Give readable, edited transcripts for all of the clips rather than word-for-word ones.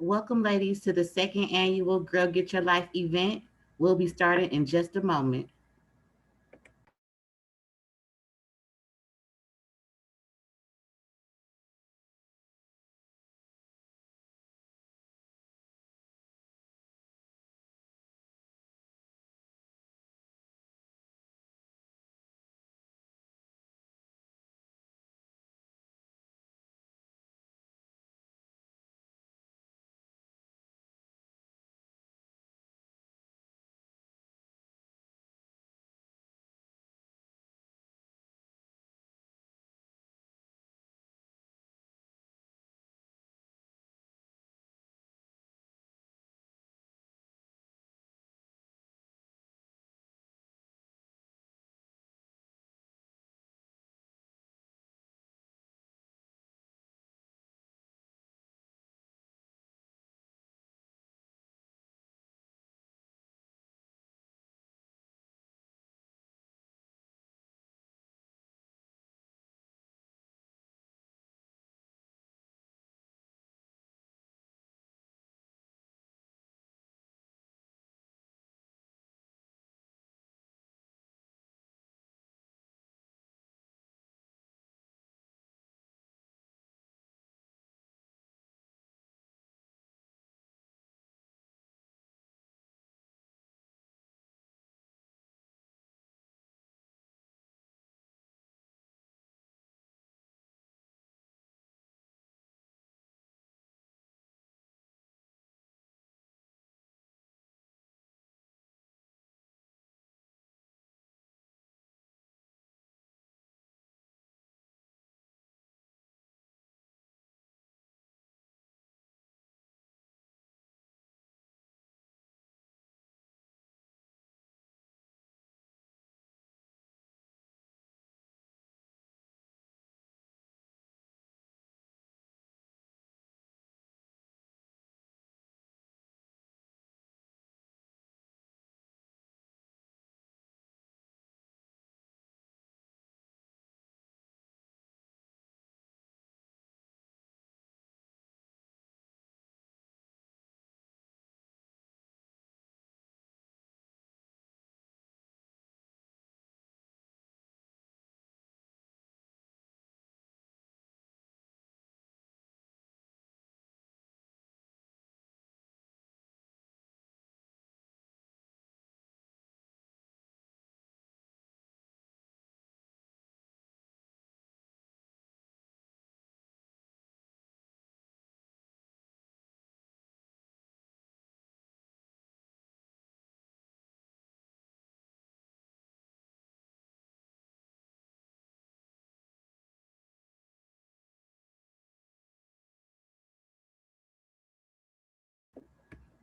Welcome, ladies, to the second annual Girl Get Your Life event. We'll be starting in just a moment.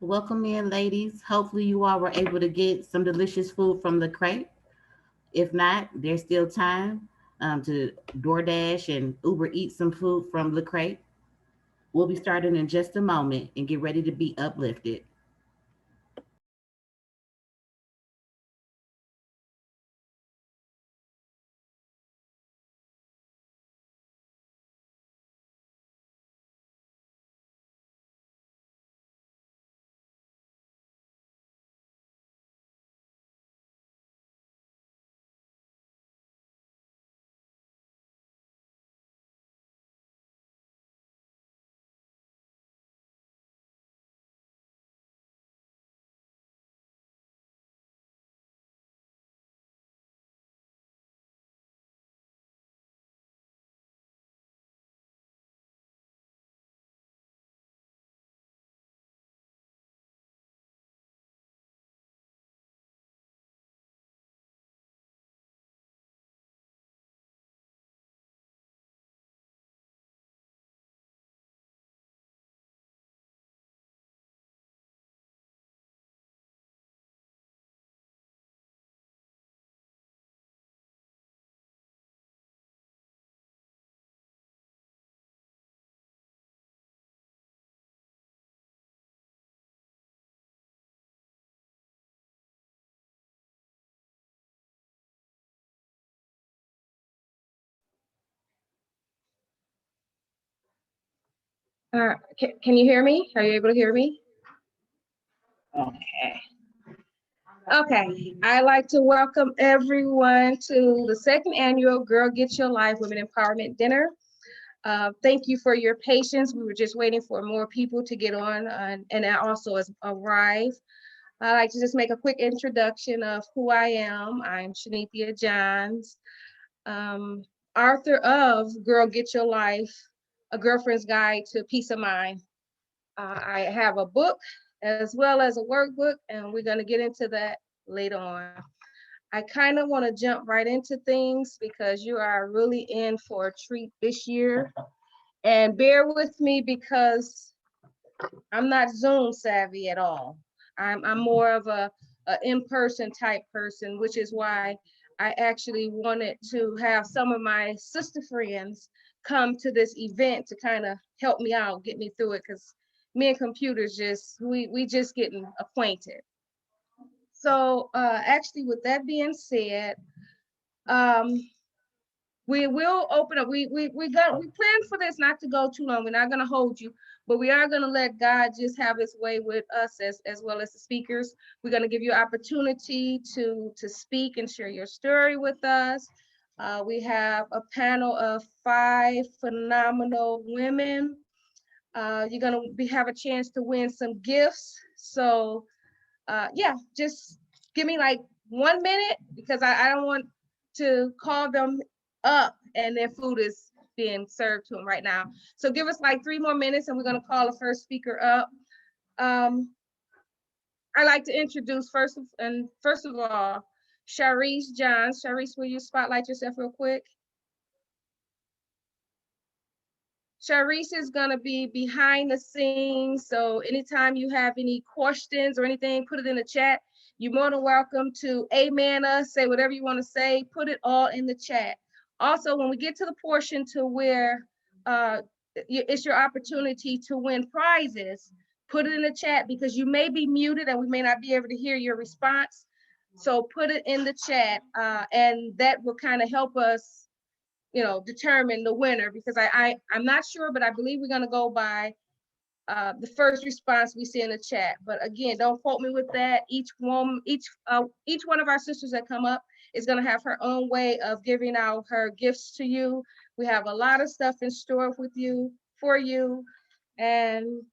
Welcome in, ladies. Hopefully, you all were able to get some delicious food from the crate. If not, there's still time to DoorDash and Uber eat some food from the crate. We'll be starting in just a moment and get ready to be uplifted. Can you hear me? Are you able to hear me? Okay. Okay. I'd like to welcome everyone to the second annual Girl Get Your Life Women Empowerment Dinner. Thank you for your patience. We were just waiting for more people to get on and also arrive. I'd like to just make a quick introduction of who I am. I'm Shanithia Johns, author of Girl Get Your Life, A Girlfriend's Guide to Peace of Mind. I have a book as well as a workbook, and we're going to get into that later on. I kind of want to jump right into things because you are really in for a treat this year. And bear with me because I'm not Zoom savvy at all. I'm more of a in-person type person, which is why I actually wanted to have some of my sister friends come to this event to kind of help me out, get me through it, because me and computers we just getting acquainted. So actually, with that being said, um, we will open up. We planned for this not to go too long. We're not going to hold you, but we are going to let God just have his way with us as well as the speakers. We're going to give you opportunity to speak and share your story with us. We have a panel of 5 phenomenal women. You're going to have a chance to win some gifts. So yeah, just give me like 1 minute because I don't want to call them up and their food is being served to them right now. So give us like 3 more minutes and we're going to call the first speaker up. I'd like to introduce first of all, Sharice Johns. Sharice, will you spotlight yourself real quick? Sharice is going to be behind the scenes. So anytime you have any questions or anything, put it in the chat. You're more than welcome to amen us, say whatever you want to say, put it all in the chat. Also, when we get to the portion to where it's your opportunity to win prizes, put it in the chat because you may be muted and we may not be able to hear your response. So put it in the chat and that will kind of help us determine the winner because I'm not sure, but I believe we're going to go by the first response we see in the chat. But again, don't quote me with that. Each one of our sisters that come up is going to have her own way of giving out her gifts to you. We have a lot of stuff in store for you. And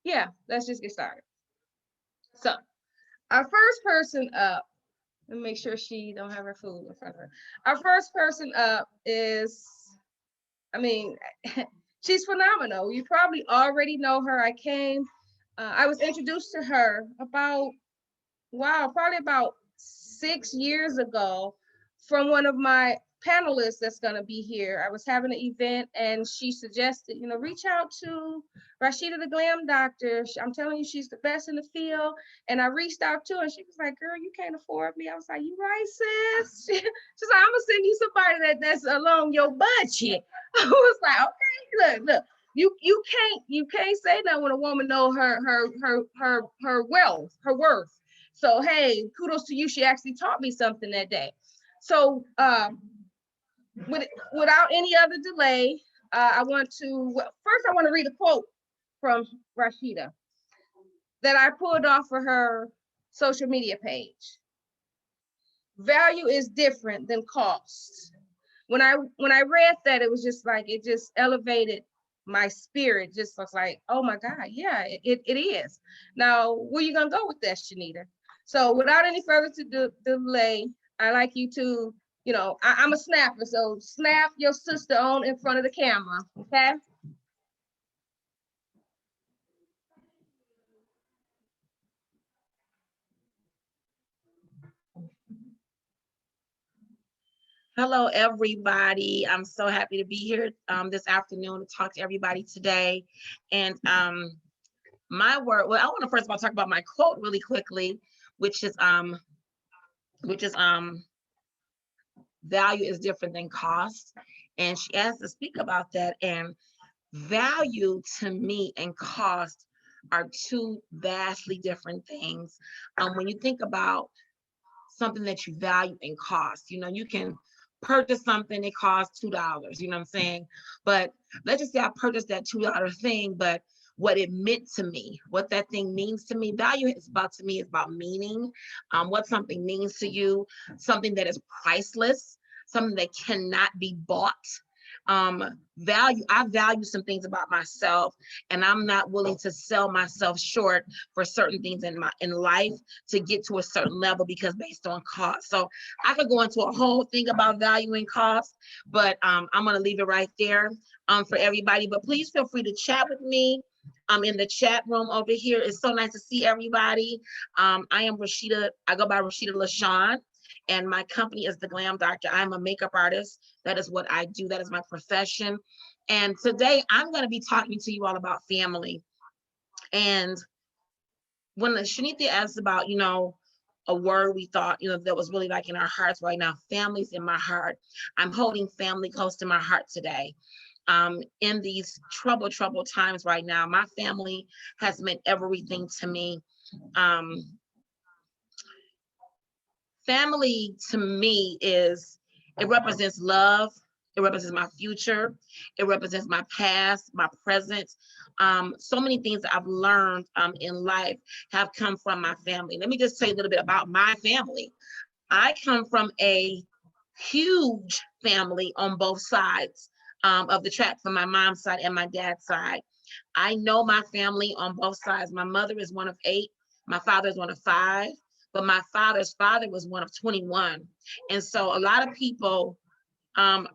yeah, let's just get started. So our first person up, and make sure she don't have her food in front of her. Our first person up is, she's phenomenal. You probably already know her. I was introduced to her probably about 6 years ago from one of my panelists that's going to be here. I was having an event and she suggested, reach out to Rashida the Glam Doctor. I'm telling you, she's the best in the field. And I reached out to her and she was like, girl, you can't afford me. I was like, you right, sis? She's like, I'm going to send you somebody that's along your budget. I was like, okay, look. You can't say that when a woman know her wealth, her worth. So hey, kudos to you. She actually taught me something that day. So without any other delay, I want to read a quote from Rashida that I pulled off of her social media page. Value is different than cost. When I read that, it was just like, it just elevated my spirit. Just was like, oh my God, yeah, it is. Now, where you gonna go with that, Shanita? So without any further delay, I like you to, I'm a snapper, so snap your sister on in front of the camera, okay? Hello, everybody. I'm so happy to be here this afternoon to talk to everybody today. And my word, well, I want to first of all talk about my quote really quickly, which is value is different than cost. And she asked to speak about that. And value to me and cost are two vastly different things. When you think about something that you value and cost, you can purchase something, it costs $2, you know what I'm saying? But let's just say I purchased that $2 thing, but what it meant to me, what that thing means to me. Value is about, to me, is about meaning, what something means to you, something that is priceless, something that cannot be bought. Value, I value some things about myself, and I'm not willing to sell myself short for certain things in life to get to a certain level, because based on cost. So I could go into a whole thing about valuing cost, but I'm gonna leave it right there for everybody. But please feel free to chat with me in the chat room over here. It's so nice to see everybody. I am Rashida. I go by Rashida LaShawn, and my company is The Glam Doctor. I'm a makeup artist. That is what I do. That is my profession. And today I'm going to be talking to you all about family. And when Shanita asked about, a word we thought, that was really like in our hearts right now, family's in my heart. I'm holding family close to my heart today. In these troubled times right now, my family has meant everything to me. Family to me it represents love. It represents my future. It represents my past, my present. So many things that I've learned in life have come from my family. Let me just tell you a little bit about my family. I come from a huge family on both sides of the track, from my mom's side and my dad's side. I know my family on both sides. My mother is one of 8. My father is one of 5. But my father's father was one of 21. And so a lot of people, are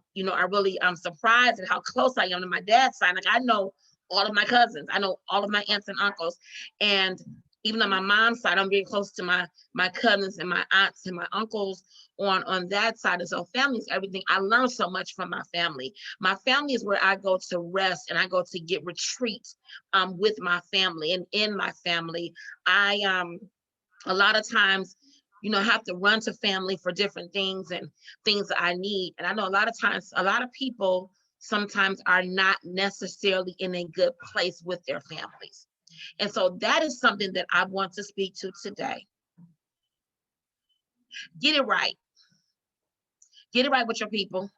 really surprised at how close I am to my dad's side. Like, I know all of my cousins. I know all of my aunts and uncles. And even on my mom's side, I'm very close to my cousins and my aunts and my uncles on that side. And so family is everything. I learned so much from my family. My family is where I go to rest, and I go to get retreat with my family. And in my family, I a lot of times, have to run to family for different things and things that I need. And I know a lot of times, a lot of people sometimes are not necessarily in a good place with their families. And so that is something that I want to speak to today. Get it right. Get it right with your people.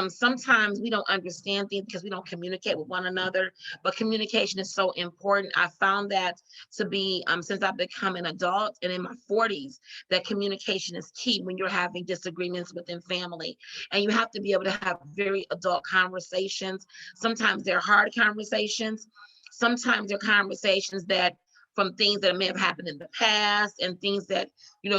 Sometimes we don't understand things because we don't communicate with one another, but communication is so important. I found that to be, since I've become an adult and in my 40s, that communication is key when you're having disagreements within family. And you have to be able to have very adult conversations. Sometimes they're hard conversations. Sometimes they're conversations that from things that may have happened in the past, and things that,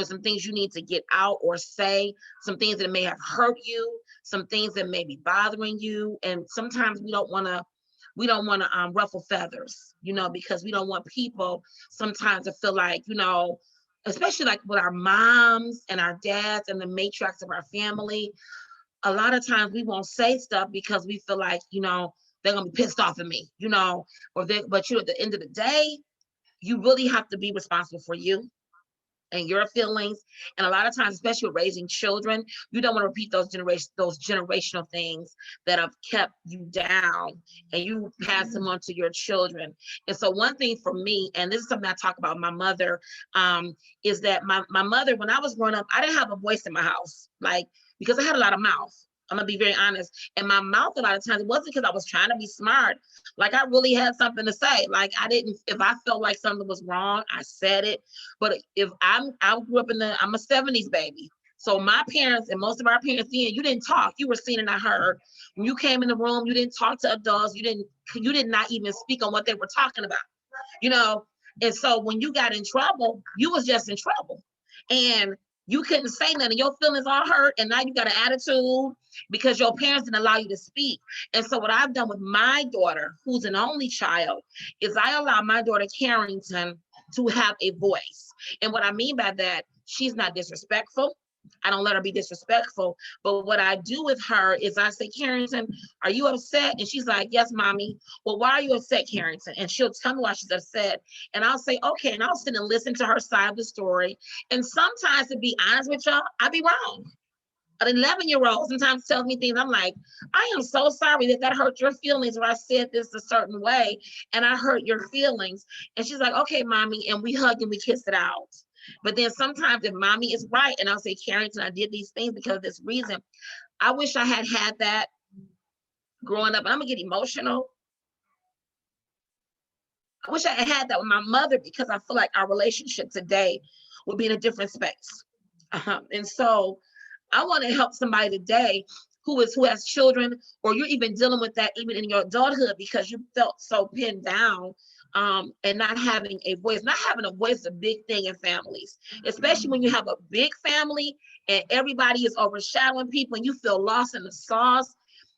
some things you need to get out or say, some things that may have hurt you, some things that may be bothering you. And sometimes we don't want to ruffle feathers, because we don't want people sometimes to feel like, especially like with our moms and our dads and the matriarchs of our family, a lot of times we won't say stuff because we feel like, they're gonna be pissed off at me, but at the end of the day, you really have to be responsible for you and your feelings. And a lot of times, especially with raising children, you don't want to repeat those generational things that have kept you down, and you pass them on to your children. And so one thing for me, and this is something I talk about with my mother, is that my mother, when I was growing up, I didn't have a voice in my house, because I had a lot of mouth. I'm gonna be very honest. And my mouth, a lot of times, it wasn't because I was trying to be smart. Like, I really had something to say. Like, if I felt like something was wrong, I said it. But I grew up I'm a 70s baby. So my parents and most of our parents, you didn't talk. You were seen and not heard. When you came in the room, you didn't talk to adults. You did not even speak on what they were talking about, And so when you got in trouble, you was just in trouble. And you couldn't say nothing. Your feelings all hurt, and now you got an attitude because your parents didn't allow you to speak. And so what I've done with my daughter, who's an only child, is I allow my daughter Carrington to have a voice. And what I mean by that, she's not disrespectful. I don't let her be disrespectful. But what I do with her is I say, Carrington, are you upset? And she's like, yes, mommy. Well, why are you upset, Carrington? And she'll tell me why she's upset. And I'll say, okay. And I'll sit and listen to her side of the story. And sometimes, to be honest with y'all, I be wrong. An 11-year-old sometimes tells me things. I'm like, I am so sorry that hurt your feelings, or I said this a certain way and I hurt your feelings. And she's like, okay, mommy. And we hug and we kiss it out. But then sometimes if mommy is right, and I'll say, Carrington, I did these things because of this reason, I wish I had had that growing up, and I'm gonna get emotional. I wish I had had that with my mother, because I feel like our relationship today would be in a different space. And so I want to help somebody today who has children, or you're even dealing with that even in your adulthood because you felt so pinned down, and not having a voice. Not having a voice is a big thing in families, especially when you have a big family and everybody is overshadowing people and you feel lost in the sauce.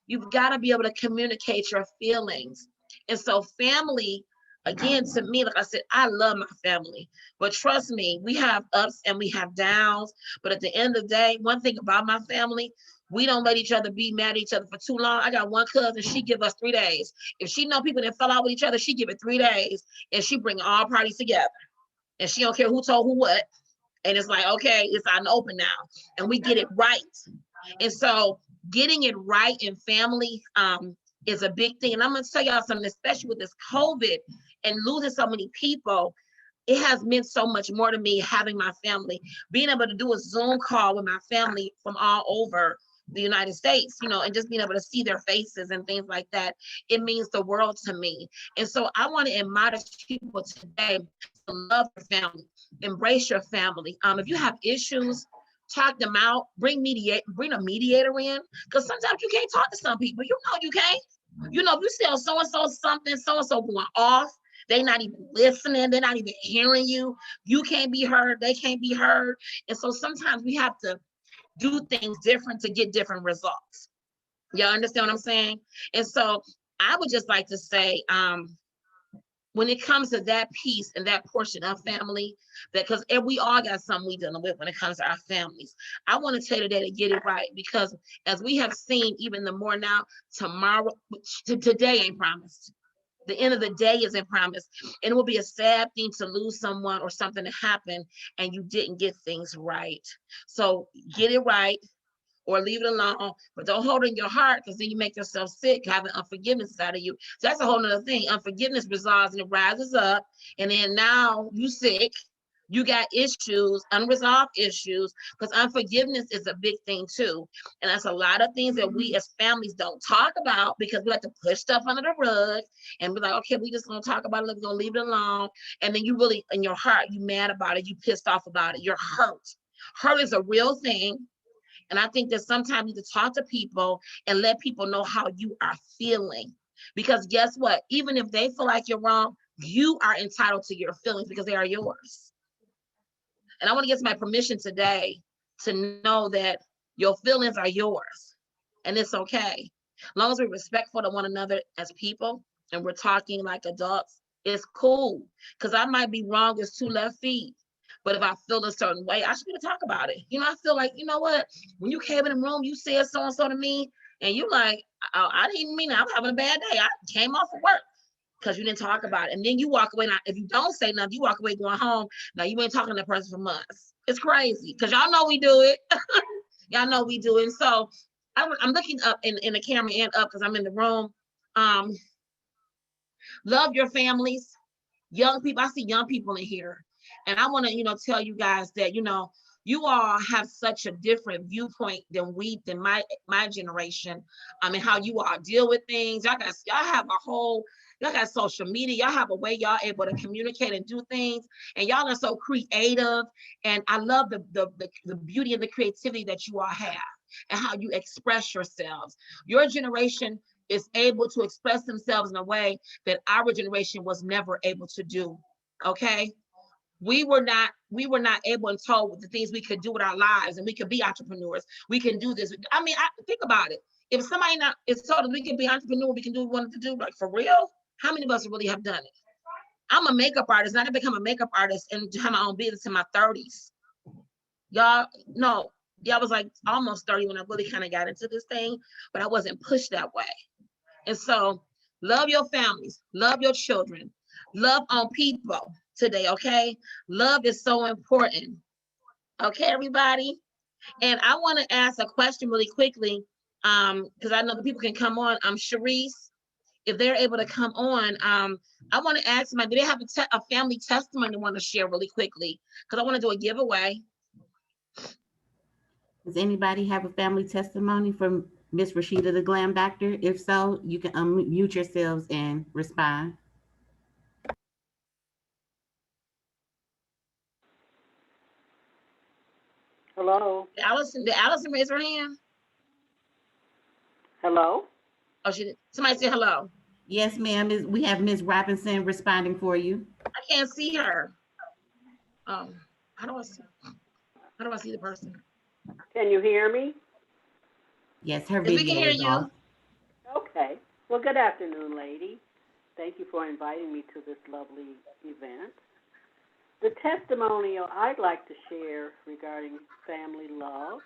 You've got to be able to communicate your feelings. And so family, again, to me, like I said, I love my family, but trust me, we have ups and we have downs. But at the end of the day, one thing about my family, we don't let each other be mad at each other for too long. I got one cousin, she give us 3 days. If she know people that fell out with each other, she give it 3 days, and she bring all parties together. And she don't care who told who what. And it's like, okay, it's out in the open now. And we get it right. And so getting it right in family is a big thing. And I'm gonna tell y'all something, especially with this COVID and losing so many people, it has meant so much more to me having my family, being able to do a Zoom call with my family from all over the United States, and just being able to see their faces and things like that. It means the world to me. And so I want to admonish people today to love your family, embrace your family. If you have issues, talk them out, bring a mediator in, because sometimes you can't talk to some people. You can't. If you tell so-and-so something, so-and-so going off, they're not even listening, they're not even hearing you. You can't be heard, they can't be heard. And so sometimes we have to do things different to get different results. Y'all understand what I'm saying? And so I would just like to say, when it comes to that piece and that portion of family, that because we all got something we dealing with when it comes to our families. I want to tell you today to get it right, because as we have seen, even the more now, today ain't promised. The end of the day isn't promised. And it will be a sad thing to lose someone or something to happen and you didn't get things right. So get it right or leave it alone, but don't hold it in your heart, because then you make yourself sick, having unforgiveness inside of you. So that's a whole nother thing. Unforgiveness resolves and it rises up, and then now you sick. You got issues, unresolved issues, because unforgiveness is a big thing too. And that's a lot of things that we as families don't talk about, because we like to push stuff under the rug and be like, okay, we just gonna talk about it, we're gonna leave it alone. And then you really, in your heart, you mad about it, you pissed off about it, you're hurt. Hurt is a real thing. And I think that sometimes you need to talk to people and let people know how you are feeling. Because guess what? Even if they feel like you're wrong, you are entitled to your feelings because they are yours. And I want to get my permission today to know that your feelings are yours and it's okay. As long as we're respectful to one another as people and we're talking like adults, it's cool. Because I might be wrong as 2 left feet. But if I feel a certain way, I should be able to talk about it. I feel like, you know what? When you came in the room, you said so-and-so to me, and you like, oh, I didn't even mean it. I'm having a bad day. I came off of work because you didn't talk about it. And then you walk away. Now, if you don't say nothing, you walk away going home. Now you ain't talking to that person for months. It's crazy because y'all know we do it. Y'all know we do it. And so I'm looking up in the camera and up because I'm in the room. Love your families. Young people, I see young people in here. And I want to, tell you guys that, you all have such a different viewpoint than my generation. I mean, how you all deal with things. Y'all got social media. Y'all have a way y'all able to communicate and do things. And y'all are so creative. And I love the beauty and the creativity that you all have and how you express yourselves. Your generation is able to express themselves in a way that our generation was never able to do. Okay. We were not able and told the things we could do with our lives, and we could be entrepreneurs. We can do this. I mean, think about it. If somebody is told that we can be entrepreneur, we can do what we wanted to do, like for real, how many of us really have done it? I'm a makeup artist, and I didn't become a makeup artist and have my own business in my 30s. Y'all know, I was like almost 30 when I really kind of got into this thing, but I wasn't pushed that way. And so love your families, love your children, love on people today, okay? Love is so important. Okay, everybody? And I want to ask a question really quickly, because I know the people can come on. Sharice, if they're able to come on, I want to ask do they have a family testimony they want to share really quickly? Because I want to do a giveaway. Does anybody have a family testimony from Miss Rashida, the Glam Doctor? If so, you can unmute yourselves and respond. Hello. Did Allison raise her hand? Hello. Oh, she did. Somebody said hello. Yes, ma'am. We have Ms. Robinson responding for you. I can't see her. How do I see the person? Can you hear me? Yes, her Yes, we can video hear is you. off. Okay. Well, good afternoon, lady. Thank you for inviting me to this lovely event. The testimonial I'd like to share regarding family love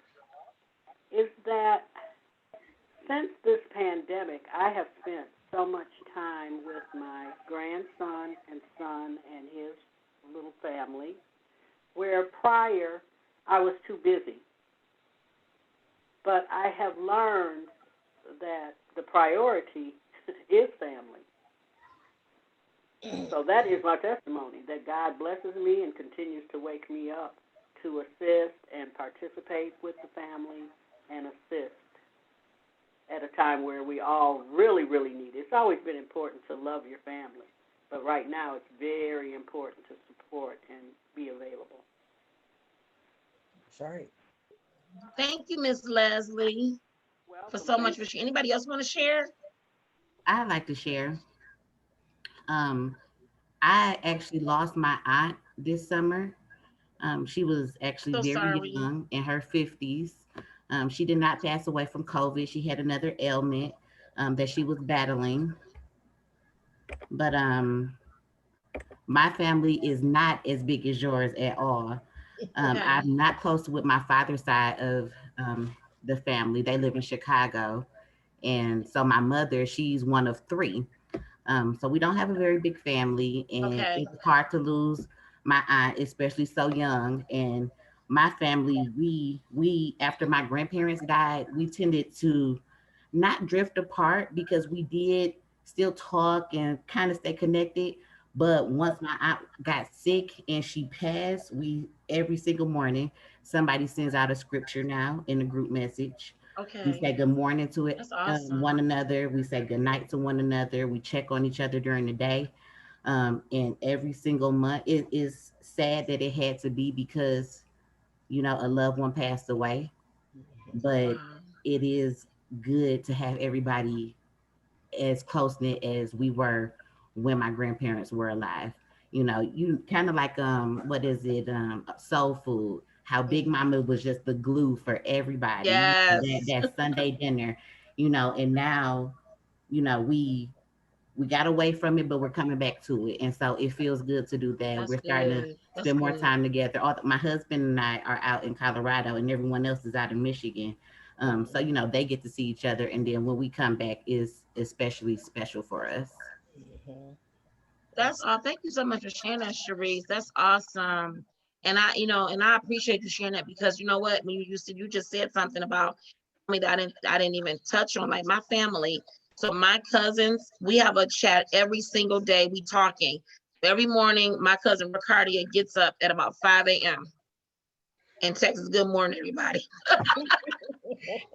is that since this pandemic, I have spent so much time with my grandson and son and his little family, where prior I was too busy. But I have learned that the priority is family. So that is my testimony, that God blesses me and continues to wake me up to assist and participate with the family and assist at a time where we all really, really need it. It's always been important to love your family, but right now it's very important to support and be available. That's right. Thank you, Miss Leslie, Welcome. for so much for sharing. Anybody else want to share? I'd like to share. I actually lost my aunt this summer. She was actually So very sorry. young, in her 50s. She did not pass away from COVID. She had another ailment that she was battling. But my family is not as big as yours at all. Okay. I'm not close with my father's side of the family. They live in Chicago. And so my mother, she's one of three. So we don't have a very big family, and Okay. it's hard to lose my aunt, especially so young. And my family, we after my grandparents died, we tended to not drift apart because we did still talk and kind of stay connected. But once my aunt got sick and she passed, we every single morning somebody sends out a scripture now in a group message. We Okay. say good morning to it, That's awesome. one another. We say good night to one another. We check on each other during the day. And every single month, it is sad that it had to be because, a loved one passed away. But Wow. it is good to have everybody as close knit as we were when my grandparents were alive. You kind of like what is it? Soul food. How Big Mama was just the glue for everybody. Yes. That Sunday dinner, and now, we got away from it, but we're coming back to it, and so it feels good to do that. That's We're starting to good. That's spend more good. time together. My husband and I are out in Colorado, and everyone else is out in Michigan. So they get to see each other, and then when we come back is especially special for us. That's all. Thank you so much for sharing that, Sharice. That's awesome. And I appreciate you sharing that, because you know what? When you just said something about me that I didn't even touch on, like my family. So my cousins, we have a chat every single day. We talking. Every morning, my cousin Ricardia gets up at about 5 a.m. and texts good morning, everybody.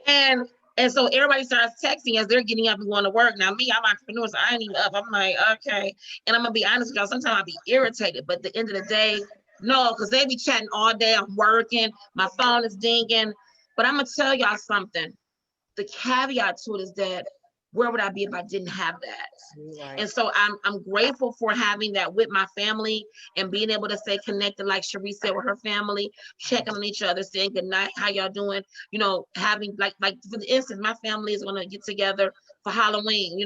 And so everybody starts texting as they're getting up and going to work. Now, me, I'm an entrepreneur, so I ain't even up. I'm like, okay. And I'm gonna be honest with y'all, sometimes I'll be irritated, but at the end of the day, no, because they be chatting all day. I'm working, my phone is dinging. But I'm gonna tell y'all something. The caveat to it is that where would I be if I didn't have that? Right. And so I'm grateful for having that with my family and being able to stay connected, like Sharice said, with her family, checking on each other, saying good night, how y'all doing? Having like for instance, my family is gonna get together for Halloween,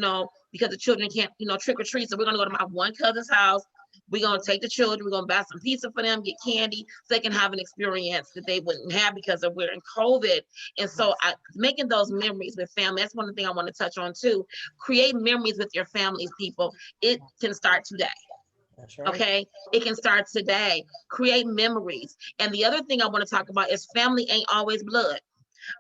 because the children can't, trick or treat. So we're gonna go to my one cousin's house. We're gonna take the children, we're gonna buy some pizza for them, get candy, so they can have an experience that they wouldn't have because of we're in COVID. And so making those memories with family, that's one of the things I want to touch on too. Create memories with your families, people. It can start today. That's right. Okay, it can start today. Create memories. And the other thing I want to talk about is family ain't always blood.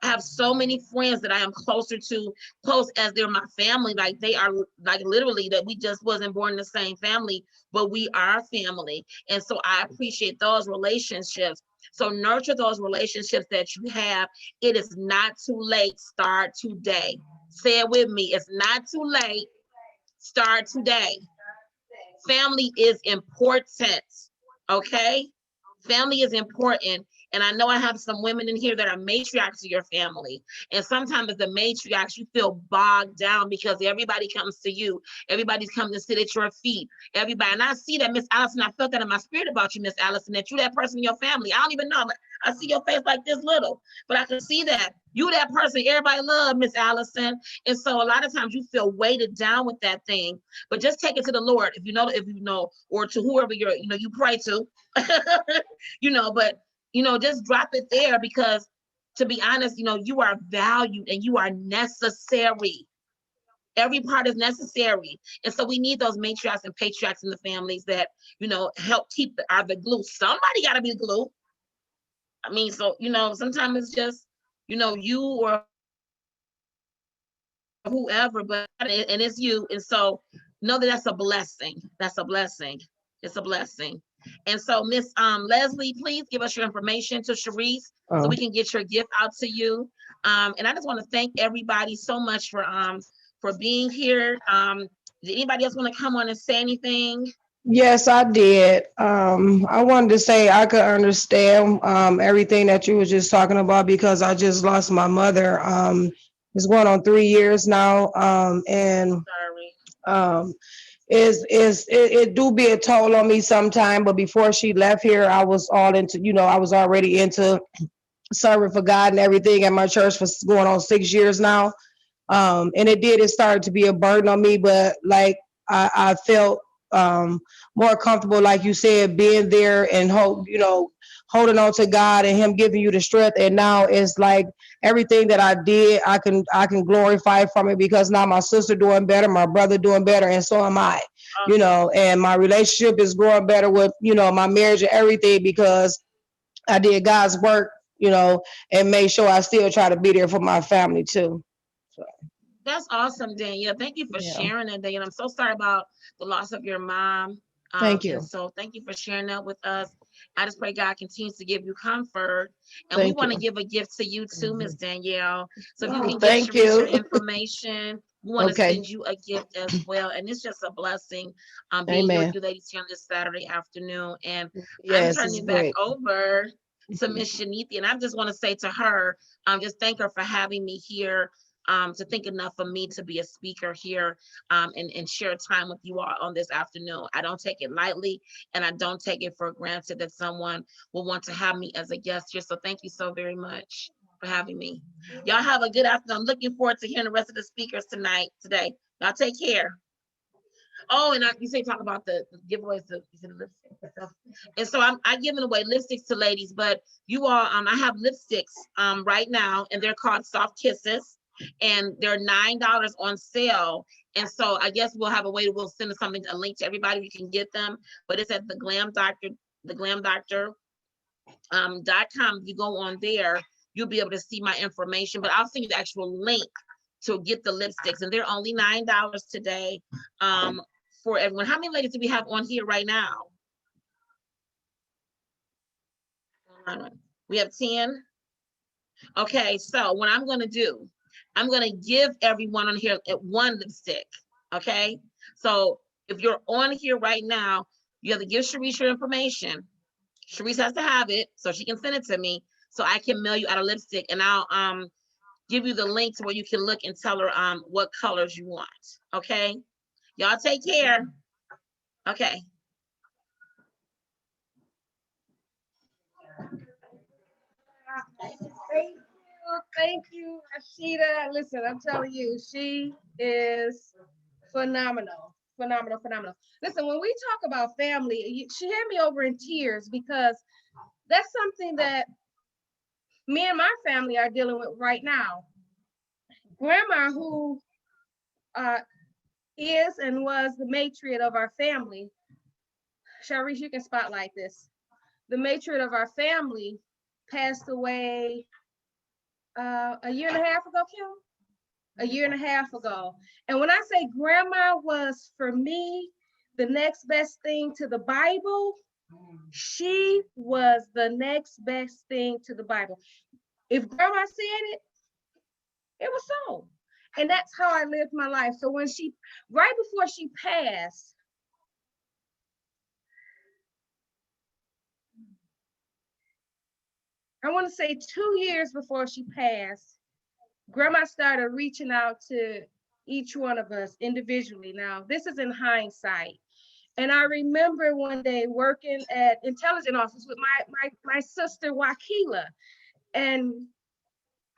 I have so many friends that I am close as they're my family. Like they are like literally that we just wasn't born in the same family, but we are family. And so I appreciate those relationships. So nurture those relationships that you have. It is not too late. Start today. Say it with me. It's not too late. Start today. Family is important. Okay? Family is important. And I know I have some women in here that are matriarchs of your family. And sometimes as a matriarch, you feel bogged down because everybody comes to you. Everybody's coming to sit at your feet. Everybody. And I see that, Miss Allison, I felt that in my spirit about you, Miss Allison, that you that person in your family. I don't even know. I see your face like this little, but I can see that. You that person everybody love, Miss Allison. And so a lot of times you feel weighted down with that thing. But just take it to the Lord if you know, or to whoever you pray to. But just drop it there, because to be honest, you are valued and you are necessary. Every part is necessary. And so we need those matriarchs and patriarchs in the families that, help keep the glue. Somebody got to be the glue. I mean, so, sometimes it's just, you or whoever, and it's you. And so know that that's a blessing. That's a blessing. It's a blessing. And so Miss Leslie, please give us your information to Sharice so we can get your gift out to you. And I just want to thank everybody so much for being here. Did anybody else want to come on and say anything? Yes, I did. I wanted to say I could understand everything that you were just talking about, because I just lost my mother. It's going on 3 years now. And Sorry. it do be a toll on me sometime, but before she left here, I was I was already into serving for God and everything at my church for going on 6 years now. And it started to be a burden on me, but like I felt more comfortable, like you said, being there and holding on to God and Him giving you the strength. And now it's like everything that I did, I can glorify from it, because now my sister doing better, my brother doing better, and so am I. And my relationship is growing better with my marriage and everything, because I did God's work, and made sure I still try to be there for my family too. So. That's awesome, Danielle. Thank you for sharing it, Danielle. I'm so sorry about the loss of your mom. Thank you. And so thank you for sharing that with us. I just pray God continues to give you comfort. And we want to give a gift to you too, Miss Danielle. So if you can give Sharice your information, we want to send you a gift as well. And it's just a blessing being here with you ladies here on this Saturday afternoon. And I'm turning it back over to Miss Shanithia. And I just want to say to her, just thank her for having me here. To think enough of me to be a speaker here and share time with you all on this afternoon. I don't take it lightly, and I don't take it for granted that someone will want to have me as a guest here. So thank you so very much for having me. Y'all have a good afternoon. I'm looking forward to hearing the rest of the speakers today. Y'all take care. Oh, and you say talk about the giveaways, the lipstick stuff. And so I'm giving away lipsticks to ladies, but you all, I have lipsticks right now, and they're called Soft Kisses. And they're $9 on sale. And so I guess we'll have a way, we'll send a link to everybody. You can get them, but it's at theglamdoctor.com. If you go on there, you'll be able to see my information, but I'll send you the actual link to get the lipsticks. And they're only $9 today for everyone. How many ladies do we have on here right now? We have 10. Okay, so what I'm going to do, I'm going to give everyone on here one lipstick, okay? So if you're on here right now, you have to give Sharice your information. Sharice has to have it so she can send it to me so I can mail you out a lipstick, and I'll give you the link to where you can look and tell her what colors you want, okay? Y'all take care. Okay. Thank you, Ashita. Listen, I'm telling you, she is phenomenal. Listen, when we talk about family, she had me over in tears, because that's something that me and my family are dealing with right now. Grandma, who is and was the matriarch of our family, Sharice, you can spotlight this. The matriarch of our family passed away a year and a half ago, Kim? A year and a half ago. And when I say grandma was for me the next best thing to the Bible, she was the next best thing to the Bible. If grandma said it, it was so. And that's how I lived my life. So when right before she passed, I want to say 2 years before she passed, grandma started reaching out to each one of us individually. Now, this is in hindsight. And I remember one day working at intelligence office with my sister, Wakila. And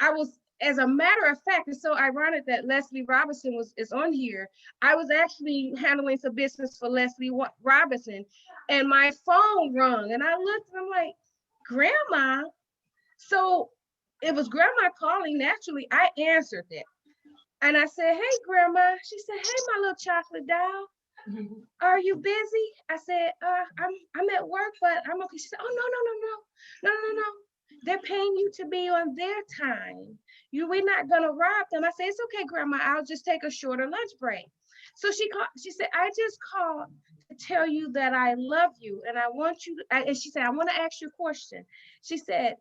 I was, as a matter of fact, it's so ironic that Leslie Robinson is on here. I was actually handling some business for Leslie Robinson, and my phone rung, and I looked, and I'm like, Grandma? So it was Grandma calling. Naturally, I answered it. And I said, hey, Grandma. She said, hey, my little chocolate doll. Are you busy? I said, I'm at work, but I'm okay. She said, oh, no. They're paying you to be on their time. We're not gonna rob them. I said, it's okay, Grandma. I'll just take a shorter lunch break. So she said, I just called to tell you that I love you, and I want you to, and she said, I want to ask you a question. She said,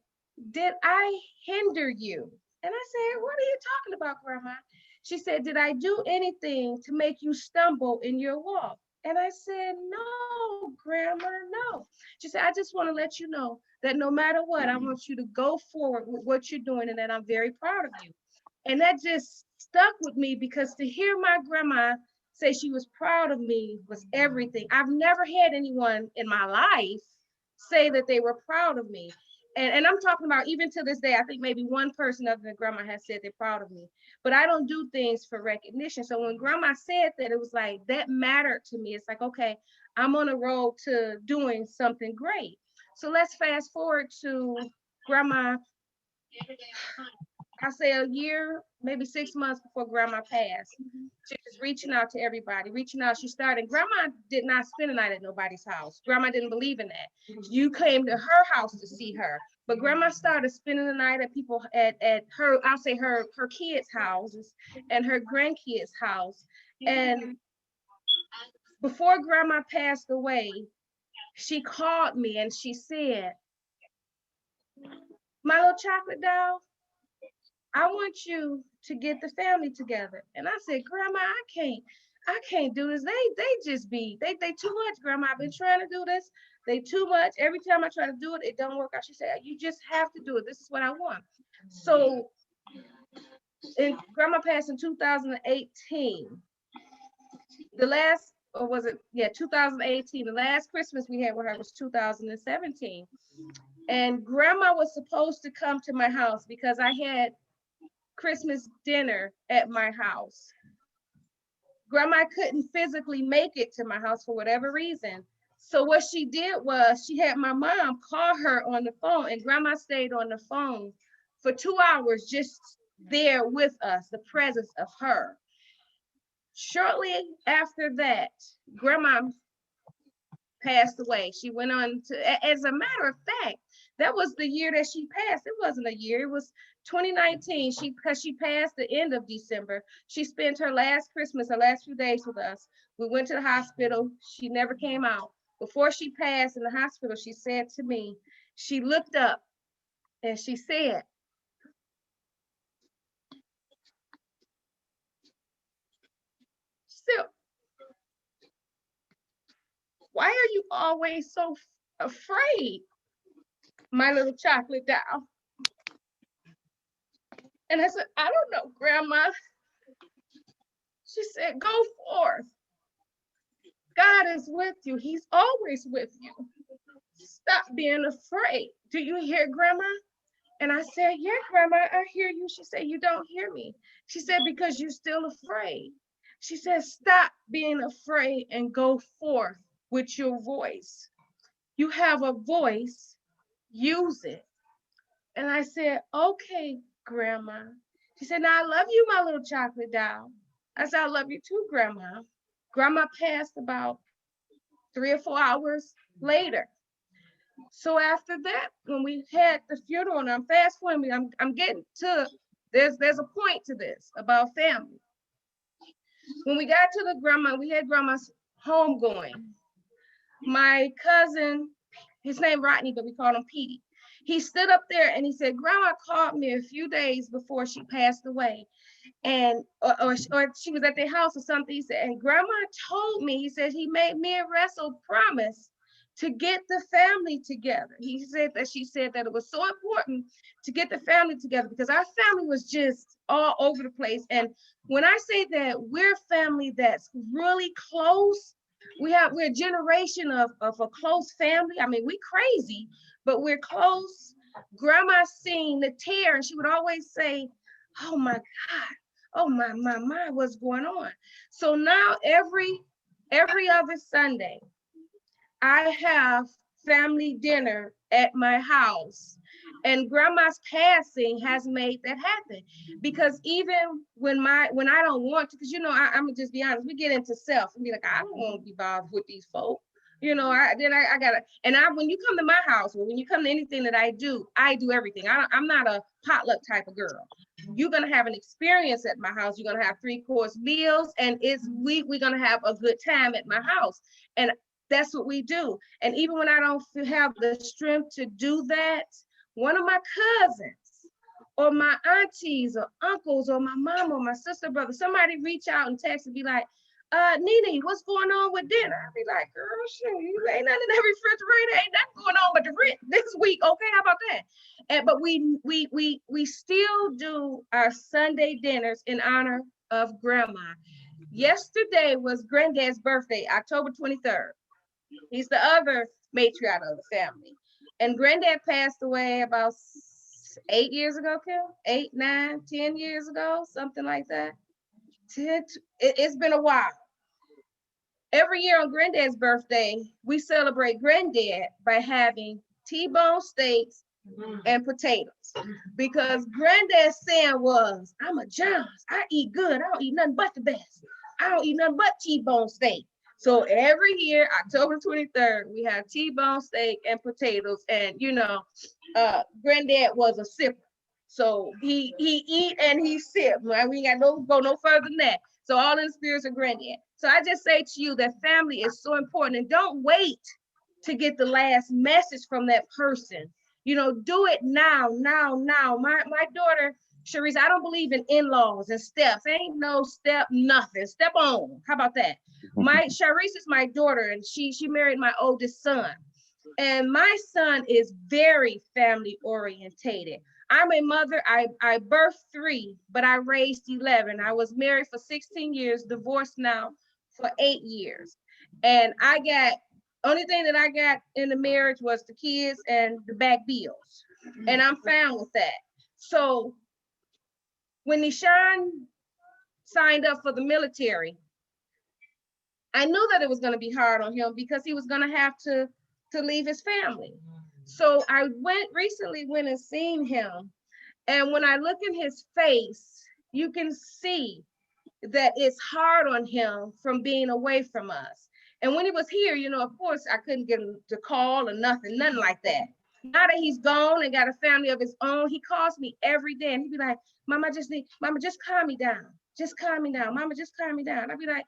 did I hinder you? And I said, what are you talking about, Grandma? She said, did I do anything to make you stumble in your walk? And I said, no, Grandma, no. She said, I just want to let you know that no matter what, I want you to go forward with what you're doing, and that I'm very proud of you. And that just stuck with me, because to hear my grandma say she was proud of me was everything. I've never had anyone in my life say that they were proud of me. And I'm talking about, even to this day, I think maybe one person other than grandma has said they're proud of me, but I don't do things for recognition. So when grandma said that, it was like, that mattered to me. It's like, okay, I'm on a road to doing something great. So let's fast forward to grandma, I say a year, maybe 6 months before grandma passed. She was reaching out to everybody, reaching out. She started, grandma did not spend the night at nobody's house. Grandma didn't believe in that. You came to her house to see her. But grandma started spending the night at people at her, I'll say her kids' houses and her grandkids' house. And before grandma passed away, she called me and she said, my little chocolate doll, I want you to get the family together. And I said, Grandma, I can't do this. They just be, they too much, Grandma. I've been trying to do this. They too much. Every time I try to do it, it don't work out. She said, you just have to do it. This is what I want. So, and Grandma passed in 2018. The last, or was it, yeah, 2018. The last Christmas we had with her was 2017. And Grandma was supposed to come to my house because I had Christmas dinner at my house. Grandma couldn't physically make it to my house for whatever reason. So what she did was she had my mom call her on the phone, and grandma stayed on the phone for 2 hours, just there with us, the presence of her. Shortly after that, grandma passed away. She went on to, as a matter of fact, that was the year that she passed. It wasn't a year, it was 2019. Because she passed the end of December. She spent her last Christmas, her last few days with us. We went to the hospital. She never came out. Before she passed in the hospital, she said to me, she looked up and she said, "Sil, why are you always so afraid, my little chocolate doll?" And I said, "I don't know, Grandma." She said, "Go forth. God is with you. He's always with you. Stop being afraid. Do you hear, Grandma?" And I said, "Yeah, Grandma, I hear you." She said, "You don't hear me." She said, "Because you're still afraid." She said, "Stop being afraid and go forth with your voice. You have a voice, use it." And I said, "Okay, Grandma." She said, "Now I love you, my little chocolate doll." I said, "I love you too, Grandma." Grandma passed about 3 or 4 hours later. So after that, when we had the funeral, and I'm fast forwarding, I'm getting to, there's a point to this about family. When we got to the grandma, we had grandma's homegoing. My cousin, his name Rodney, but we called him Petey. He stood up there and he said, Grandma called me a few days before she passed away. And or she was at their house or something. He said, and Grandma told me, he said, he made me and Russell promise to get the family together. He said that she said that it was so important to get the family together because our family was just all over the place. And when I say that we're family that's really close, we're a generation of a close family. I mean, we crazy, but we're close. Grandma seen the tear and she would always say, oh my God, oh my, what's going on? So now every other Sunday, I have family dinner at my house. And grandma's passing has made that happen. Because even when I don't want to, because you know, I'm gonna just be honest, we get into self and be like, I don't want to be bothered with these folk. You know, I gotta, and when you come to my house, or when you come to anything that I do everything. I'm not a potluck type of girl. You're gonna have an experience at my house. You're gonna have 3-course meals, and we're gonna have a good time at my house. And that's what we do. And even when I don't have the strength to do that, one of my cousins or my aunties or uncles or my mom or my sister, brother, somebody reach out and text and be like, Nene, what's going on with dinner? I'll be like, girl, shoot, you ain't nothing in that refrigerator, ain't nothing going on but the rent this week. Okay, how about that? But we still do our Sunday dinners in honor of grandma. Yesterday was granddad's birthday, October 23rd. He's the other matriarch of the family. And granddad passed away about 8 years ago, Kim? 8, 9, 10 years ago, something like that. It's been a while. Every year on granddad's birthday, we celebrate granddad by having T-bone steaks and potatoes. Because granddad's saying was, I'm a Johns. I eat good. I don't eat nothing but the best. I don't eat nothing but T-bone steak. So every year, October 23rd, we have T-bone steak and potatoes. And, you know, granddad was a sipper. So he eat and he sip. We ain't got go no further than that. So all in the spirits of granddad. So I just say to you that family is so important. And don't wait to get the last message from that person. You know, do it now. My daughter, Sharice, I don't believe in in-laws and steps. Ain't no step, nothing. Step on. How about that? Sharice is my daughter, and she married my oldest son. And my son is very family orientated. I'm a mother. I birthed 3, but I raised 11. I was married for 16 years, divorced now for 8 years. And only thing that I got in the marriage was the kids and the back bills. And I'm fine with that. So when Nishan signed up for the military, I knew that it was going to be hard on him because he was going to have to leave his family. So I recently went and seen him. And when I look in his face, you can see that it's hard on him from being away from us. And when he was here, you know, of course, I couldn't get him to call or nothing like that. Now that he's gone and got a family of his own, he calls me every day and he'd be like, Mama, just calm me down. Just calm me down. Mama, just calm me down. I'd be like,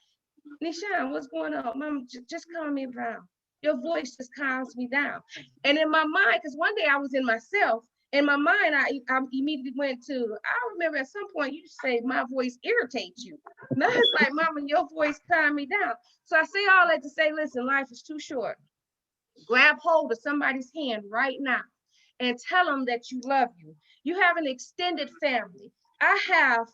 Nishan, what's going on? Mama, just calm me down. Your voice just calms me down. And in my mind, because one day I was in myself, in my mind, I immediately went to, I remember at some point you say my voice irritates you. Now it's like, Mama, your voice calm me down. So I say all that to say, listen, life is too short. Grab hold of somebody's hand right now and tell them that you love you. You have an extended family. I have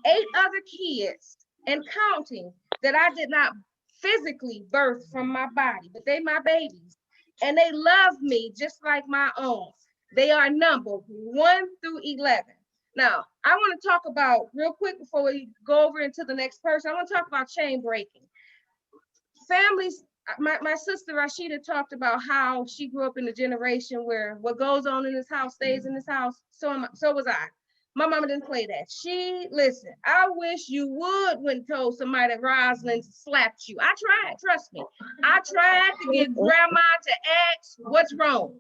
8 other kids and counting that I did not physically birth from my body, but they my babies. And they love me just like my own. They are numbered 1 through 11. Now, I want to talk about, real quick before we go over into the next person, I want to talk about chain breaking. Families, my sister Rashida talked about how she grew up in a generation where what goes on in this house stays in this house. So was I. My mama didn't play that. Listen, I wish you would when told somebody that Rosalind slapped you. I tried, trust me. I tried to get grandma to ask what's wrong.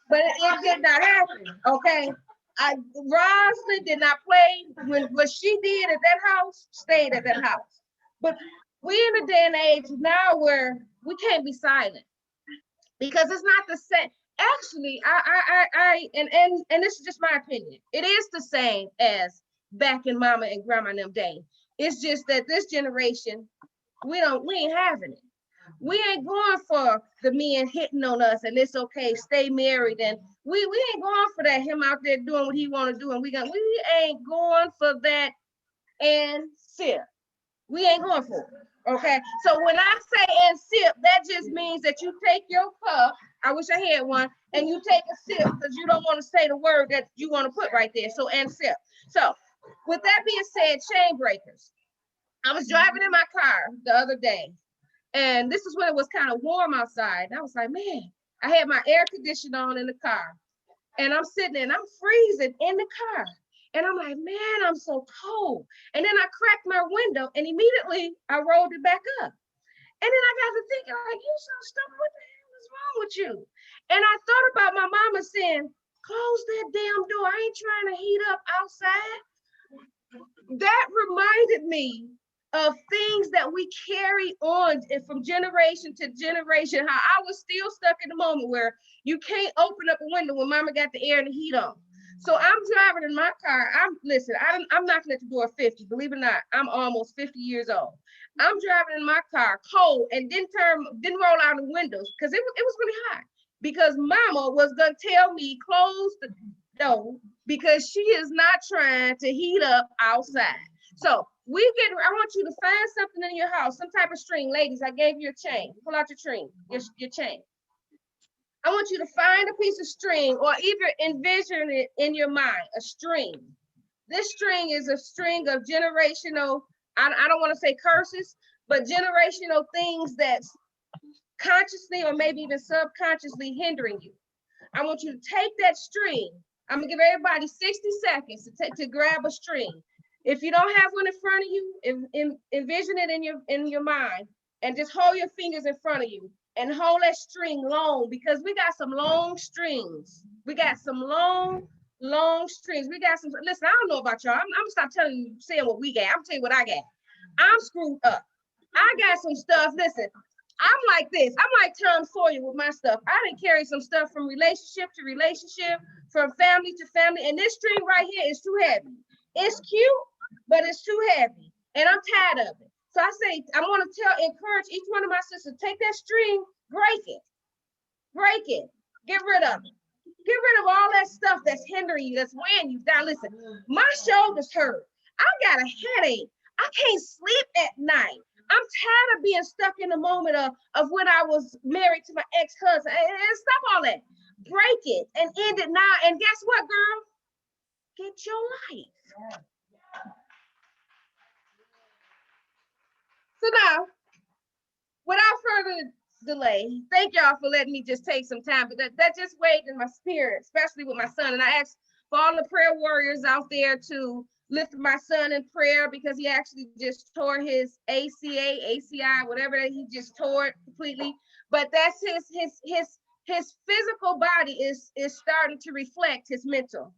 But it did not happen, okay? Rosalind did not play. When what she did at that house, stayed at that house. But we in a day and age now where we can't be silent because it's not the same. Actually, and this is just my opinion. It is the same as back in mama and grandma and them days. It's just that this generation, we ain't having it. We ain't going for the men hitting on us and it's okay, stay married. And we ain't going for that, him out there doing what he want to do. And we ain't going for that and sip. We ain't going for it, okay? So when I say and sip, that just means that you take your cup, I wish I had one, and you take a sip because you don't want to say the word that you want to put right there, so and sip. So with that being said, chain breakers. I was driving in my car the other day, and this is when it was kind of warm outside. And I was like, man, I had my air conditioner on in the car, and I'm sitting there and I'm freezing in the car. And I'm like, man, I'm so cold. And then I cracked my window and immediately I rolled it back up. And then I got to thinking, like, you so stupid, what the hell is wrong with you? And I thought about my mama saying, close that damn door. I ain't trying to heat up outside. That reminded me of things that we carry on from generation to generation, how I was still stuck in the moment where you can't open up a window when mama got the air and the heat on. So I'm driving in my car. I'm knocking at the door 50. Believe it or not, I'm almost 50 years old. I'm driving in my car cold and didn't roll out the windows because it was really hot. Because mama was gonna tell me close the door because she is not trying to heat up outside. So I want you to find something in your house, some type of string. Ladies, I gave you a chain. Pull out your string, your chain. I want you to find a piece of string or either envision it in your mind, a string. This string is a string of generational, I don't want to say curses, but generational things that's consciously or maybe even subconsciously hindering you. I want you to take that string. I'm gonna give everybody 60 seconds to grab a string. If you don't have one in front of you, envision it in your mind and just hold your fingers in front of you. And hold that string long because we got some long strings. We got some long strings. We got some, listen, I don't know about y'all. I'm gonna stop saying what we got. I'm gonna tell you what I got. I'm screwed up. I got some stuff, listen, I'm like this. I'm like Tom Sawyer with my stuff. I didn't carry some stuff from relationship to relationship, from family to family. And this string right here is too heavy. It's cute, but it's too heavy. And I'm tired of it. So I say, I want to encourage each one of my sisters, take that string, break it, get rid of it. Get rid of all that stuff that's hindering you, that's weighing you down. Listen, my shoulders hurt. I got a headache. I can't sleep at night. I'm tired of being stuck in the moment of when I was married to my ex-husband. And stop all that. Break it and end it now. And guess what, girl? Get your life. So now, without further delay, thank y'all for letting me just take some time, but that just weighed in my spirit, especially with my son. And I asked for all the prayer warriors out there to lift my son in prayer because he actually just tore his ACI, whatever that he just tore it completely. But that's his physical body is starting to reflect his mental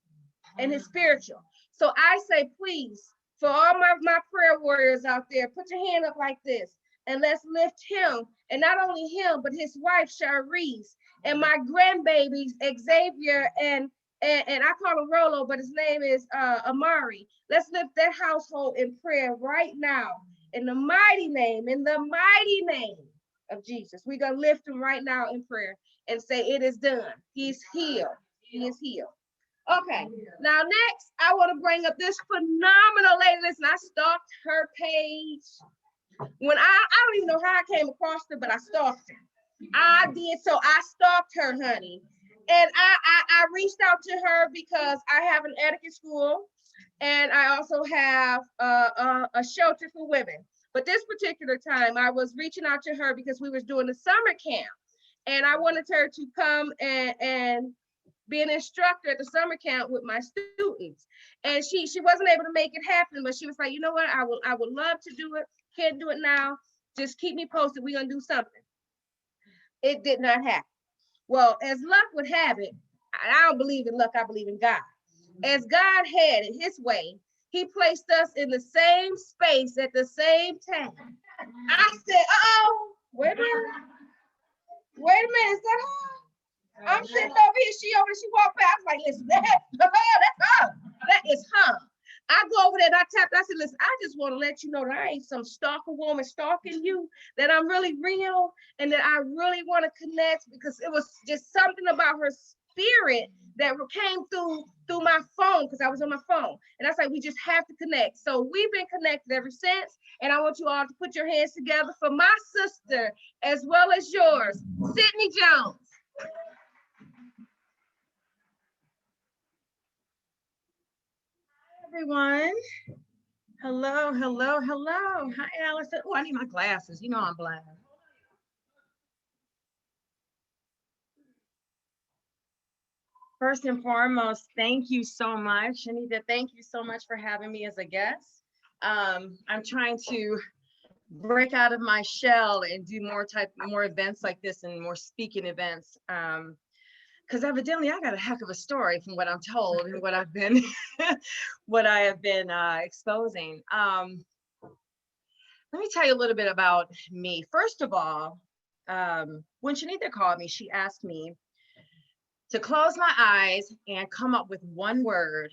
and his spiritual. So I say, please, for all my prayer warriors out there, put your hand up like this and let's lift him. And not only him, but his wife, Charisse, and my grandbabies, Xavier, and I call him Rolo, but his name is Amari. Let's lift that household in prayer right now. In the mighty name of Jesus. We're going to lift him right now in prayer and say, it is done. He's healed. He is healed. Okay, now next, I want to bring up this phenomenal lady. Listen, I stalked her page. When I don't even know how I came across her, but I stalked her. I did, so I stalked her, honey. And I reached out to her because I have an etiquette school and I also have a shelter for women. But this particular time, I was reaching out to her because we was doing the summer camp. And I wanted her to come and be an instructor at the summer camp with my students. And she wasn't able to make it happen, but she was like, you know what, I would love to do it. Can't do it now. Just keep me posted. We're gonna do something. It did not happen. Well, as luck would have it, I don't believe in luck, I believe in God. As God had it his way, he placed us in the same space at the same time. I said, wait a minute, is that her? I'm sitting over here, she walked past, I was like, listen, that's her, that is her. I go over there and I tapped, I said, listen, I just want to let you know that I ain't some stalker woman stalking you, that I'm really real and that I really want to connect, because it was just something about her spirit that came through my phone, because I was on my phone. And I was like, we just have to connect. So we've been connected ever since. And I want you all to put your hands together for my sister, as well as yours, Sydney Jones. Everyone. Hello. Hi, Allison. Oh, I need my glasses. You know I'm blind. First and foremost, thank you so much. Anita, thank you so much for having me as a guest. I'm trying to break out of my shell and do more events like this and more speaking events. Because evidently I got a heck of a story from what I'm told and what I've been what I have been exposing. Let me tell you a little bit about me. First of all, when Shanita called me, she asked me to close my eyes and come up with one word.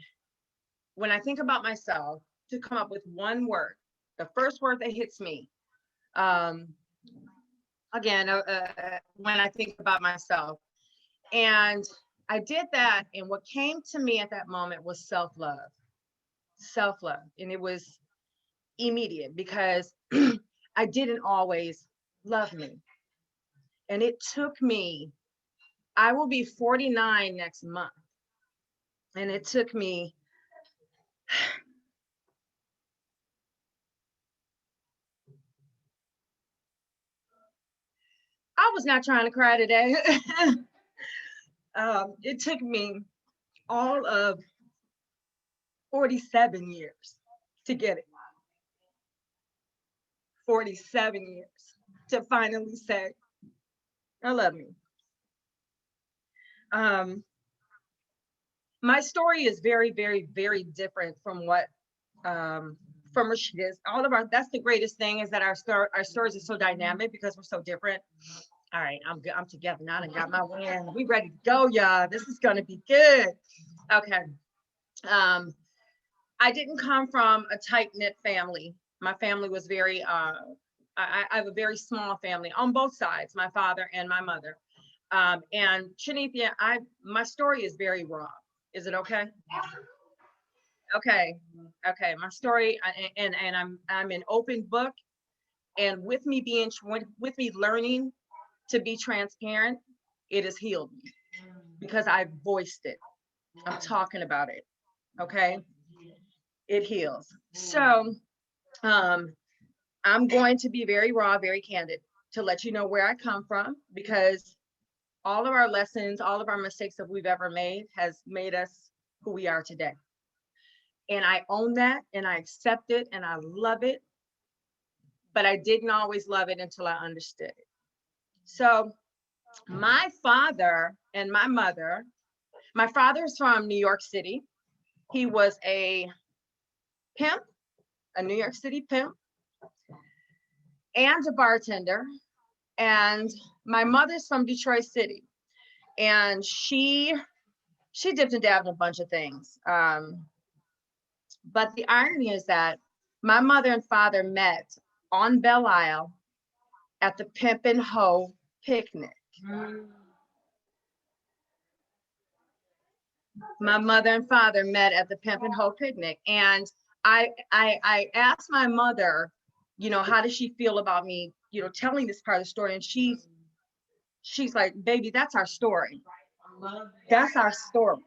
When I think about myself, to come up with one word, the first word that hits me. Again, when I think about myself. And I did that, and what came to me at that moment was self-love. And it was immediate, because I didn't always love me. And it took me, I will be 49 next month. And it took me I was not trying to cry today. It took me all of 47 years to get it. 47 years to finally say, I love you. My story is very, very, very different from what from Rashida's. That's the greatest thing, is that our stories are so dynamic because we're so different. All right, I'm good. I'm together now. I got my win. We ready to go, y'all. This is gonna be good. Okay. I didn't come from a tight-knit family. My family was very, I have a very small family on both sides, my father and my mother. And Shanithia, my story is very raw. Is it okay? Okay. My story, and I'm an open book, and with me learning to be transparent, it has healed me because I voiced it. I'm talking about it. Okay. It heals. So I'm going to be very raw, very candid to let you know where I come from, because all of our lessons, all of our mistakes that we've ever made has made us who we are today. And I own that, and I accept it, and I love it, but I didn't always love it until I understood it. So my father and my mother, my father's from New York City. He was a pimp, a New York City pimp, and a bartender. And my mother's from Detroit City, and she dipped and dabbed in a bunch of things. But the irony is that my mother and father met on Belle Isle at the Pimpin' Hoe picnic. My mother and father met at the Pimpin' Hoe picnic, and I asked my mother, how does she feel about me, telling this part of the story, and she's like, baby, that's our story. That's our story.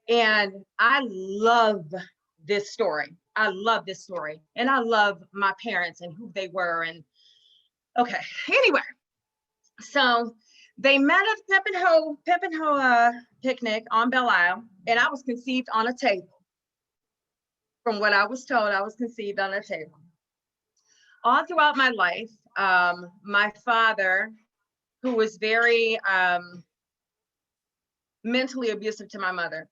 And I love this story. I love this story. And I love my parents and who they were. And okay, anyway, so They met at Pimp and Ho picnic on Belle Isle, and I was conceived on a table. From what I was told, I was conceived on a table. All throughout my life, my father, who was very mentally abusive to my mother,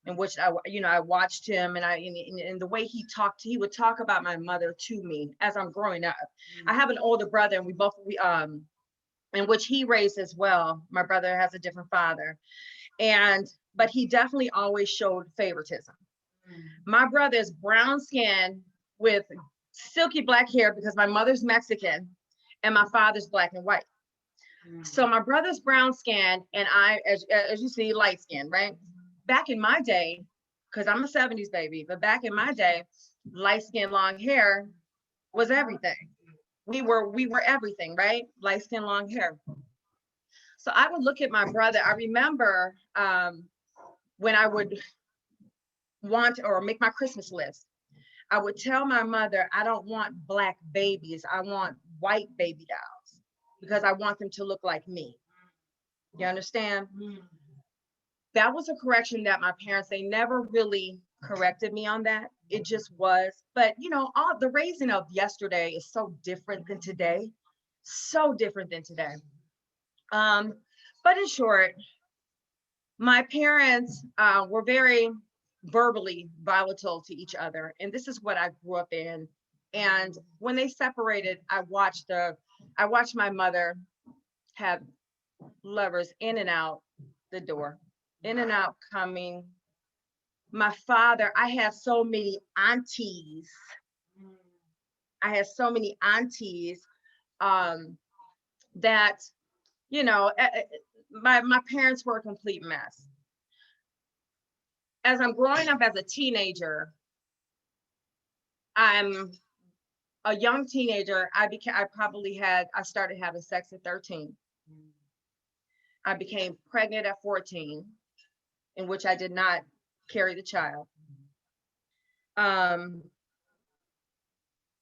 in which I watched him, and the way he would talk about my mother to me as I'm growing up. I have an older brother, and we in which he raised as well. My brother has a different father, but he definitely always showed favoritism. My brother is brown skin with silky black hair because my mother's Mexican and my father's black and white. So my brother's brown skin and I, as you see, light skin, right? Back in my day, because I'm a 70s baby, but back in my day, light skin, long hair was everything. We were everything, right? Light skin, long hair. So I would look at my brother. I remember when I would want or make my Christmas list, I would tell my mother, I don't want black babies. I want white baby dolls because I want them to look like me. You understand? That was a correction that my parents, they never really corrected me on that. It just was. But all the raising of yesterday is so different than today. So different than today. But in short, my parents were very verbally volatile to each other. And this is what I grew up in. And when they separated, I watched my mother have lovers in and out the door, in and out coming. My father, I have so many aunties. That, my parents were a complete mess. As I'm growing up as a teenager, I'm a young teenager. I started having sex at 13. I became pregnant at 14, in which I did not carry the child. And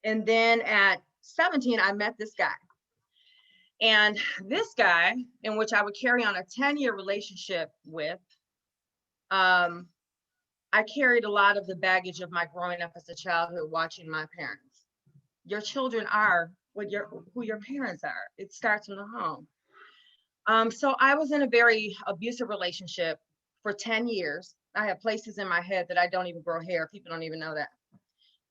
then at 17, I met this guy. And this guy, in which I would carry on a 10-year relationship with, I carried a lot of the baggage of my growing up as a childhood, watching my parents. Your children are who your parents are. It starts in the home. So I was in a very abusive relationship for 10 years. I have places in my head that I don't even grow hair. People don't even know that.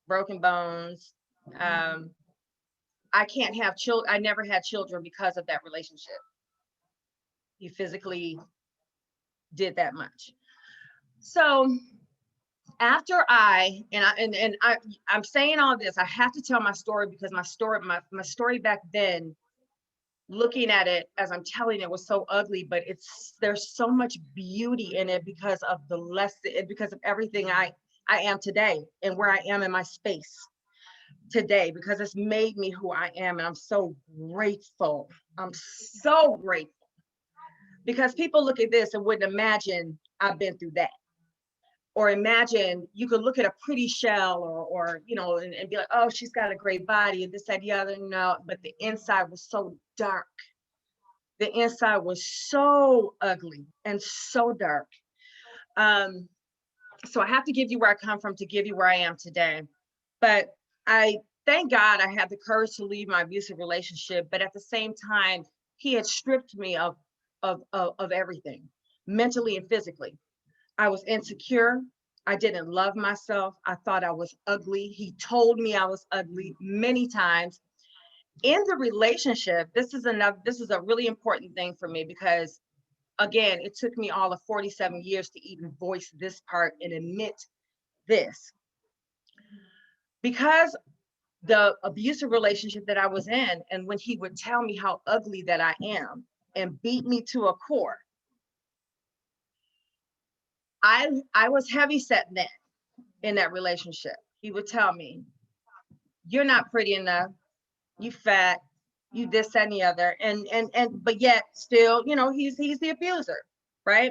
Broken bones. I can't have children. I never had children because of that relationship. He physically did that much. So after I'm saying all this, I have to tell my story because my story back then, looking at it as I'm telling it, was so ugly, but there's so much beauty in it because of because of everything I am today and where I am in my space today, because it's made me who I am. And I'm so grateful. I'm so grateful because people look at this and wouldn't imagine I've been through that. Or imagine you could look at a pretty shell or and be like, oh, she's got a great body and this, that, the other. No, but the inside was so dark. The inside was so ugly and so dark. So I have to give you where I come from to give you where I am today. But I thank God I had the courage to leave my abusive relationship. But at the same time, he had stripped me of everything, mentally and physically. I was insecure. I didn't love myself. I thought I was ugly. He told me I was ugly many times. In the relationship, this is a really important thing for me because, again, it took me all of 47 years to even voice this part and admit this. Because the abusive relationship that I was in, and when he would tell me how ugly that I am and beat me to a core, I was heavy set then in that relationship. He would tell me, you're not pretty enough, you fat, you this, that, and the other. But yet still, he's the abuser, right?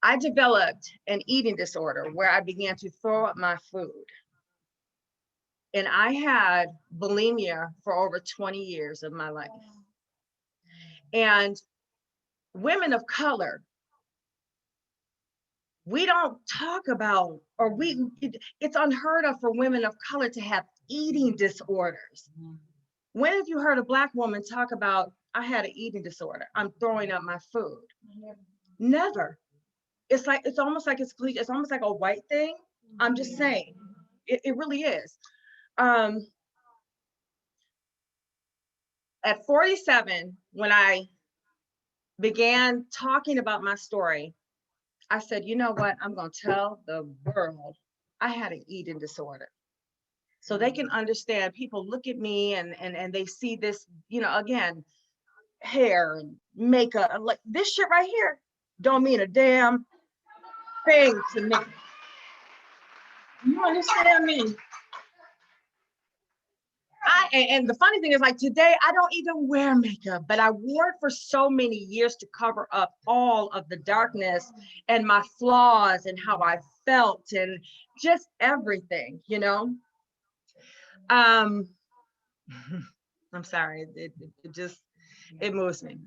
I developed an eating disorder where I began to throw up my food. And I had bulimia for over 20 years of my life. And women of color, we don't talk about, or it's unheard of for women of color to have eating disorders. When have you heard a Black woman talk about, I had an eating disorder, I'm throwing up my food? Never. It's almost like it's almost like a white thing. I'm just saying, it really is. At 47, when I began talking about my story, I said, you know what? I'm going to tell the world I had an eating disorder, so they can understand. People look at me and they see this, you know, again, hair and makeup, like this shit right here don't mean a damn thing to me. You understand me? And the funny thing is, like, today I don't even wear makeup, but I wore it for so many years to cover up all of the darkness and my flaws and how I felt and just everything, you know. I'm sorry, it moves me.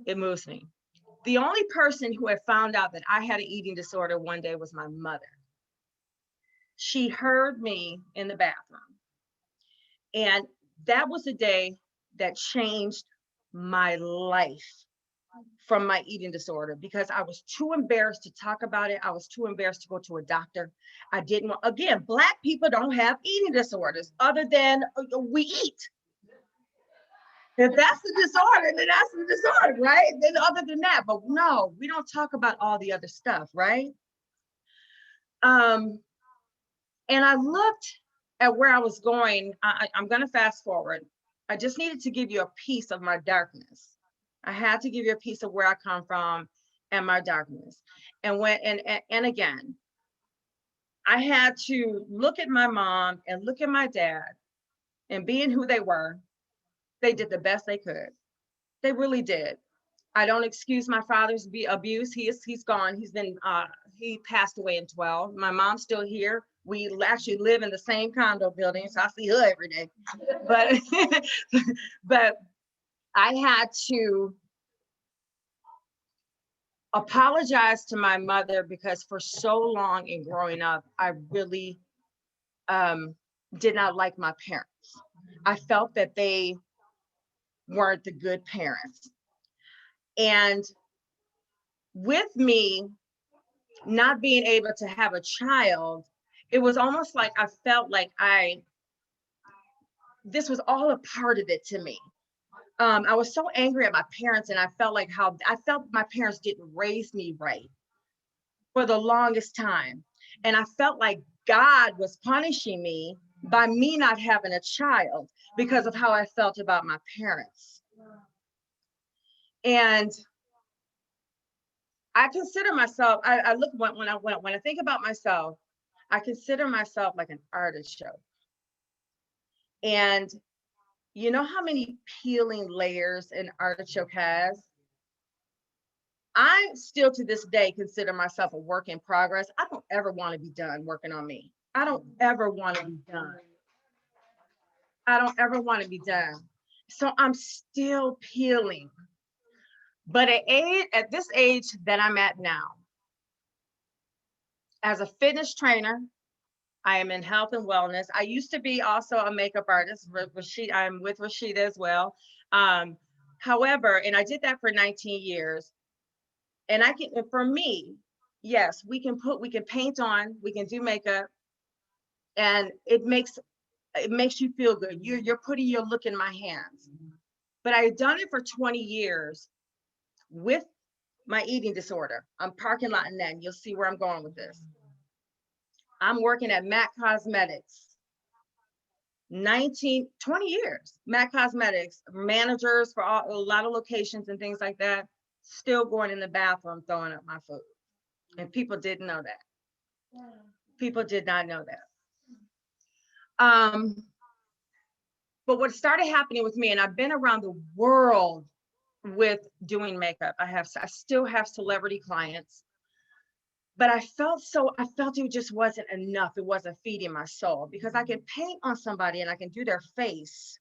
It moves me. The only person who had found out that I had an eating disorder one day was my mother. She heard me in the bathroom. And that was a day that changed my life from my eating disorder, because I was too embarrassed to talk about it. I was too embarrassed to go to a doctor. I didn't want, again, Black people don't have eating disorders other than we eat. If that's the disorder, then that's the disorder, right? Then other than that, but no, we don't talk about all the other stuff, right? And I looked at where I was going. I'm going to fast forward. I just needed to give you a piece of my darkness. I had to give you a piece of where I come from and my darkness. And again, I had to look at my mom and look at my dad, and being who they were, they did the best they could. They really did. I don't excuse my father's abuse. He's gone. He passed away in 12. My mom's still here. We actually live in the same condo building, so I see her every day. But I had to apologize to my mother, because for so long in growing up, I really did not like my parents. I felt that they weren't the good parents. And with me not being able to have a child, it was almost like I felt like this was all a part of it to me. I was so angry at my parents, and I felt my parents didn't raise me right for the longest time. And I felt like God was punishing me by me not having a child because of how I felt about my parents. And I consider myself, I look, when I think about myself, I consider myself like an artichoke. And you know how many peeling layers an artichoke has? I still to this day consider myself a work in progress. I don't ever want to be done working on me. I don't ever want to be done. I don't ever want to be done. So I'm still peeling. But at this age that I'm at now, as a fitness trainer, I am in health and wellness. I used to be also a makeup artist. I'm with Rashida as well. However, and I did that for 19 years. And for me, yes, we can paint on, we can do makeup, and it makes you feel good. You're putting your look in my hands. But I had done it for 20 years with my eating disorder. I'm parking lot in that, and you'll see where I'm going with this. I'm working at MAC Cosmetics, 20 years. MAC Cosmetics, managers for a lot of locations and things like that, still going in the bathroom throwing up my food. And people didn't know that. People did not know that. But what started happening with me, and I've been around the world with doing makeup. I still have celebrity clients. But I felt it just wasn't enough. It wasn't feeding my soul, because I can paint on somebody and I can do their face,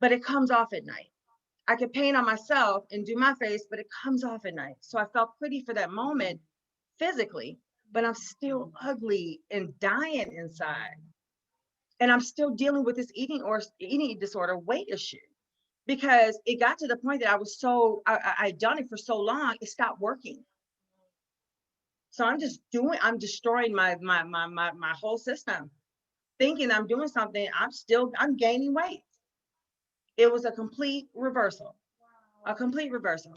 but it comes off at night. I could paint on myself and do my face, but it comes off at night. So I felt pretty for that moment physically, but I'm still ugly and dying inside. And I'm still dealing with this eating disorder weight issue, because it got to the point that I'd done it for so long, it stopped working. So I'm destroying my whole system, thinking I'm doing something. I'm gaining weight. It was a complete reversal, a complete reversal.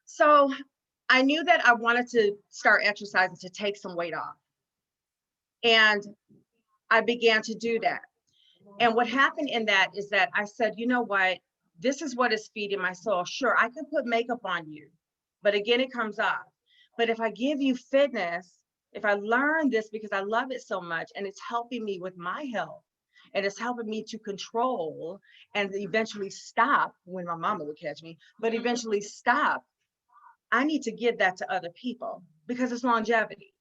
So I knew that I wanted to start exercising to take some weight off. And I began to do that. And what happened in that is that I said, you know what? This is what is feeding my soul. Sure, I can put makeup on you, but again, it comes off. But if I give you fitness, if I learn this because I love it so much and it's helping me with my health, and it's helping me to control and eventually stop when my mama would catch me, but eventually stop, I need to give that to other people because it's longevity.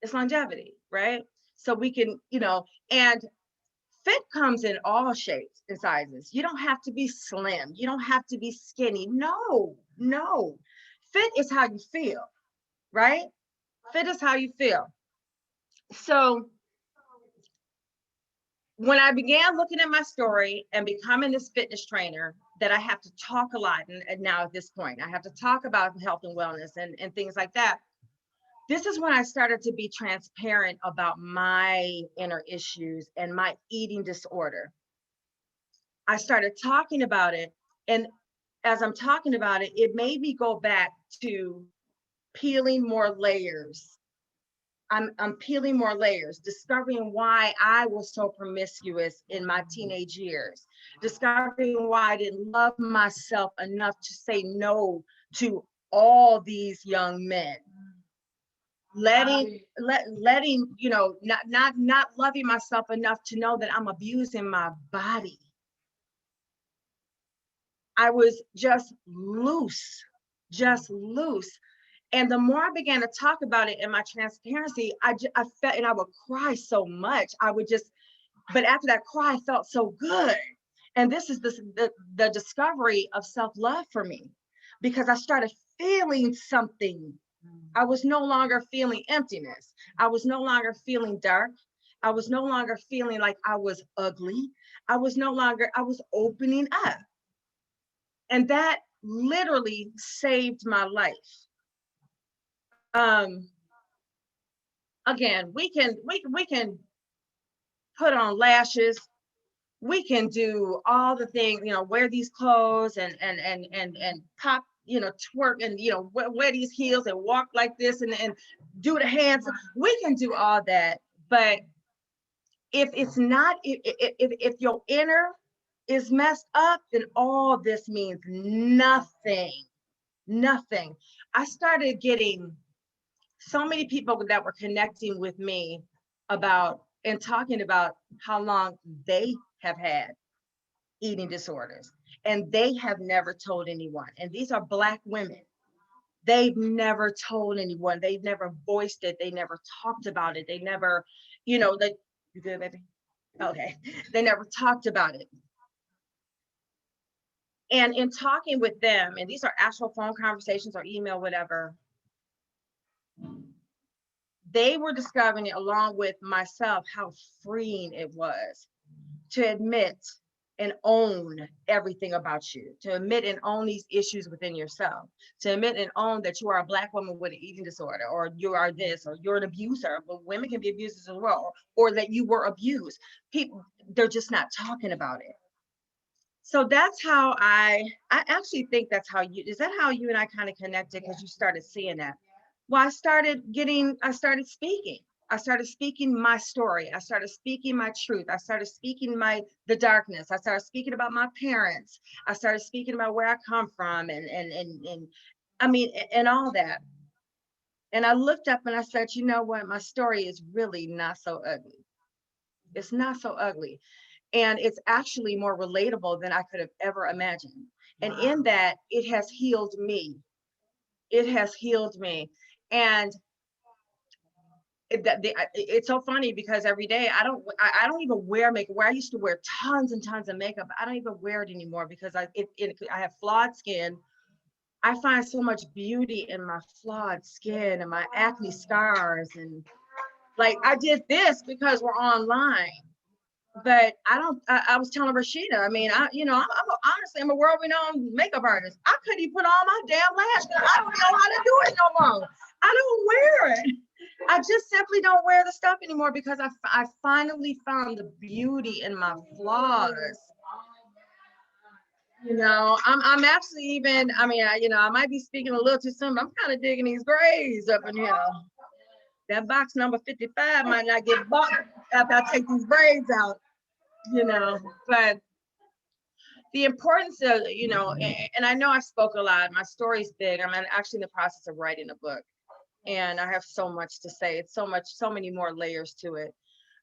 It's longevity, right? So we can, and fit comes in all shapes and sizes. You don't have to be slim. You don't have to be skinny. No. Fit is how you feel, right? Fit is how you feel. So when I began looking at my story and becoming this fitness trainer, that I have to talk a lot. And now at this point, I have to talk about health and wellness and things like that. This is when I started to be transparent about my inner issues and my eating disorder. I started talking about it. And as I'm talking about it, it made me go back to peeling more layers. I'm peeling more layers, discovering why I was so promiscuous in my teenage years, discovering why I didn't love myself enough to say no to all these young men. Letting, not loving myself enough to know that I'm abusing my body. I was just loose. And the more I began to talk about it in my transparency, I felt, and I would cry so much. But after that cry, I felt so good. And this is the discovery of self-love for me, because I started feeling something. I was no longer feeling emptiness. I was no longer feeling dark. I was no longer feeling like I was ugly. I was opening up. And that literally saved my life. Again, we can put on lashes. We can do all the things, wear these clothes and pop, twerk and, wear these heels and walk like this and do the hands. We can do all that. But if it's not, if your inner is messed up, then all this means nothing. I started getting so many people that were connecting with me about and talking about how long they have had eating disorders, and they have never told anyone. And these are Black women. They've never told anyone. They've never voiced it. They never talked about it. They never, you good, baby? Okay. They never talked about it. And in talking with them, and these are actual phone conversations or email, whatever, they were discovering it along with myself, how freeing it was to admit and own everything about you, to admit and own these issues within yourself, to admit and own that you are a Black woman with an eating disorder, or you are this, or you're an abuser. But women can be abusers as well, or that you were abused. People, they're just not talking about it. So that's how I actually think that's how is that how you and I kind of connected, because you started seeing that? Well, I started speaking. I started speaking my story. I started speaking my truth. I started speaking the darkness. I started speaking about my parents. I started speaking about where I come from and I mean, and all that. And I looked up and I said, you know what? My story is really not so ugly. It's not so ugly. And it's actually more relatable than I could have ever imagined. And in that, it has healed me. It has healed me. And it's so funny because every day I don't even wear makeup. Where I used to wear tons and tons of makeup, I don't even wear it anymore because I have flawed skin. I find so much beauty in my flawed skin and my acne scars, and like I did this because we're online. But I was telling Rashida, I mean, honestly, I'm a world-renowned makeup artist. I couldn't even put on my damn lash. I don't know how to do it no more. I don't wear it. I just simply don't wear the stuff anymore because I finally found the beauty in my flaws. You know, I'm actually even, I mean, I might be speaking a little too soon, but I'm kind of digging these grays up in here. That box number 55 might not get bought after I take these braids out, but the importance of, and I know I spoke a lot, my story's big. I'm actually in the process of writing a book and I have so much to say. It's so many more layers to it.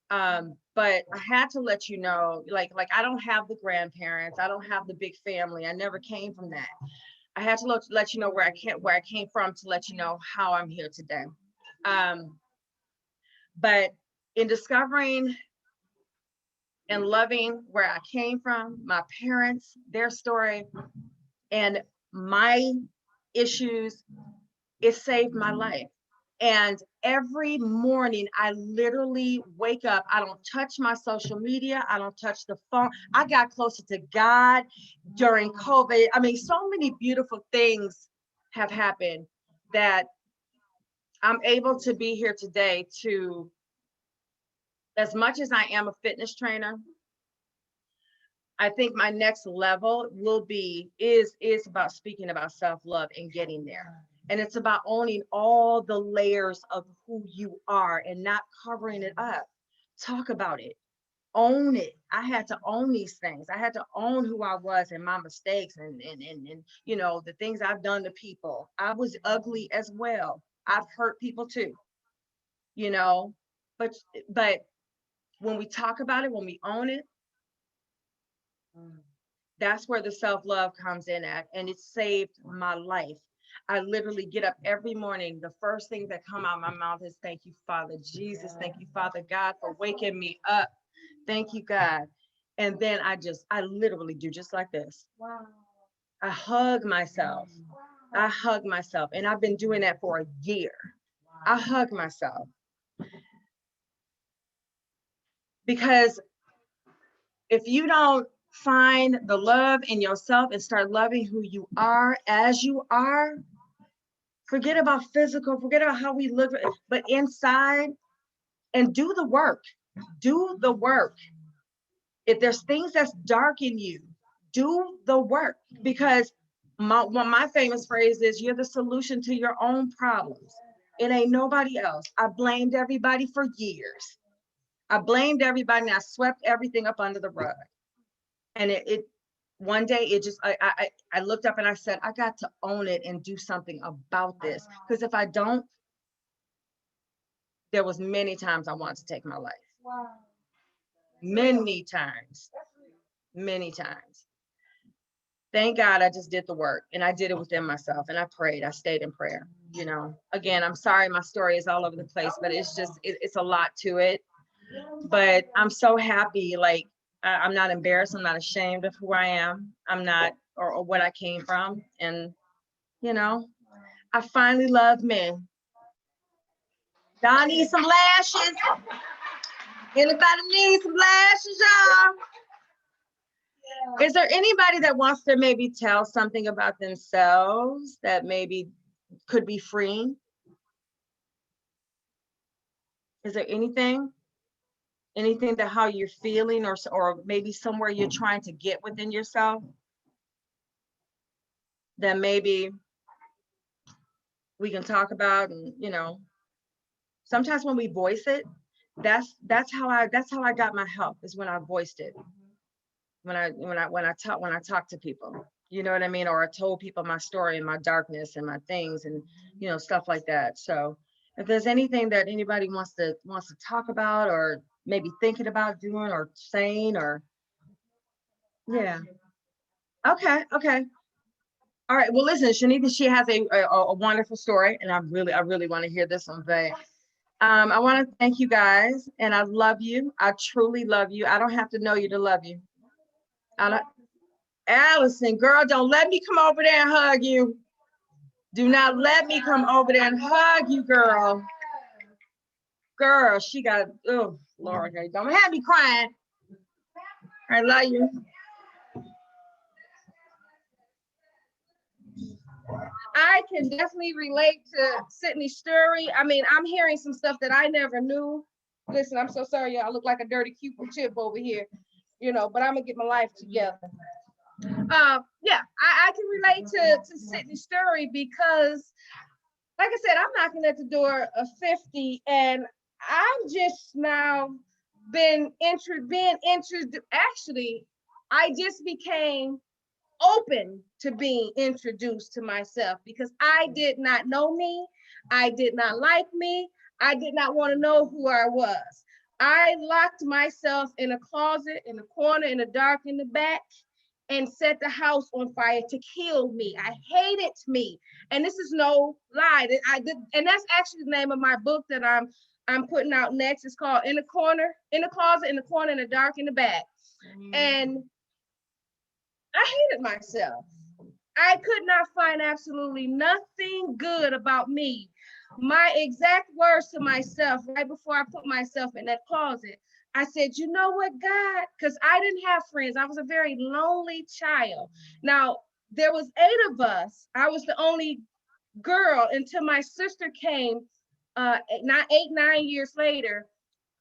But I had to let you know, like I don't have the grandparents, I don't have the big family. I never came from that. I had to let you know where I came from to let you know how I'm here today. But in discovering and loving where I came from, my parents, their story, and my issues, it saved my life. And every morning I literally wake up, I don't touch my social media, I don't touch the phone. I got closer to God during COVID. I mean, so many beautiful things have happened that I'm able to be here today to, as much as I am a fitness trainer, I think my next level is about speaking about self-love and getting there. And it's about owning all the layers of who you are and not covering it up. Talk about it, own it. I had to own these things. I had to own who I was and my mistakes and the things I've done to people. I was ugly as well. I've hurt people too, but when we talk about it, when we own it, that's where the self-love comes in at, and it saved my life. I literally get up every morning. The first thing that come out of my mouth is thank you, Father Jesus. Thank you, Father God, for waking me up. Thank you, God. And then I literally do just like this. Wow. I hug myself. I hug myself. And I've been doing that for a year. I hug myself. Because if you don't find the love in yourself and start loving who you are as you are, forget about physical, forget about how we look, but inside, and do the work. Do the work. If there's things that's dark in you, do the work. Because one of my famous phrase is, you're the solution to your own problems. It ain't nobody else. I blamed everybody for years. I blamed everybody and I swept everything up under the rug. And one day it just, I looked up and I said, I got to own it and do something about this. Because if I don't, there was many times I wanted to take my life. Wow. Many times. Thank God I just did the work, and I did it within myself, and I prayed. I stayed in prayer. Again, I'm sorry my story is all over the place, but it's just, it's a lot to it. But I'm so happy. Like, I'm not embarrassed. I'm not ashamed of who I am. I'm not, or what I came from. And, I finally love men. Do I need some lashes? Anybody need some lashes, y'all? Is there anybody that wants to maybe tell something about themselves that maybe could be freeing? Is there anything that how you're feeling, or maybe somewhere you're trying to get within yourself that maybe we can talk about? And sometimes when we voice it, that's how I got my help, is when I voiced it. When I talk to people, you know what I mean? Or I told people my story and my darkness and my things and stuff like that. So if there's anything that anybody wants to talk about, or maybe thinking about doing or saying, or yeah. Okay. All right. Well, listen, Shanita, she has a wonderful story, and I really want to hear this one. But I want to thank you guys, and I love you. I truly love you. I don't have to know you to love you. Allison, girl, don't let me come over there and hug you. Do not let me come over there and hug you, girl. Girl, she got, oh, Lord, don't have me crying. I love you. I can definitely relate to Sydney's story. I mean, I'm hearing some stuff that I never knew. Listen, I'm so sorry, y'all. I look like a dirty Cupid chip over here, you know, but I'm gonna get my life together. Yeah, I can relate to Sydney's story because, like I said, I'm knocking at the door of 50, and I'm just now being introduced. Actually, I just became open to being introduced to myself because I did not know me. I did not like me. I did not want to know who I was. I locked myself in a closet, in a corner, in the dark, in the back, and set the house on fire to kill me. I hated me. And this is no lie. And that's actually the name of my book that I'm putting out next. It's called In the Corner, in the Closet, in the Corner, in the Dark, in the Back. And I hated myself. I could not find absolutely nothing good about me. My exact words to myself right before I put myself in that closet, I said, you know what, God, because I didn't have friends. I was a very lonely child. Now, there was 8 of us. I was the only girl until my sister came 9 years later,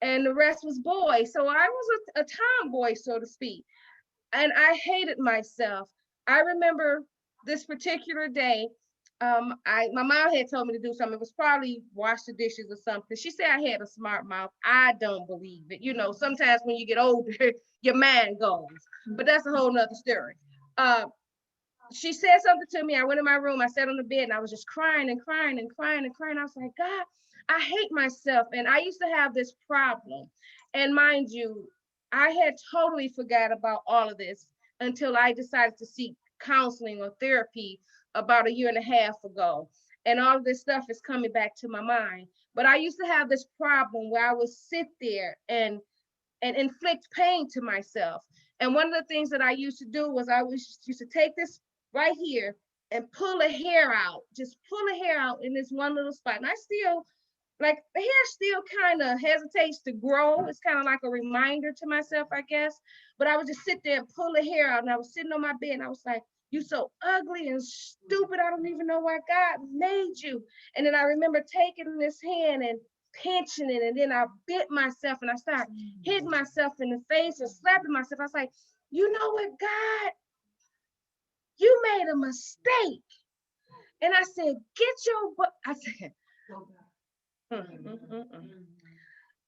and the rest was boys. So I was a tomboy, so to speak. And I hated myself. I remember this particular day, my mom had told me to do something. It was probably wash the dishes or something. She said I had a smart mouth. I don't believe it. You know, sometimes when you get older, your mind goes. But that's a whole nother story. She said something to me. I went in my room. I sat on the bed and I was just crying and crying and crying and crying. I was like, God, I hate myself. And I used to have this problem. And mind you, I had totally forgot about all of this until I decided to seek counseling or therapy about 1.5 years ago. And all of this stuff is coming back to my mind. But I used to have this problem where I would sit there and inflict pain to myself. And one of the things that I used to do was I used to take this right here and pull a hair out, just pull a hair out in this one little spot. And I still, like, the hair still kind of hesitates to grow. It's kind of like a reminder to myself, I guess. But I would just sit there and pull the hair out. And I was sitting on my bed and I was like, you so ugly and stupid. I don't even know why God made you. And then I remember taking this hand and pinching it. And then I bit myself and I started hitting myself in the face and slapping myself. I was like, you know what, God? You made a mistake. And I said, get your butt. I said,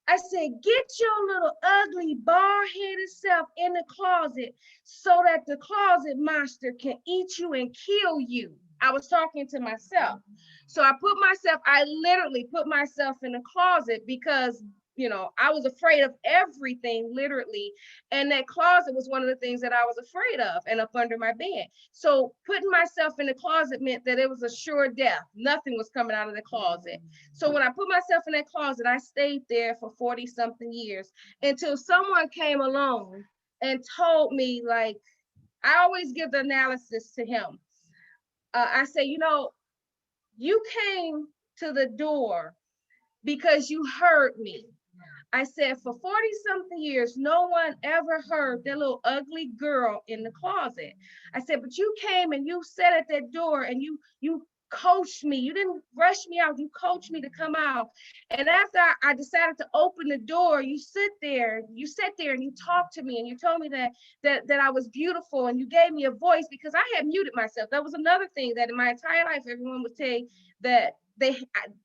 I said, get your little ugly bald-headed self in the closet so that the closet monster can eat you and kill you. I was talking to myself. So I literally put myself in the closet because, you know, I was afraid of everything, literally. And that closet was one of the things that I was afraid of, and up under my bed. So putting myself in the closet meant that it was a sure death. Nothing was coming out of the closet. So when I put myself in that closet, I stayed there for 40 something years until someone came along and told me, like, I always give the analysis to him. I say, you know, you came to the door because you heard me. I said, for 40 something years, no one ever heard that little ugly girl in the closet. I said, but you came and you sat at that door and you coached me. You didn't rush me out. You coached me to come out. And after I decided to open the door, you sat there and you talked to me and you told me that I was beautiful and you gave me a voice because I had muted myself. That was another thing that in my entire life, everyone would say that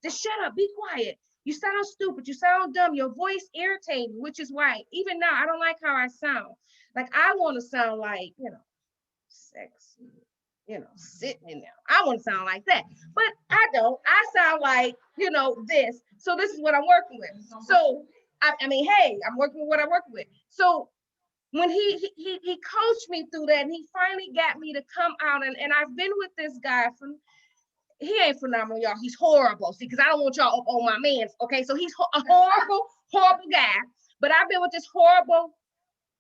just shut up, be quiet. You sound stupid. You sound dumb. Your voice irritates me, which is why even now I don't like how I sound. Like I want to sound like, you know, sexy, you know, sitting in there. I want to sound like that, but I don't. I sound like, you know, this. So this is what I'm working with. So I mean, hey, I'm working with what I'm working with. So when he coached me through that, and he finally got me to come out, and I've been with this guy from he ain't phenomenal, y'all. He's horrible. See, because I don't want y'all up on my man. Okay, so he's a horrible, horrible guy. But I've been with this horrible,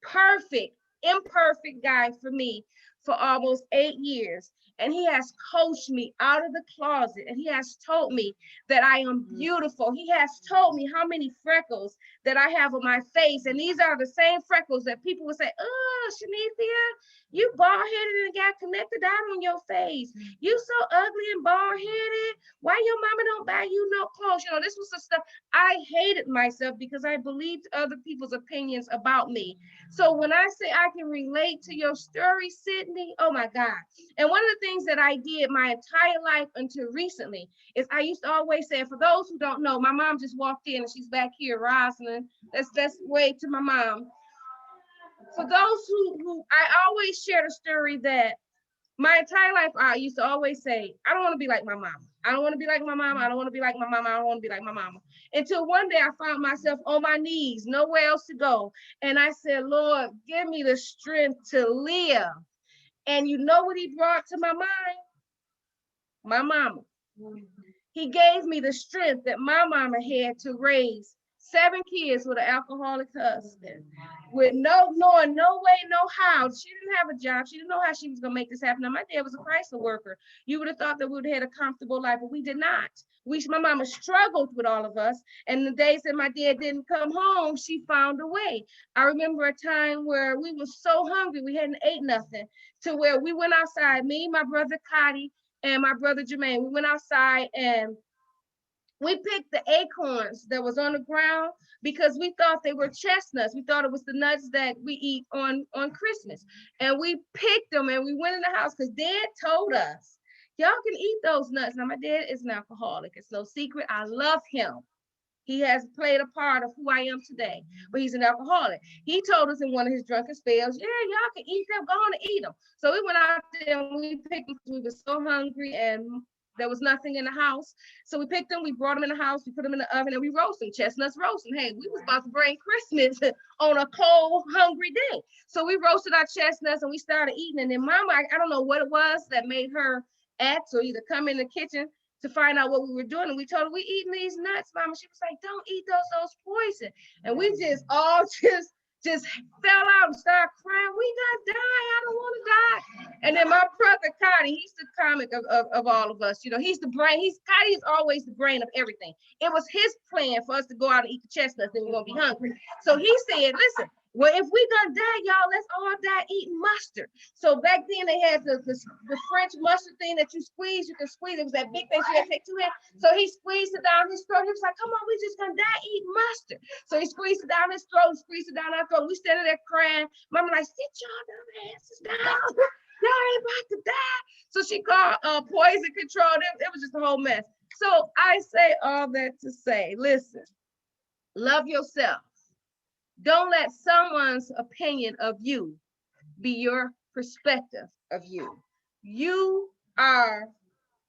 perfect, imperfect guy for me for almost 8 years. And he has coached me out of the closet, and he has told me that I am beautiful. He has told me how many freckles that I have on my face. And these are the same freckles that people would say, oh, Shanithia, you bald-headed and got connected out on your face. You so ugly and bald-headed. Why your mama don't buy you no clothes? You know, this was the stuff. I hated myself because I believed other people's opinions about me. So when I say I can relate to your story, Sydney, oh my God. And one of the things that I did my entire life until recently is I used to always say, for those who don't know, my mom just walked in and she's back here, Rosalind. That's way to my mom. For those who I always share the story that my entire life, I used to always say, I don't want to be like my mama. I don't want to be like my mama. I don't want to be like my mama. I don't want to be like my mama. Until one day I found myself on my knees, nowhere else to go. And I said, Lord, give me the strength to live. And you know what he brought to my mind? My mama. He gave me the strength that my mama had to raise 7 kids with an alcoholic husband, with knowing no way, no how. She didn't have a job. She didn't know how she was gonna make this happen. Now, my dad was a Chrysler worker. You would have thought that we would have had a comfortable life, but we did not. My mama struggled with all of us. And the days that my dad didn't come home, she found a way. I remember a time where we were so hungry, we hadn't ate nothing, to where we went outside, me, my brother Cotty, and my brother Jermaine. We went outside and we picked the acorns that was on the ground because we thought they were chestnuts. We thought it was the nuts that we eat on Christmas. And we picked them and we went in the house because Dad told us, y'all can eat those nuts. Now, my dad is an alcoholic. It's no secret. I love him. He has played a part of who I am today, but he's an alcoholic. He told us in one of his drunken spells, yeah, y'all can eat them, go on and eat them. So we went out there and we picked them because we were so hungry and there was nothing in the house. So we picked them, we brought them in the house, we put them in the oven and we roasted them, chestnuts roasting. Hey, we was about to bring Christmas on a cold, hungry day. So we roasted our chestnuts and we started eating. And then Mama, I don't know what it was that made her act or either come in the kitchen to find out what we were doing. And we told her, we eating these nuts, Mama. She was like, don't eat those poison. And we just all just fell out and started crying. We gonna die. I don't want to die. And then my brother Cotty, he's the comic of all of us. You know, he's the brain. Cotty is always the brain of everything. It was his plan for us to go out and eat the chestnuts and we're gonna be hungry. So he said, listen, well, if we gonna die, y'all, let's all die eating mustard. So back then they had the French mustard thing that you squeeze, you can squeeze. It was that big thing you had to take 2 hands. So he squeezed it down his throat. He was like, come on, we just gonna die eating mustard. So he squeezed it down his throat, squeezed it down our throat. We standing there crying. Mama like, sit y'all dumb asses down. Y'all ain't about to die. So she called poison control. It was just a whole mess. So I say all that to say, listen, love yourself. Don't let someone's opinion of you be your perspective of you. You are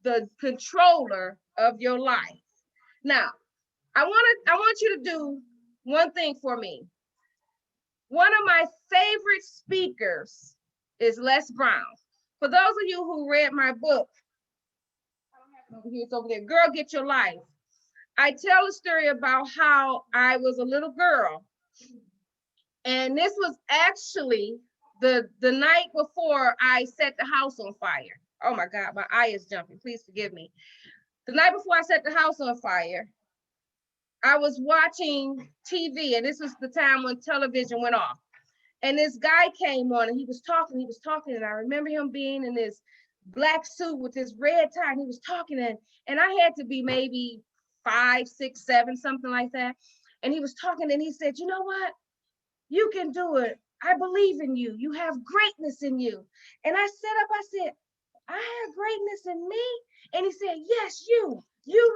the controller of your life. Now, I want you to do one thing for me. One of my favorite speakers is Les Brown. For those of you who read my book, it's over there, Girl, Get Your Life. I tell a story about how I was a little girl. And this was actually the night before I set the house on fire. Oh my God, my eye is jumping. Please forgive me. The night before I set the house on fire, I was watching TV, and this was the time when television went off. And this guy came on and he was talking, and I remember him being in this black suit with this red tie, and he was talking, and I had to be maybe 5, 6, 7, something like that. And he was talking and he said, you know what? You can do it. I believe in you. You have greatness in you. And I sat up, I said, I have greatness in me? And he said, yes, you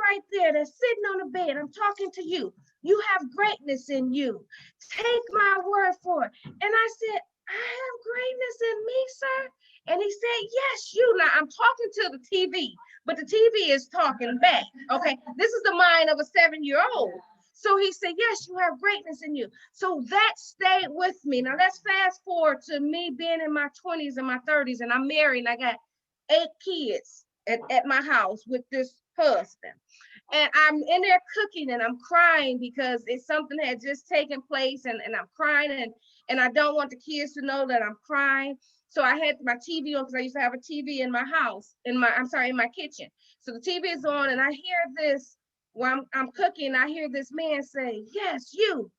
right there that's sitting on the bed. I'm talking to you. You have greatness in you. Take my word for it. And I said, I have greatness in me, sir. And he said, yes, you. Now I'm talking to the TV, but the TV is talking back. Okay, this is the mind of a 7-year-old. So he said, yes, you have greatness in you. So that stayed with me. Now let's fast forward to me being in my 20s and my 30s, and I'm married and I got 8 kids. at my house with this husband. And I'm in there cooking and I'm crying because it's something that had just taken place, and I'm crying, and I don't want the kids to know that I'm crying. So I had my TV on because I used to have a TV in my house, in my kitchen. So the TV is on and I hear this while I'm cooking. I hear this man say, "Yes, you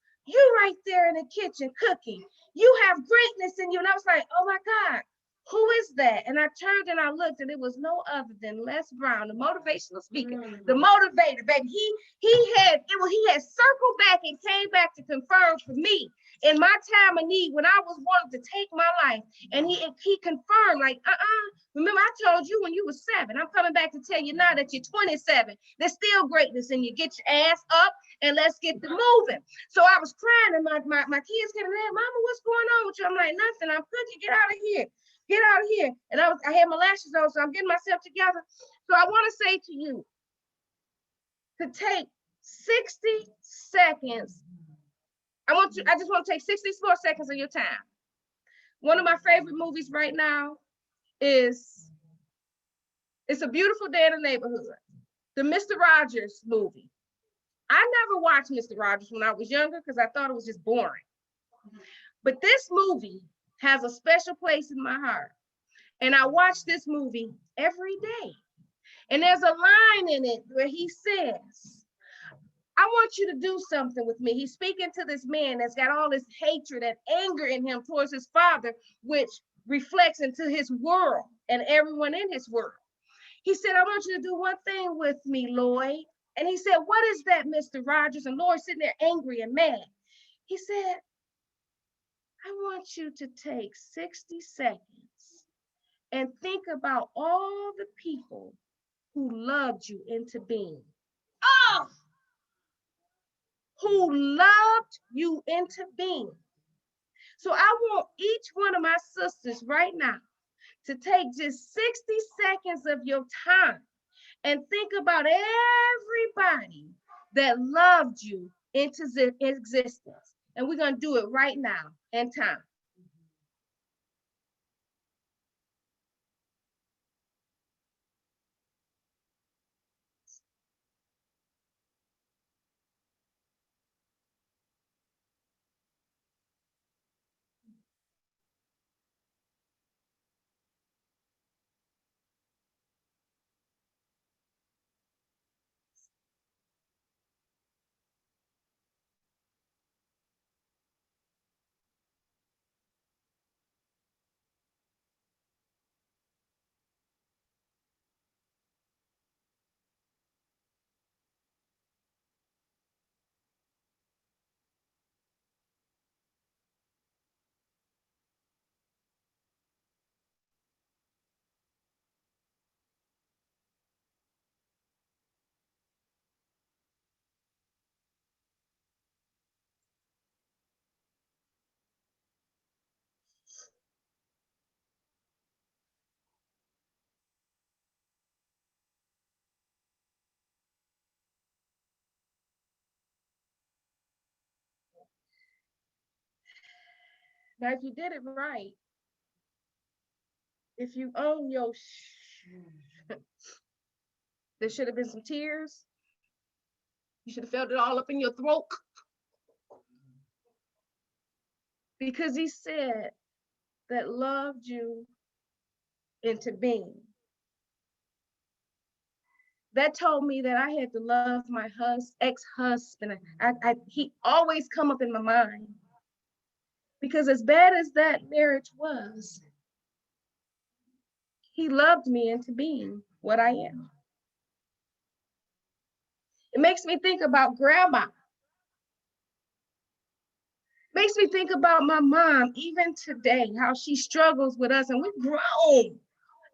right there in the kitchen cooking. You have greatness in you." And I was like, "Oh my God, who is that?" And I turned and I looked, and it was no other than Les Brown, the motivational speaker, the motivator, baby. He had circled back and came back to confirm for me in my time of need when I was wanting to take my life. And he confirmed, like, remember I told you when you were 7, I'm coming back to tell you now that you're 27. There's still greatness in you. Get your ass up and let's get the moving. So I was crying, and my kids came in, "Mama, what's going on with you?" I'm like, "Nothing, I'm cooking, get out of here. Get out of here." And I had my lashes on, so I'm getting myself together. So I want to say to you to take 60 seconds. I just want to take 64 seconds of your time. One of my favorite movies right now is It's a Beautiful Day in the Neighborhood, the Mr. Rogers movie. I never watched Mr. Rogers when I was younger because I thought it was just boring. But this movie has a special place in my heart. And I watch this movie every day. And there's a line in it where he says, "I want you to do something with me." He's speaking to this man that's got all this hatred and anger in him towards his father, which reflects into his world and everyone in his world. He said, "I want you to do one thing with me, Lloyd." And he said, "What is that, Mr. Rogers?" And Lloyd's sitting there angry and mad. He said, "I want you to take 60 seconds and think about all the people who loved you into being." Oh! Who loved you into being. So I want each one of my sisters right now to take just 60 seconds of your time and think about everybody that loved you into existence. And we're going to do it right now in time. Now, if you did it right, if you own your there should have been some tears. You should have felt it all up in your throat. Because he said that loved you into being. That told me that I had to love my ex-husband. He always come up in my mind. Because as bad as that marriage was, he loved me into being what I am. It makes me think about grandma. Makes me think about my mom, even today, how she struggles with us, and we've grown,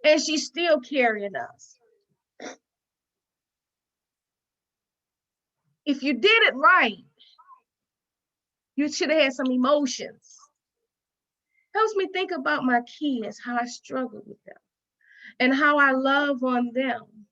and she's still carrying us. If you did it right, you should have had some emotions. Helps me think about my kids, how I struggle with them, and how I love on them,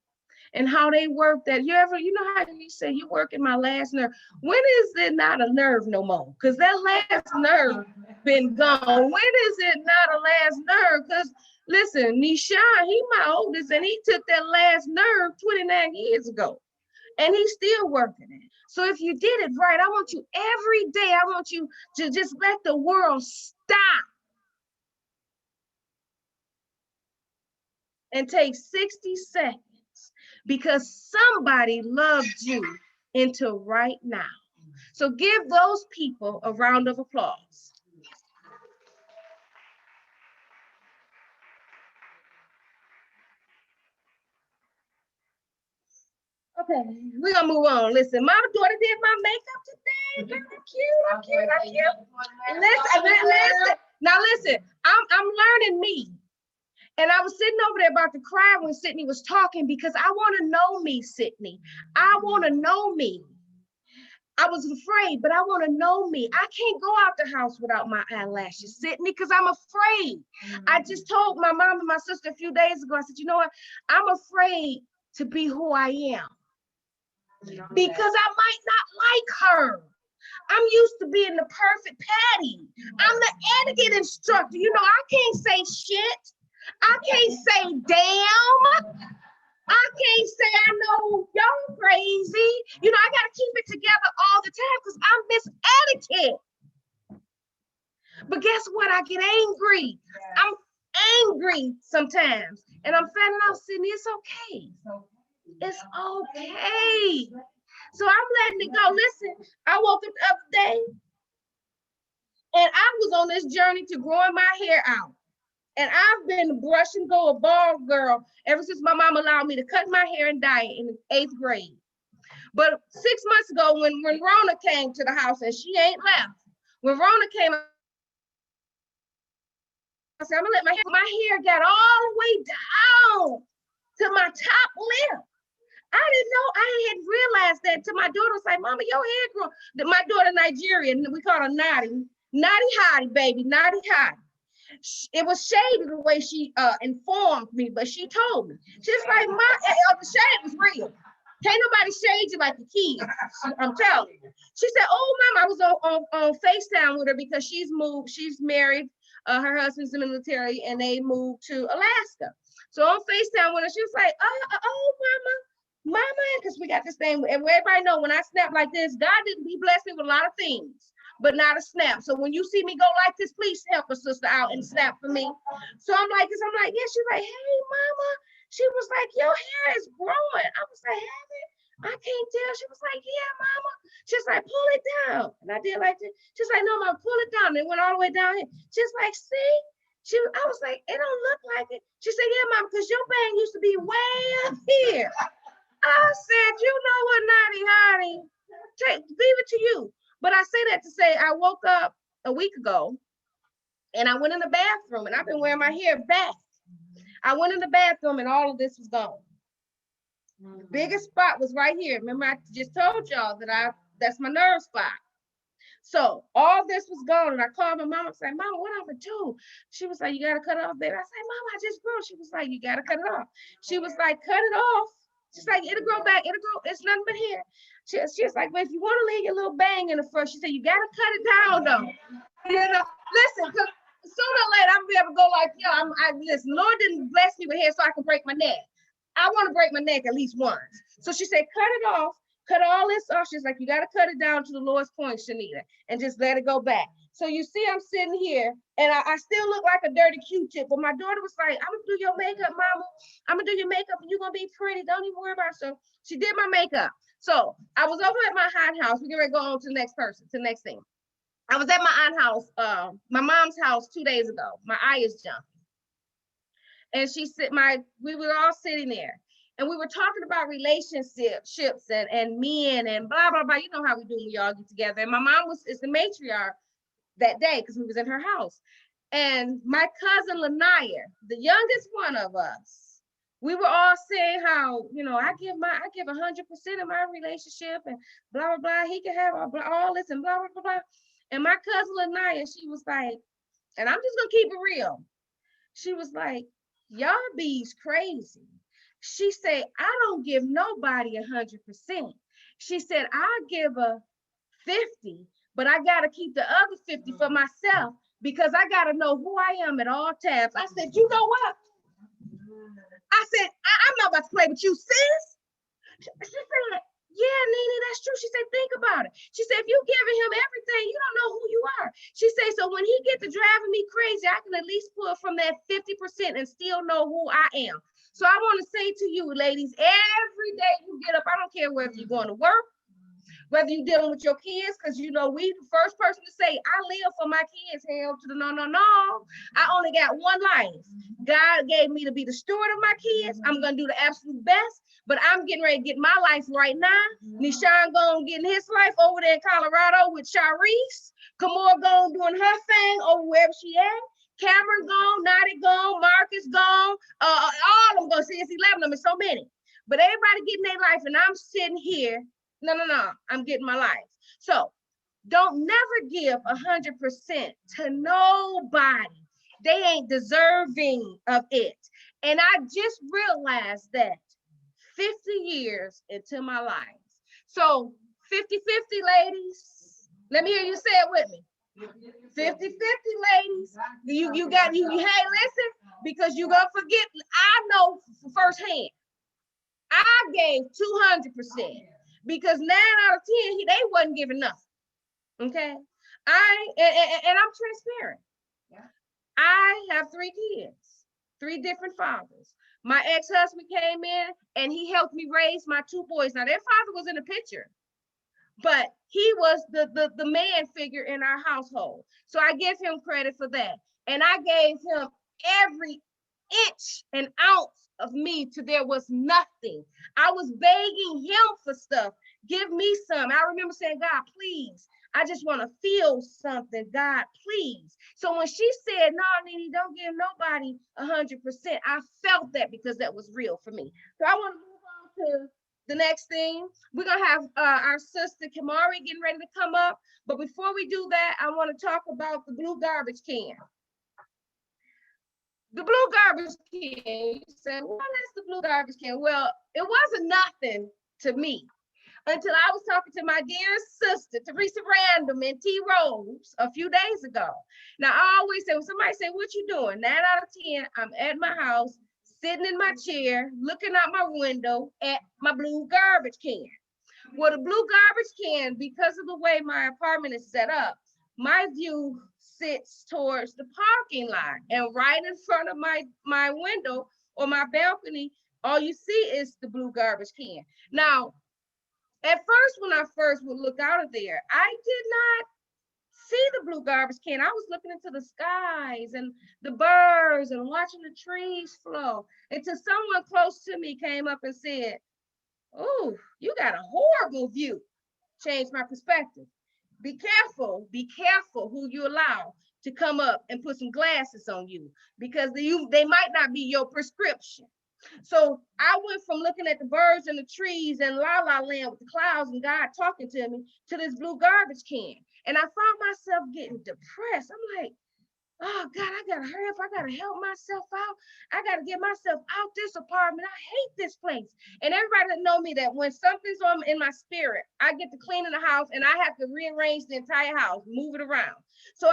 and how they work that. You know how you say you work in my last nerve? When is it not a nerve no more? Because that last nerve been gone. When is it not a last nerve? Because Listen, Nishan, he my oldest, and he took that last nerve 29 years ago, and he's still working it. So if you did it right, I want you every day, I want you to just let the world stop and take 60 seconds because somebody loved you into right now. So give those people a round of applause. Okay, we're gonna move on. Listen, my daughter did my makeup today. Very cute, I'm cute, I'm cute. Listen. Now listen, I'm learning me. And I was sitting over there about to cry when Sydney was talking because I want to know me, Sydney. I want to know me. I was afraid, but I want to know me. I can't go out the house without my eyelashes, Sydney, because I'm afraid. I just told my mom and my sister a few days ago, I said, you know what? I'm afraid to be who I am because I might not like her. I'm used to being the perfect Patty. I'm the etiquette instructor. You know, I can't say shit. I can't say damn. I can't say I know y'all crazy. You know, I gotta keep it together all the time because I'm Miss Etiquette. But guess what? I get angry. I'm angry sometimes. And I'm finding out, Sydney, it's okay. It's okay. So I'm letting it go. Listen, I woke up the other day and I was on this journey to growing my hair out. And I've been brush and go a bald girl ever since my mom allowed me to cut my hair and dye it in the 8th grade. But 6 months ago, when Rona came to the house, and she ain't left, when Rona came, I said, I'm gonna let my hair got all the way down to my top lip. I didn't know, I hadn't realized that till my daughter was like, Mama, your hair grew. My daughter Nigerian, we call her Nadi. Nadi Hottie, baby, Nadi Hottie. It was shady the way she informed me, but she told me. She's like, the shade was real. Can't nobody shade you like the kids. I'm telling you. She said, oh, Mama, I was on FaceTime with her because she's moved. She's married. Her husband's in the military, and they moved to Alaska. So on FaceTime with her, she was like, oh, Mama, because we got this thing. And everybody know when I snap like this, God didn't. He blessed me with a lot of things, but not a snap. So when you see me go like this, please help a sister out and snap for me. So I'm like this. I'm like, yeah. She's like, hey, Mama. She was like, your hair is growing. I was like, have it? I can't tell. She was like, yeah, Mama. She's like, pull it down. And I did like this. She's like, no, Mama, pull it down. And it went all the way down here. She's like, see? I was like, it don't look like it. She said, yeah, Mama, because your bang used to be way up here. I said, you know what, Naughty Hottie? Leave it to you. But I say that to say I woke up a week ago and I went in the bathroom and I've been wearing my hair back. I went in the bathroom and all of this was gone. The biggest spot was right here. Remember, I just told y'all that that's my nerve spot. So all this was gone. And I called my mom and said, Mama, what I'm gonna do? She was like, you gotta cut it off, baby. I said, Mama, I just grew. She was like, you gotta cut it off. She was like, cut it off. She's like, it'll grow back, it'll grow, it's nothing but hair. She's like, but if you want to leave your little bang in the front, she said, you gotta cut it down though. You know, listen, because sooner or later I'm gonna be able to go like, listen, Lord didn't bless me with hair so I can break my neck. I want to break my neck at least once. So she said, cut it off, cut all this off. She's like, you gotta cut it down to the lowest point, Shanita, and just let it go back. So you see, I'm sitting here and I still look like a dirty Q-tip, but my daughter was like, I'm gonna do your makeup, Mama. I'm gonna do your makeup and you're gonna be pretty. Don't even worry about it. So she did my makeup. So I was over at my aunt's house. We're gonna go on to the next person, to the next thing. I was at my aunt's house, my mom's house 2 days ago. My eye is jumping. And we were all sitting there and we were talking about relationships and men and blah, blah, blah. You know how we do when we all get together. And my mom is the matriarch that day because we was in her house. And my cousin Lanaya, the youngest one of us, we were all saying how, you know, I give 100% of my relationship and blah, blah, blah. He can have all this and blah, blah, blah, blah. And my cousin Lanaya, she was like, and I'm just gonna keep it real. She was like, y'all bees crazy. She said, I don't give nobody 100%. She said, I give a 50, but I gotta keep the other 50 for myself because I got to know who I am at all times. I said, you know what? I said, I'm not about to play with you, sis. She said, yeah, Nene, that's true. She said, think about it. She said, if you giving him everything, you don't know who you are. She said, so when he get to driving me crazy, I can at least pull from that 50% and still know who I am. So I want to say to you, ladies, every day you get up, I don't care whether you're going to work, whether you're dealing with your kids, because you know, we the first person to say, I live for my kids, hell to the no. I only got one life. God gave me to be the steward of my kids. I'm gonna do the absolute best, but I'm getting ready to get my life right now. Nishan gonna get his life over there in Colorado with Sharice. Kamora gone doing her thing over wherever she at. Cameron gone, Nadi gone, Marcus gone, all of them gonna see it's 11 of them, it's so many. But everybody getting their life, and I'm sitting here. No, I'm getting my life. So don't never give 100% to nobody. They ain't deserving of it. And I just realized that 50 years into my life. So 50-50, ladies. Let me hear you say it with me. 50-50, ladies. You got, hey, listen, because you're going to forget. I know firsthand. I gave 200%. Because 9 out of 10, they wasn't giving nothing. Okay. And I'm transparent. Yeah. I have 3 kids, 3 different fathers. My ex-husband came in and he helped me raise my 2 boys. Now their father was in the picture, but he was the man figure in our household. So I give him credit for that. And I gave him every inch and ounce of me till there was nothing. I was begging him for stuff. Give me some. I remember saying, God, please. I just want to feel something. God, please. So when she said, no, Nene, don't give nobody 100%, I felt that because that was real for me. So I want to move on to the next thing. We're going to have our sister Kamari getting ready to come up. But before we do that, I want to talk about the blue garbage can. The blue garbage can, you said, what is the blue garbage can? Well, it wasn't nothing to me until I was talking to my dear sister, Teresa Random and T. Rose a few days ago. Now, I always say, when somebody say, what you doing? 9 out of 10, I'm at my house, sitting in my chair, looking out my window at my blue garbage can. Well, the blue garbage can, because of the way my apartment is set up, my view sits towards the parking lot, and right in front of my window or my balcony, all you see is the blue garbage can. Now, at first, when I first would look out of there, I did not see the blue garbage can. I was looking into the skies and the birds and watching the trees flow, until someone close to me came up and said, oh, you got a horrible view. Changed my perspective. Be careful who you allow to come up and put some glasses on you, because they might not be your prescription. So I went from looking at the birds and the trees and la la land with the clouds and God talking to me to this blue garbage can. And I found myself getting depressed. I'm like, oh God, I gotta hurry up. I gotta help myself out. I gotta get myself out this apartment. I hate this place. And everybody that know me, that when something's on in my spirit, I get to cleaning the house and I have to rearrange the entire house, move it around. So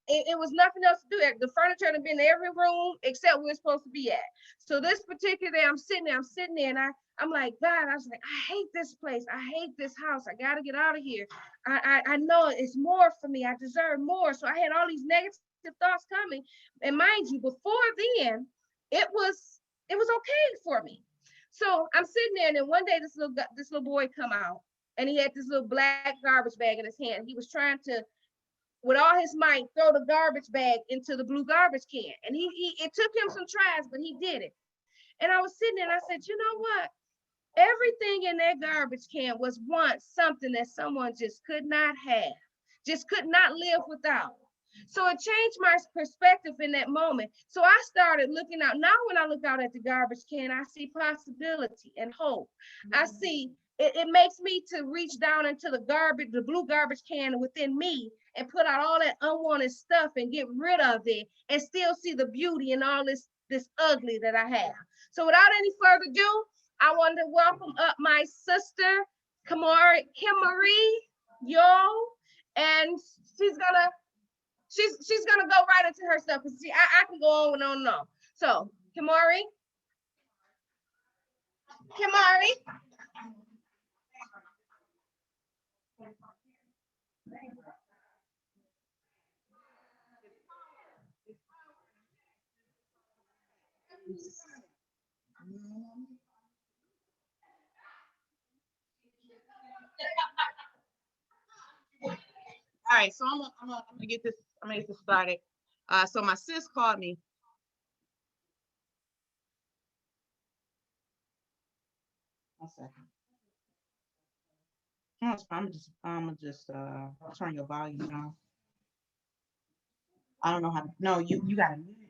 it was nothing else to do. The furniture had been in every room except where it's supposed to be at. So this particular day, I'm sitting there and I'm like, God, I was like, I hate this place. I hate this house. I got to get out of here. I know it's more for me. I deserve more. So I had all these negative thoughts coming. And mind you, before then, it was okay for me. So I'm sitting there, and then one day this little boy come out, and he had this little black garbage bag in his hand. He was trying to, with all his might, throw the garbage bag into the blue garbage can. And it took him some tries, but he did it. And I was sitting there and I said, you know what? Everything in that garbage can was once something that someone just could not have, just could not live without. So it changed my perspective in that moment. So I started looking out. Now when I look out at the garbage can, I see possibility and hope. I see it makes me to reach down into the blue garbage can within me, and put out all that unwanted stuff and get rid of it, and still see the beauty in all this ugly that I have. So without any further ado, I want to welcome up my sister, Kimari, yo, and she's gonna she's gonna go right into her stuff because I can go on and on and on. So, Kimari. All right, so I'm gonna get this. I'm gonna get this started. So my sis called me. One second. No, it's fine. I'm gonna just turn your volume down. I don't know how to. No, you gotta mute it.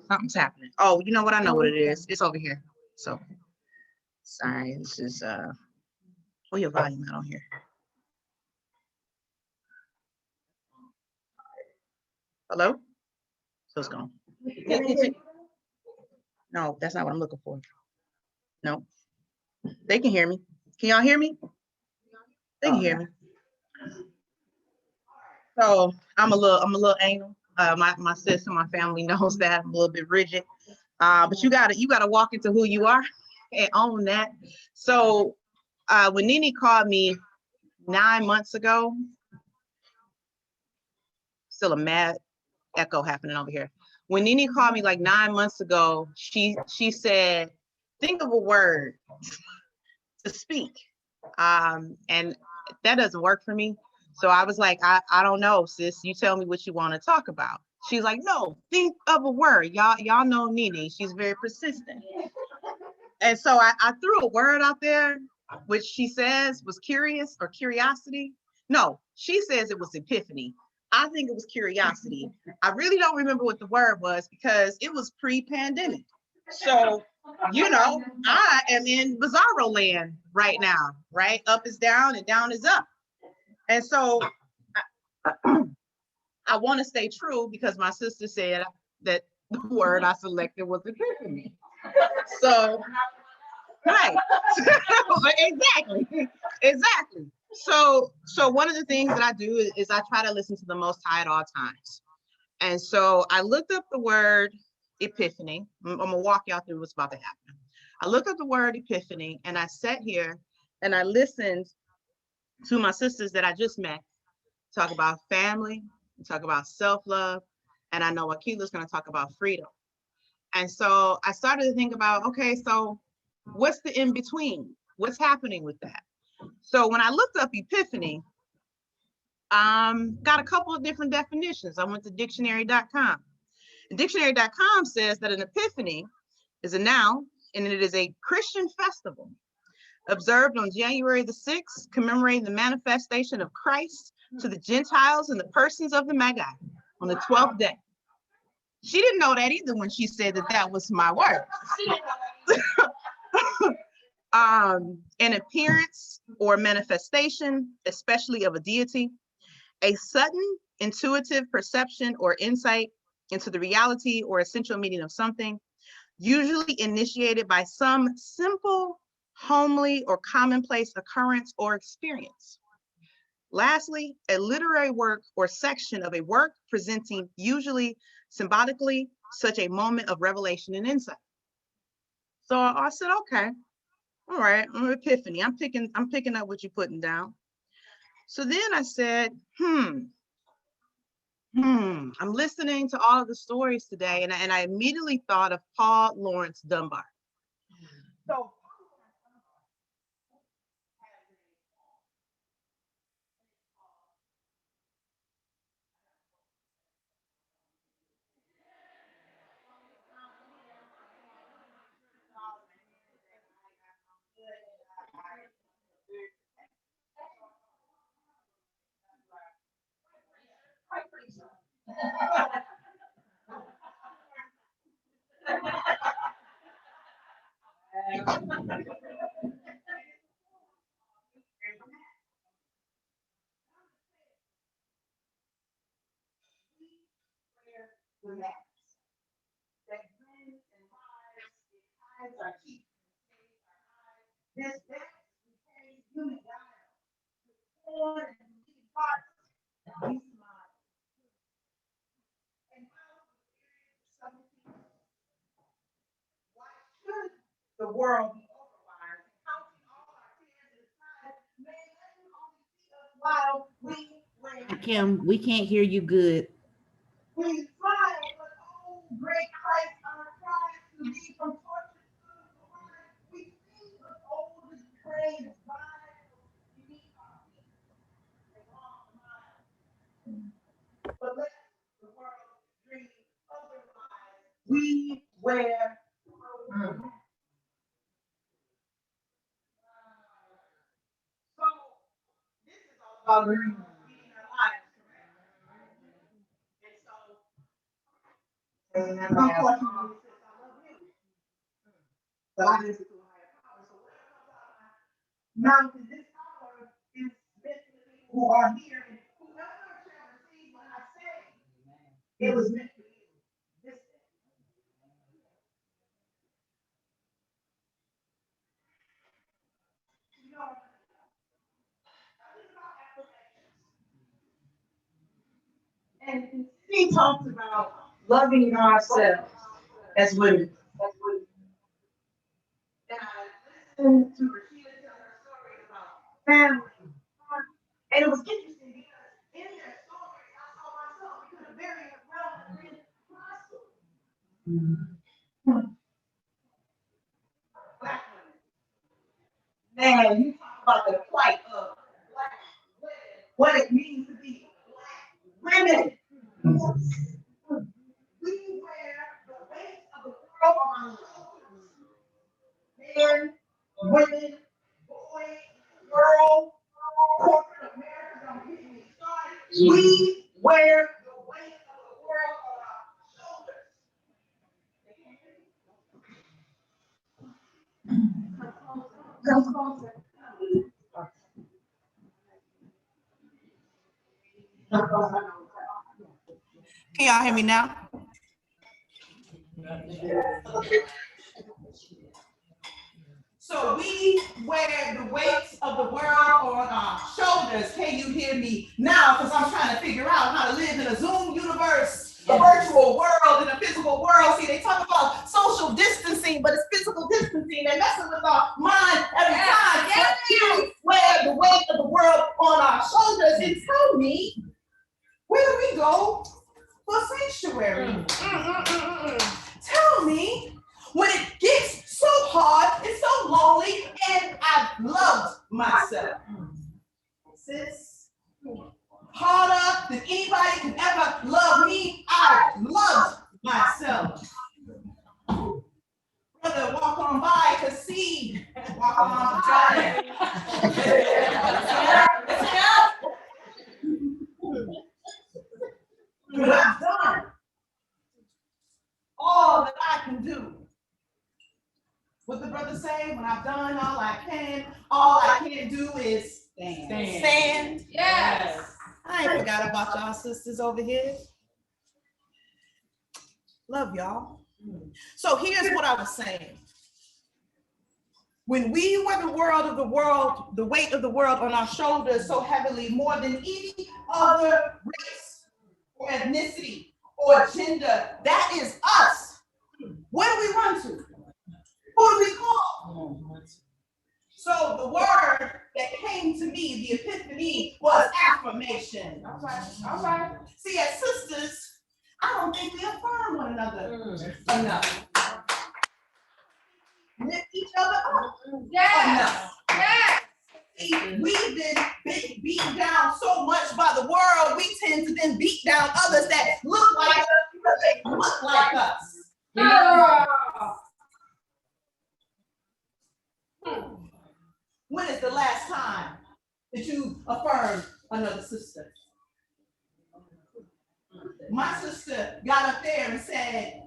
Something's happening. Oh, you know what? I know what it is. It's over here. So sorry. This is pull your volume out on here. Hello? So it's gone. No, that's not what I'm looking for. No. They can hear me. Can y'all hear me? They can hear me. So I'm a little anal. My sister, my family knows that I'm a little bit rigid. But you gotta walk into who you are and own that. So when Nene called me 9 months ago, still a mad echo happening over here. When Nene called me like 9 months ago, she said, think of a word to speak. And that doesn't work for me. So I was like, I don't know, sis, you tell me what you want to talk about. She's like, no, think of a word. Y'all know Nene, she's very persistent. And so I threw a word out there, which she says was curious or curiosity. No, she says it was epiphany. I think it was curiosity. I really don't remember what the word was because it was pre-pandemic. So, you know, I am in bizarro land right now, right? Up is down and down is up. And so I want to stay true because my sister said that the word I selected was epiphany. So, right. Exactly. So one of the things that I do is I try to listen to the Most High at all times. And so I looked up the word epiphany. I'm gonna walk y'all through what's about to happen. I looked up the word epiphany and I sat here and I listened to my sisters that I just met talk about family, talk about self-love, and I know Akila's gonna talk about freedom. And so I started to think about, okay, so what's the in between? What's happening with that? So when I looked up epiphany, got a couple of different definitions. I went to dictionary.com. Dictionary.com says that an epiphany is a noun and it is a Christian festival observed on January the 6th, commemorating the manifestation of Christ to the Gentiles and the persons of the Magi on the 12th day. She didn't know that either when she said that that was my word. An appearance or manifestation, especially of a deity, a sudden intuitive perception or insight into the reality or essential meaning of something, usually initiated by some simple, homely, or commonplace occurrence or experience. Lastly, a literary work or section of a work presenting usually symbolically such a moment of revelation and insight. So I said, okay, all right, epiphany. I'm picking up what you're putting down. So then I said, I'm listening to all of the stories today, and I immediately thought of Paul Laurence Dunbar. So The world be otherwise, counting all our tears inside, may heaven only see us while Kim, we can't hear you good. we smile, but oh, great Christ, our cries to thee from torture to the line. We sing, but oh, this praise rise beneath our feet, a long mile. But let the world dream otherwise. We wear. So this is all about leading our lives, correct? And so, unfortunately, it says, I love you. But I listen to a higher power. So whatever comes out of my mouth in this hour is meant for the people who are here. And whoever shall receive what I say, it was meant for you this day. You know, I think about affirmations. And he talks about loving ourselves as women. And I listened to Rashida tell her story about family. And it was interesting because in their story, I saw myself because it very well have been my story. Black women. Man, you talk about the plight of black women, what it means to be black women. We wear the weight of the world on our shoulders. Men, women, boys, girls, corporate America, don't get me started. We wear the weight of the world on our shoulders. Come closer. Can y'all hear me now? So we wear the weight of the world on our shoulders. Can you hear me now? Because I'm trying to figure out how to live in a Zoom universe, a virtual world, and a physical world. See, they talk about social distancing, but it's physical distancing. They're messing with our mind every time. But we wear the weight of the world on our shoulders. And tell me, where do we go for sanctuary? Tell me, when it gets so hard and so lonely, and I've loved myself. Sis, harder than anybody can ever love me, I loved myself. Brother, walk on by to see. Walk on by. But I've done all that I can do. What the brother say? When I've done all I can do is stand. Yes. I ain't forgot about y'all sisters over here. Love y'all. So here's what I was saying. When we wear the weight of the world on our shoulders so heavily, more than any other race or ethnicity or gender, that is us. Where do we run to? Who do we call? So the word that came to me, the epiphany, was affirmation. All right. See, as sisters, I don't think we affirm one another enough. Lift each other up enough. Yes. See, we've been beaten down so much by the world, we tend to then beat down others that look like us because they look like us. Yeah. When is the last time that you affirmed another sister? My sister got up there and said,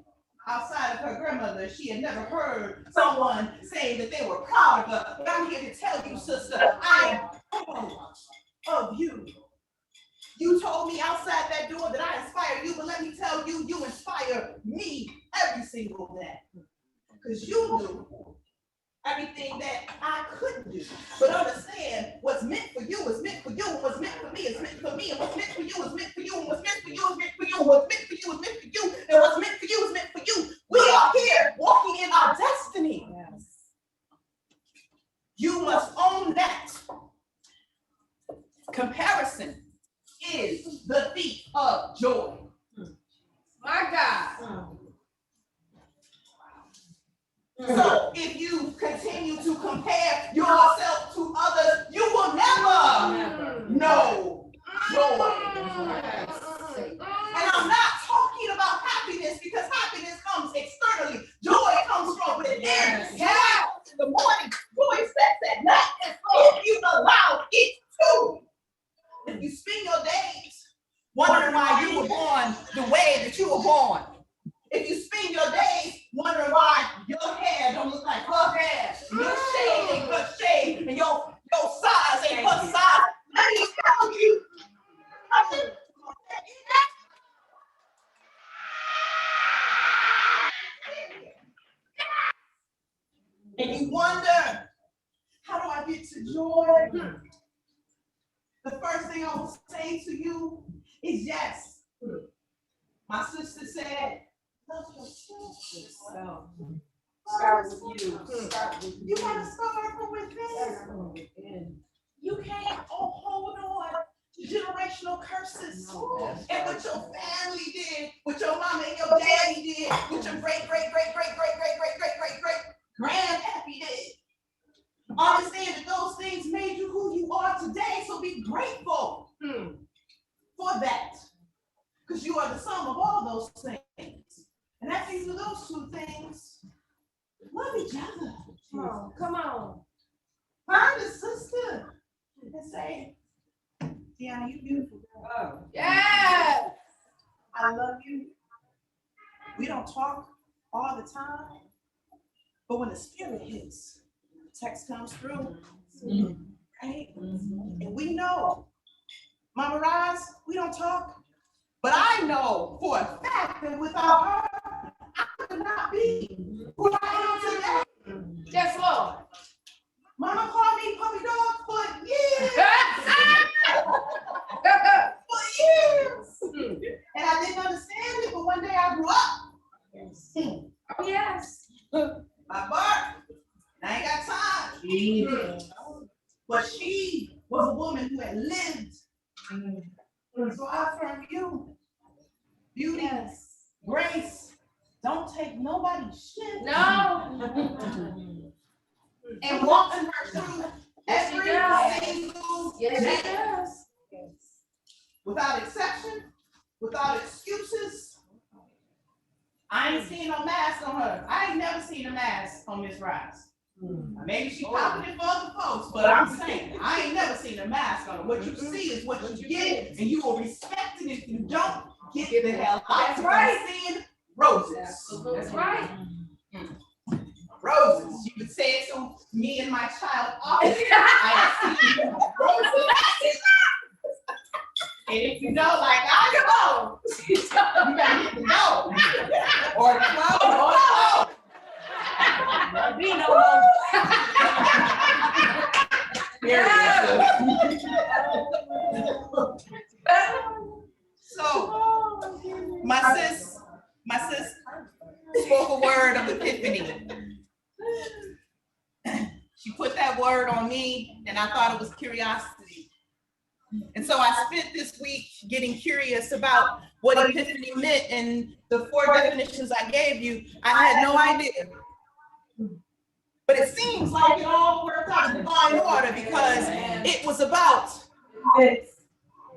outside of her grandmother, she had never heard someone say that they were proud of her. But I'm here to tell you, sister, I am proud of you. You told me outside that door that I inspire you, but let me tell you, you inspire me every single day. Because you do everything everything that I couldn't do. But understand, what's meant for you is meant for you, and what's meant for me is meant for me, and what's meant for you is meant for you, and what's meant for you is meant for you, and what's meant for you is meant for you, and what's meant for you is meant for you. We are here walking in our destiny. Yes. You must own that. Comparison is the thief of joy. My God. So if you continue to compare yourself to others, you will never know joy. And I'm not talking about happiness, because happiness comes externally. Joy comes from within. Yeah. In the morning, joy sets at night, and so if you allow it to. If you spend your days wondering why you were born the way that you were born, if you spend your days wondering why your hair don't look like her hair, your shade ain't her shade, and your size ain't her size, let me tell you, and you wonder, how do I get to joy? The first thing I will say to you is yes. My sister said, love yourself. Start with you. You gotta start from within. You can't hold on to generational curses. And what your family did, what your mama and your daddy did, what your great grandpappy did. Understand that those things made you who you are today, so be grateful for that. Because you are the sum of all those things. And after you do those two things, love each other. Come on. Find a sister and say, Deanna, you beautiful girl. Yeah. I love you. We don't talk all the time, but when the spirit hits, text comes through, right? And we know, Mama Roz, we don't talk, but I know for a fact that without her, I could not be who I am today. Yes, Lord. Mama called me puppy dog for years. For years. And I didn't understand it, but one day I grew up. Oh, yes. I bark. I ain't got time. But she was a woman who had lived. So I affirm you. Beauty, grace, don't take nobody's shit. No. And walking her through Yes, she every does. single Yes, day. it does. Without exception, without excuses. I ain't seen no mask on her. I ain't never seen a mask on Miss Rice. Maybe she popping it for other folks, but I'm saying, I ain't never seen a mask on her. What you see is what you get, and you will respect it. If you don't, get the hell out. That's right. Seeing roses. That's right. Roses. You would say it to me and my child often. I have seen roses. And if you know, like I know, you gotta hit the no. Or the no, or the no. Be no more. So, my sis spoke a word of epiphany. She put that word on me, and I thought it was curiosity. And so I spent this week getting curious about what epiphany meant, and the 4 definitions I gave you, I had no idea. But it seems like it all worked out in divine order, because it was about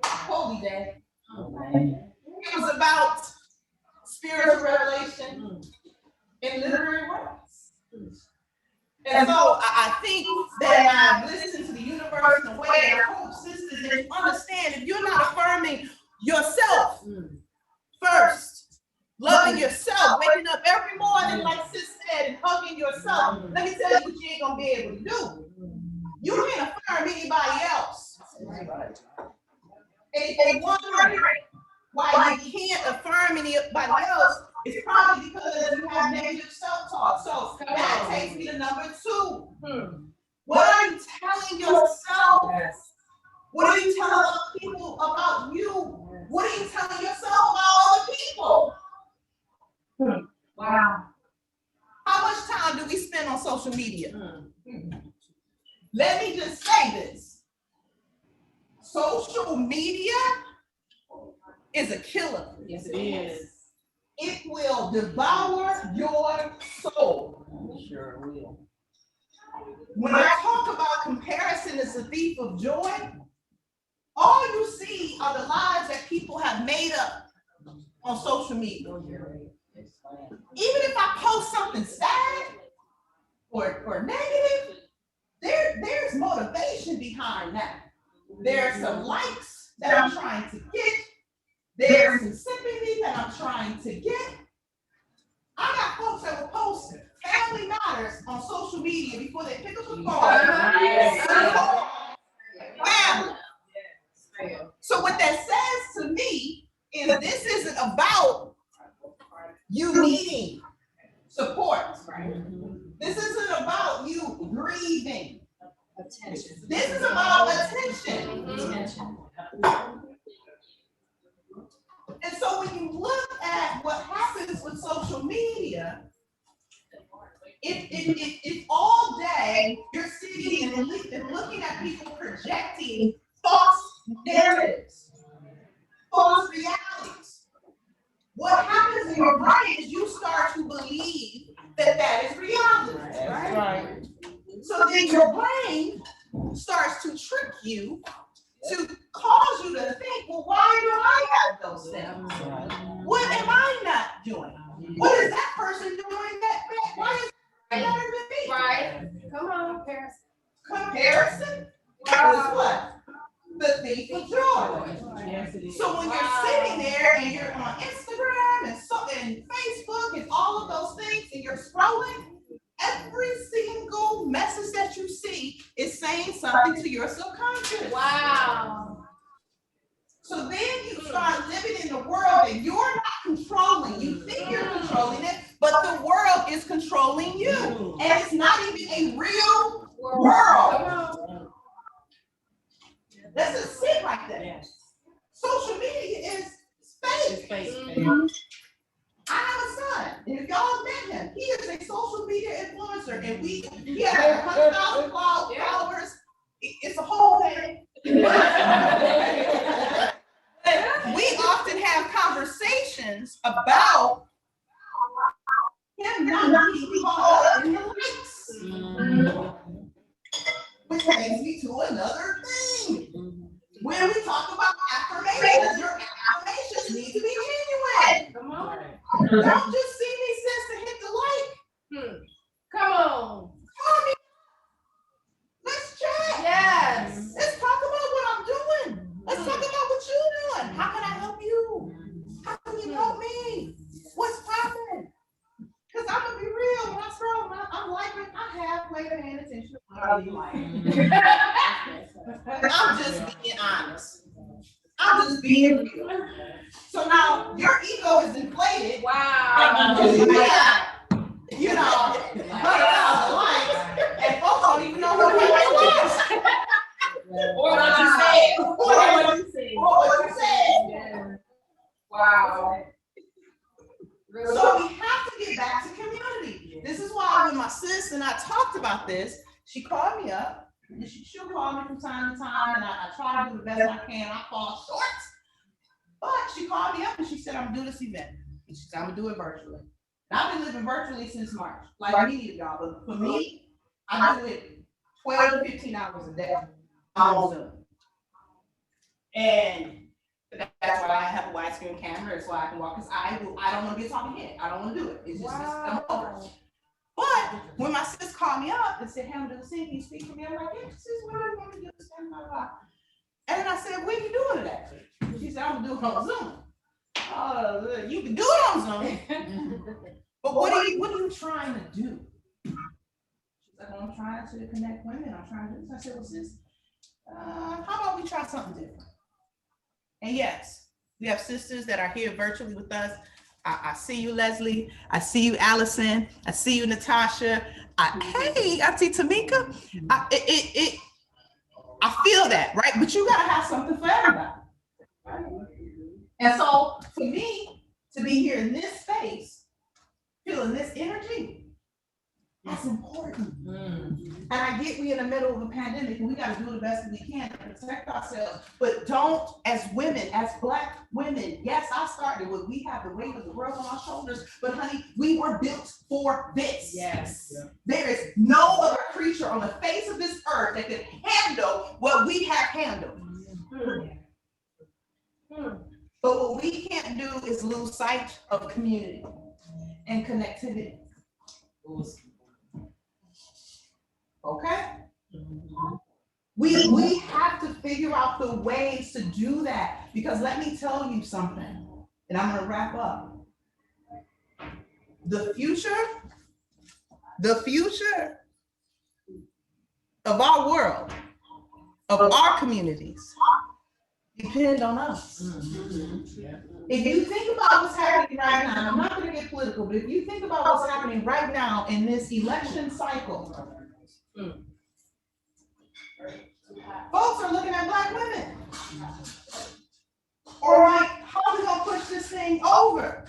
Holy Day. It was about spiritual revelation and literary works. And so I think that I've listened to the universe in a way that I hope, sisters, that you understand, if you're not affirming yourself first, loving yourself, waking up every morning, like sis said, and hugging yourself, let me tell you what you ain't gonna be able to do. You can't affirm anybody else. And if you wondering why you can't affirm anybody else, it's probably because you have negative self-talk. So that takes me to number 2 What are you telling yourself? Yes. What are you telling other people about you? What are you telling yourself about other people? Wow. How much time do we spend on social media? Let me just say this. Social media is a killer. Yes, it is. It will devour your soul. Sure will. When I talk about comparison is a thief of joy, all you see are the lives that people have made up on social media. Even if I post something sad or negative, there's motivation behind that. There's some likes that I'm trying to get. There's some sympathy that I'm trying to get. I got folks that will post family matters on social media before they pick up the phone. Family. So what that says to me is this isn't about you needing support. This isn't about you grieving. This is about attention. And so when you look at what happens with social media, if all day you're sitting and looking at people projecting false narratives, false realities, what happens in your brain is you start to believe that that is reality. Right. So then your brain starts to trick you to cause you to think, well, why do I have those things? What am I not doing? What is that person doing why is that better than me? Right. Come on, comparison. Comparison is what? The thief of joy. Yes, it is. So when you're sitting there and you're on Instagram and Facebook and all of those things and you're scrolling, every single message that you see is saying something to your subconscious. Wow. So then you start living in the world and you're not controlling. You think you're controlling it, but the world is controlling you. And it's not even a real world. Let's just sit like that. Yes. Social media is fake. It's fake. I have a son, and if y'all met him, he is a social media influencer, and he has 100,000 followers. It's a whole thing. We often have conversations about him not being caught up in the likes. Which brings me to another thing. When we talk about affirmations, your affirmations need to be genuine. Come on. Don't just see me says to hit the like. Come on. Call me. Let's chat. Yes. Let's talk about what I'm doing. Let's talk about what you're doing. How can I help you? How can you help me? What's popping? Because I'm gonna be real. When I scroll, I'm liking. I have played paying attention to what you like. I'm just being honest. I'm just being real. So now your ego is inflated. Wow. You know, 100,000 likes, and folks don't even know what it was. Or what you said. Or what you said. Wow. So we have to get back to community. This is why when my sis and I talked about this, she called me up. And she'll call me from time to time, and I try to do the best I can. I fall short. But she called me up and she said, I'm gonna do this event. And she said, I'm gonna do it virtually. And I've been living virtually since March, like many of y'all. But for me, I do it 12 to 15 hours a day. I'm on Zoom. And that's why I have a widescreen camera, so I can walk. Because I don't want to be a talking head. I don't want to do it. It's just I'm over. But when my sis called me up and said, hey, I'm doing this thing, can you speak for me? I'm like, yeah, sis, what do you want to do? And then I said, when are you doing it at? She said, I'm gonna do it on Zoom. You can do it on Zoom. But what are you trying to do? She's like, well, I'm trying to connect women. I'm trying to do this. I said, well, sis, how about we try something different? And yes, we have sisters that are here virtually with us. I see you, Leslie. I see you, Allison. I see you, Natasha. Hey, Auntie Tamika. I feel that, right? But you gotta have something for everybody. And so for me to be here in this space, feeling this energy, that's important. And I get we in the middle of a pandemic and we gotta do the best we can to protect ourselves. But don't, as women, as Black women, yes, I started with, we have the weight of the world on our shoulders, but honey, we were built for this. Yes. There is no other creature on the face of this earth that can handle what we have handled. But what we can't do is lose sight of community and connectivity. Okay? We have to figure out the ways to do that, because let me tell you something, and I'm gonna wrap up. The future of our world, of our communities, depend on us. If you think about what's happening right now, and I'm not gonna get political, but if you think about what's happening right now in this election cycle, folks are looking at Black women. Or like, how are we gonna push this thing over?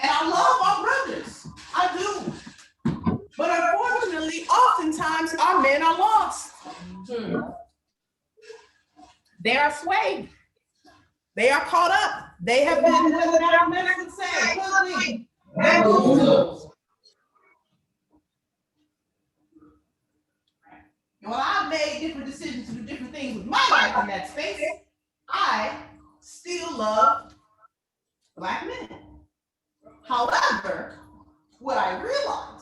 And I love our brothers, I do. But unfortunately, oftentimes our men are lost. They are swayed. They are caught up. They have been, what our men would say, hoodwinked, bamboozled. And while I've made different decisions to do different things with my life in that space, I still love Black men. However, what I realize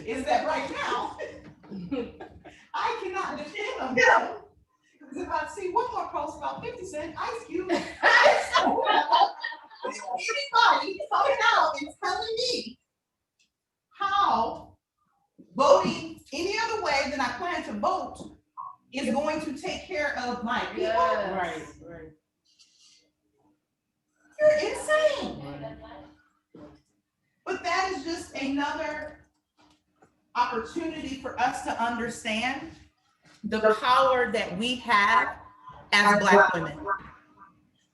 is that right now, I cannot depend on them. Because if I see one more post about 50 Cent, Ice Cube, anybody coming out and telling me how voting any other way than I plan to vote is going to take care of my people. Right. You're insane. But that is just another opportunity for us to understand the power that we have as Black women.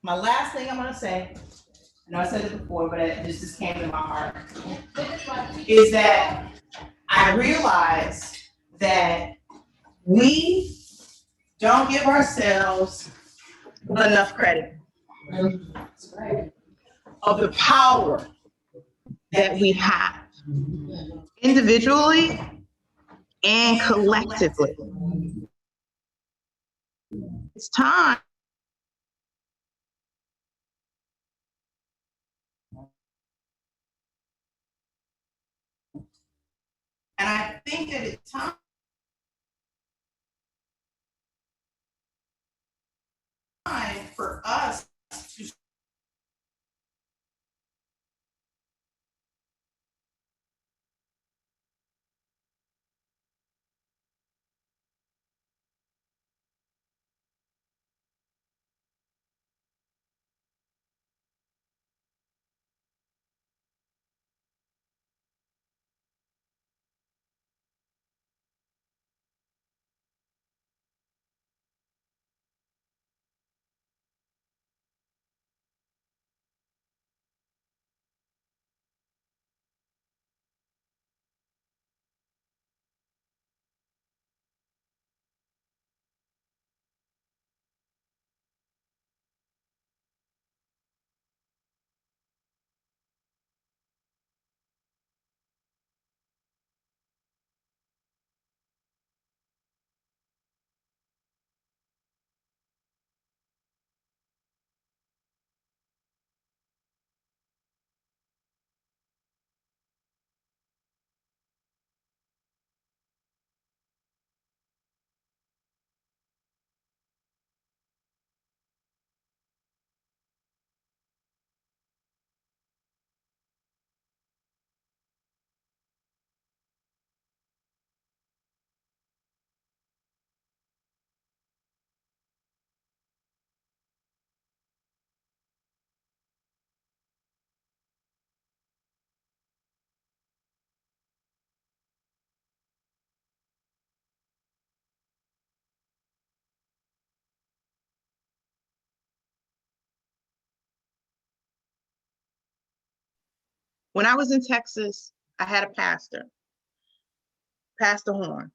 My last thing I'm gonna say, I know I said it before, but it just came to my heart, is that I realize that we don't give ourselves enough credit of the power that we have individually and collectively. It's time. And I think that it's time for us to When I was in Texas, I had a pastor, Pastor Horn.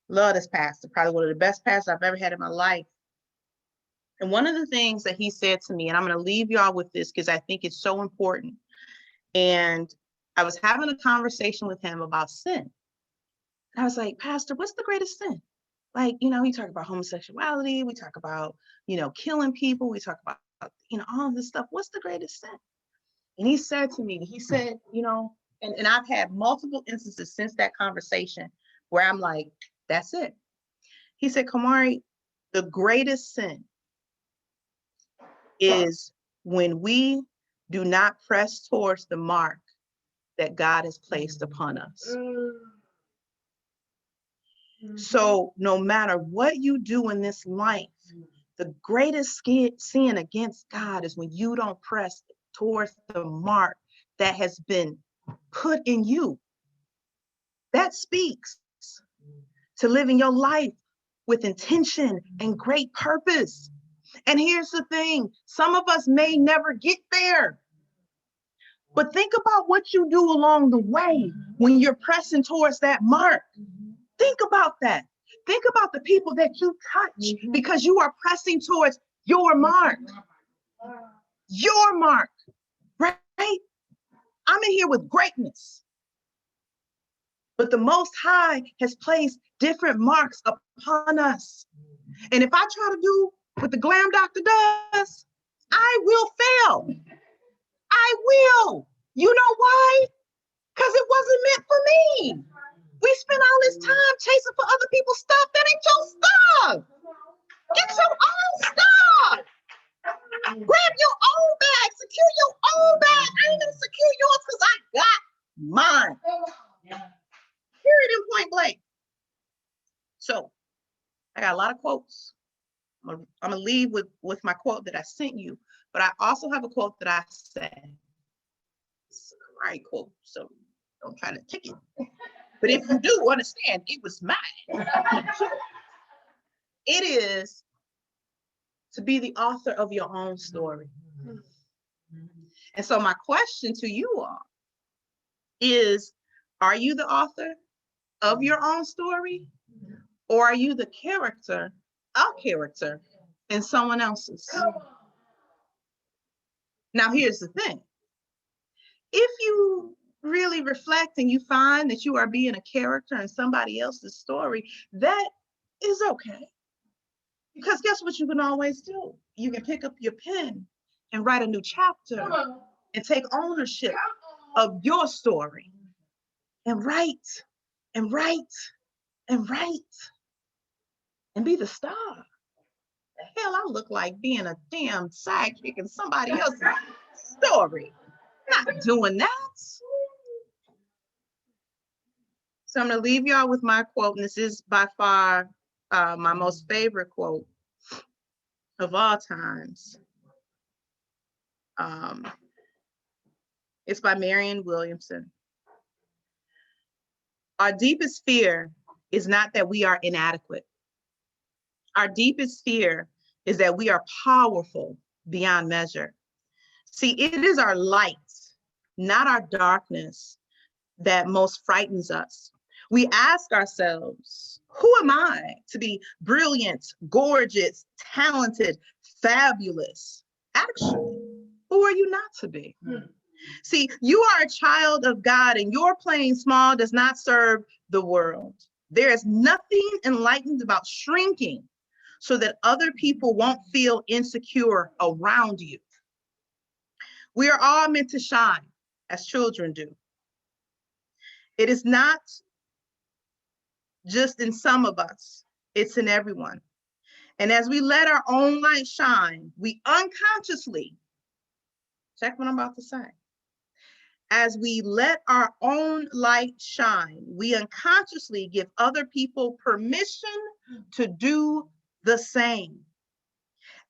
Love this pastor, probably one of the best pastors I've ever had in my life. And one of the things that he said to me, and I'm going to leave y'all with this because I think it's so important. And I was having a conversation with him about sin. And I was like, Pastor, what's the greatest sin? Like, you know, we talk about homosexuality, we talk about, you know, killing people, we talk about, you know, all of this stuff. What's the greatest sin? And he said to me, he said, you know, and I've had multiple instances since that conversation where I'm like, that's it. He said, Kamari, the greatest sin is when we do not press towards the mark that God has placed upon us. So no matter what you do in this life, the greatest sin against God is when you don't press towards the mark that has been put in you. That speaks to living your life with intention and great purpose. And here's the thing, some of us may never get there, but think about what you do along the way when you're pressing towards that mark. Think about that. Think about the people that you touch because you are pressing towards your mark. Your mark, right? I'm in here with greatness. But the Most High has placed different marks upon us. And if I try to do what the glam doctor does, I will fail. I will. You know why? Because it wasn't meant for me. We spend all this time chasing for other people's stuff. That ain't your stuff. Get your own stuff. Grab your own bag. Secure your own bag. I ain't gonna secure yours because I got mine. Period and point blank. So I got a lot of quotes. I'm gonna leave with my quote that I sent you, but I also have a quote that I said. It's a Kamari quote, so don't try to take it. But if you do understand, it was mine. It is to be the author of your own story. And so my question to you all is, are you the author of your own story? Or are you the character, a character in someone else's? Now, here's the thing. If you really reflect and you find that you are being a character in somebody else's story, that is okay. Because guess what you can always do? You can pick up your pen and write a new chapter and take ownership of your story and write and write and write and be the star. The hell I look like being a damn sidekick in somebody else's story. Not doing that. So I'm gonna leave y'all with my quote, and this is by far my most favorite quote of all times. It's by Marianne Williamson. Our deepest fear is not that we are inadequate. Our deepest fear is that we are powerful beyond measure. See, it is our light, not our darkness, that most frightens us. We ask ourselves, who am I to be brilliant, gorgeous, talented, fabulous? Actually, who are you not to be? See, you are a child of God, and your playing small does not serve the world. There is nothing enlightened about shrinking so that other people won't feel insecure around you. We are all meant to shine as children do. It is not just in some of us, it's in everyone. And as we let our own light shine, we unconsciously, check what I'm about to say. As we let our own light shine, we unconsciously give other people permission to do the same.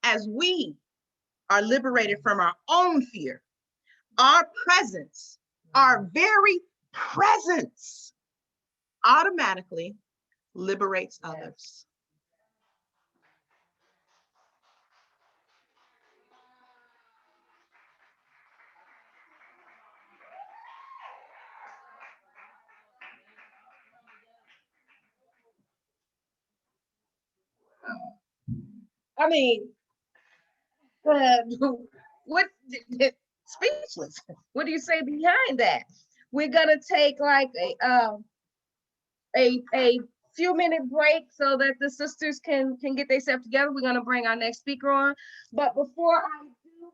As we are liberated from our own fear, our presence, our very presence automatically liberates others. I mean, what, speechless. What do you say behind that? We're gonna take like a few minute break so that the sisters can get themselves together. We're gonna bring our next speaker on. But before I do,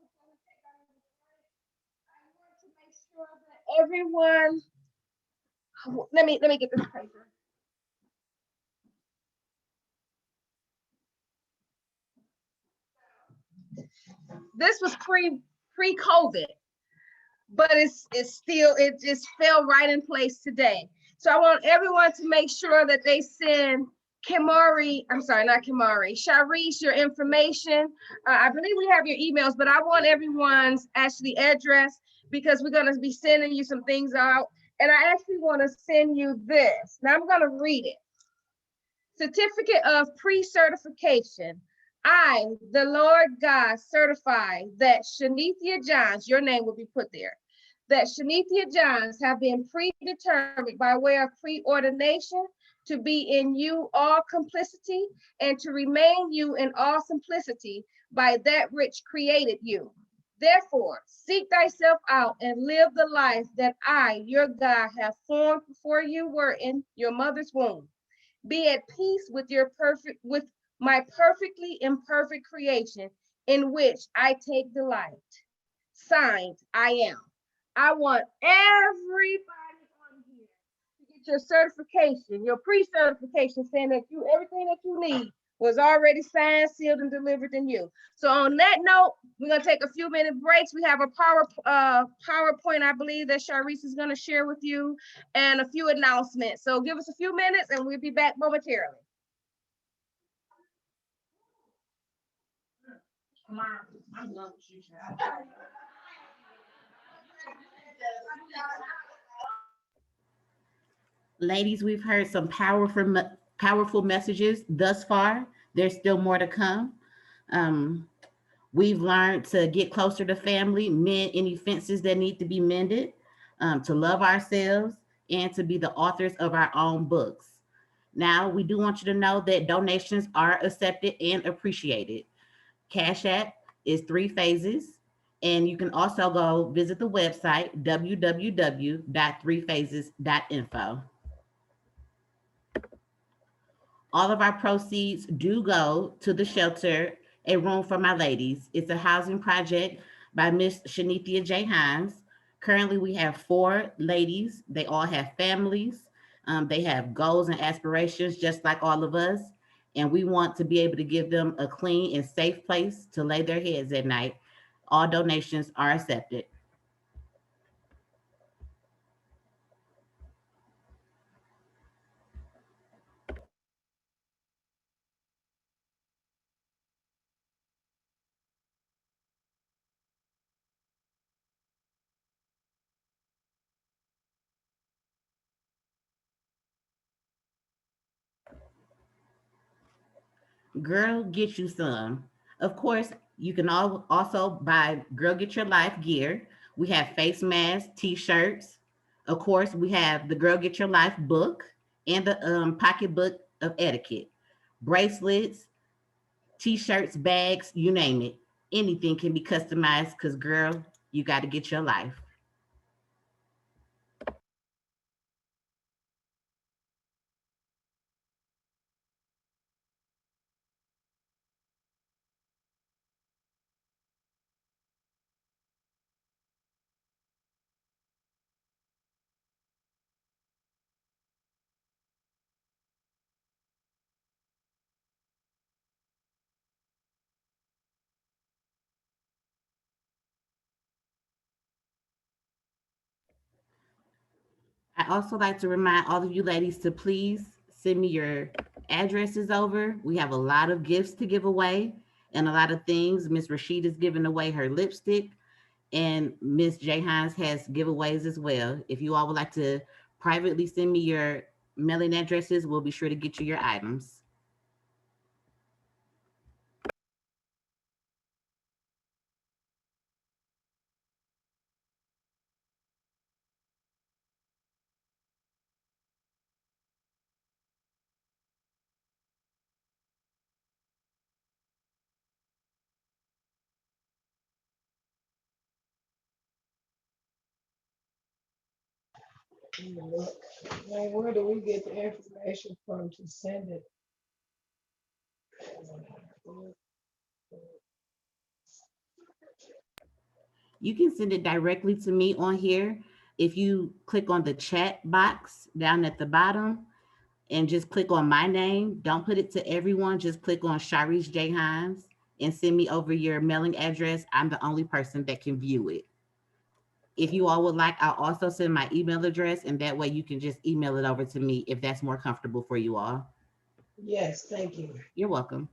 I want to make sure that everyone, let me get this paper. This was pre-COVID, but it's still, it just fell right in place today. So I want everyone to make sure that they send Kimari, I'm sorry, not Kimari, Sharice, your information. I believe we have your emails, but I want everyone's actually address because we're gonna be sending you some things out. And I actually wanna send you this. Now I'm gonna read it. Certificate of pre-certification. I, the Lord God, certify that Shanithia Johns, your name will be put there, that Shanithia Johns have been predetermined by way of preordination to be in you all complicity and to remain you in all simplicity by that which created you. Therefore, seek thyself out and live the life that I, your God, have formed before you were in your mother's womb. Be at peace with my perfectly imperfect creation in which I take delight. Signed, I am. I want everybody on here to get your certification, your pre-certification, saying that everything that you need was already signed, sealed, and delivered in you. So on that note, we're gonna take a few minute breaks. We have a PowerPoint, I believe, that Sharice is gonna share with you, and a few announcements. So give us a few minutes and we'll be back momentarily. Ladies, we've heard some powerful messages thus far. There's still more to come. Um, we've learned to get closer to family, mend any fences that need to be mended, to love ourselves, and to be the authors of our own books. Now, we do want you to know that donations are accepted and appreciated. Cash App is 3phases, and you can also go visit the website www.3phases.info. All of our proceeds do go to the shelter, A Room for My Ladies. It's a housing project by Miss Shanithia J. Hines. Currently, we have 4 ladies. They all have families. They have goals and aspirations just like all of us. And we want to be able to give them a clean and safe place to lay their heads at night. All donations are accepted. Girl, get you some. Of course, you can also buy Girl Get Your Life gear. We have face masks, t-shirts. Of course, we have the Girl Get Your Life book and the pocketbook of etiquette. Bracelets, t-shirts, bags, you name it. Anything can be customized because, girl, you got to get your life. I also like to remind all of you ladies to please send me your addresses over. We have a lot of gifts to give away and a lot of things. Miss Rashid is giving away her lipstick, and Miss J. Hines has giveaways as well. If you all would like to privately send me your mailing addresses, we'll be sure to get you your items. Well, where do we get the information from to send it? You can send it directly to me on here. If you click on the chat box down at the bottom and just click on my name, don't put it to everyone, just click on Sharice J. Hines and send me over your mailing address. I'm the only person that can view it. If you all would like, I'll also send my email address, and that way you can just email it over to me if that's more comfortable for you all. Yes, thank you. You're welcome.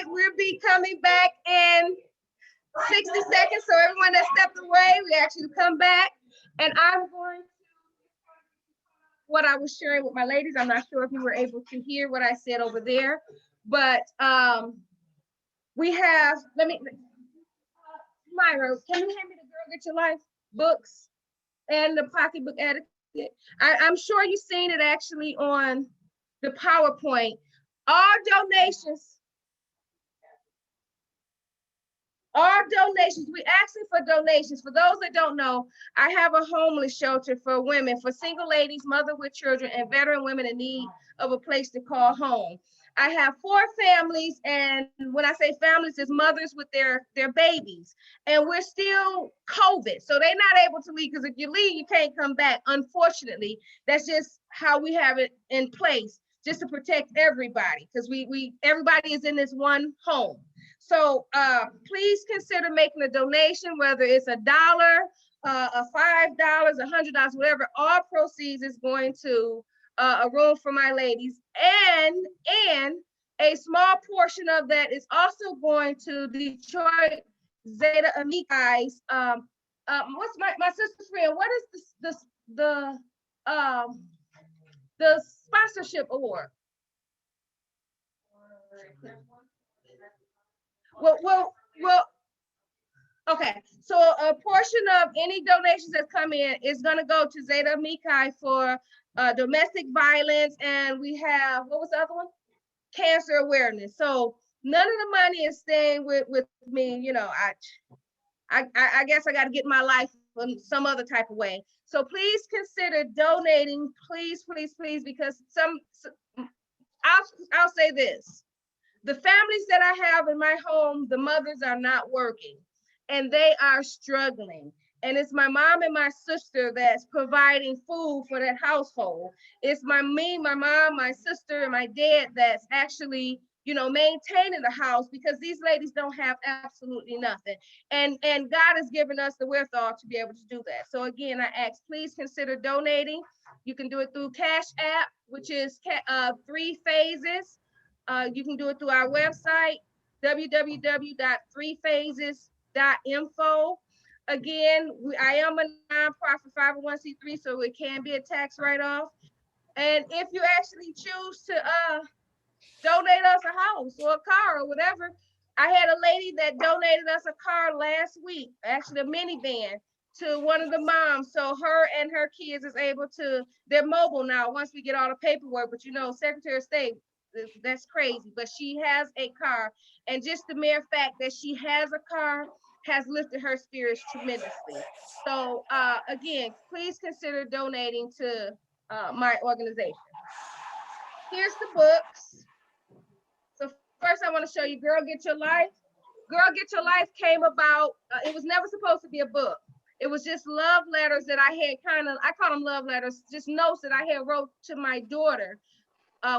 right, we'll be coming back in 60 seconds. So everyone that stepped away, we actually come back. And I'm going to, what I was sharing with my ladies, I'm not sure if you were able to hear what I said over there, but we have, Myra, can you hand me the Girl Get Your Life books and the pocketbook etiquette? I'm sure you've seen it actually on the PowerPoint. Our donations, we're asking for donations. For those that don't know, I have a homeless shelter for women, for single ladies, mother with children, and veteran women in need of a place to call home. I have 4 families, and when I say families, it's mothers with their babies, and we're still COVID, so they're not able to leave, because if you leave, you can't come back. Unfortunately, that's just how we have it in place, just to protect everybody, because everybody is in this one home. So please consider making a donation, whether it's $1, $5, $100, whatever. All proceeds is going to a room for my ladies, and a small portion of that is also going to Detroit Zeta Amici. What's my sister's friend? What is the sponsorship award? Well, okay. So a portion of any donations that come in is going to go to Zeta Amici for domestic violence, and we have, what was the other one? Cancer awareness. So none of the money is staying with me. You know, I guess I got to get my life in some other type of way. So please consider donating, please, please, please, because I'll say this. The families that I have in my home, the mothers are not working and they are struggling. And it's my mom and my sister that's providing food for that household. It's my mom, my sister, and my dad that's actually, you know, maintaining the house, because these ladies don't have absolutely nothing. And God has given us the wherewithal to be able to do that. So again, I ask, please consider donating. You can do it through Cash App, which is 3 phases. You can do it through our website, www.3phases.info. Again, I am a nonprofit 501c3, so it can be a tax write-off. And if you actually choose to donate us a house or a car or whatever, I had a lady that donated us a car last week, actually a minivan, to one of the moms. So her and her kids is able to, they're mobile now once we get all the paperwork, but you know, Secretary of State, that's crazy, but she has a car. And just the mere fact that she has a car has lifted her spirits tremendously. So again, please consider donating to my organization. Here's the books. So first I want to show you Girl Get Your Life. Girl Get Your Life came about, it was never supposed to be a book. It was just love letters that I had I call them love letters, just notes that I had wrote to my daughter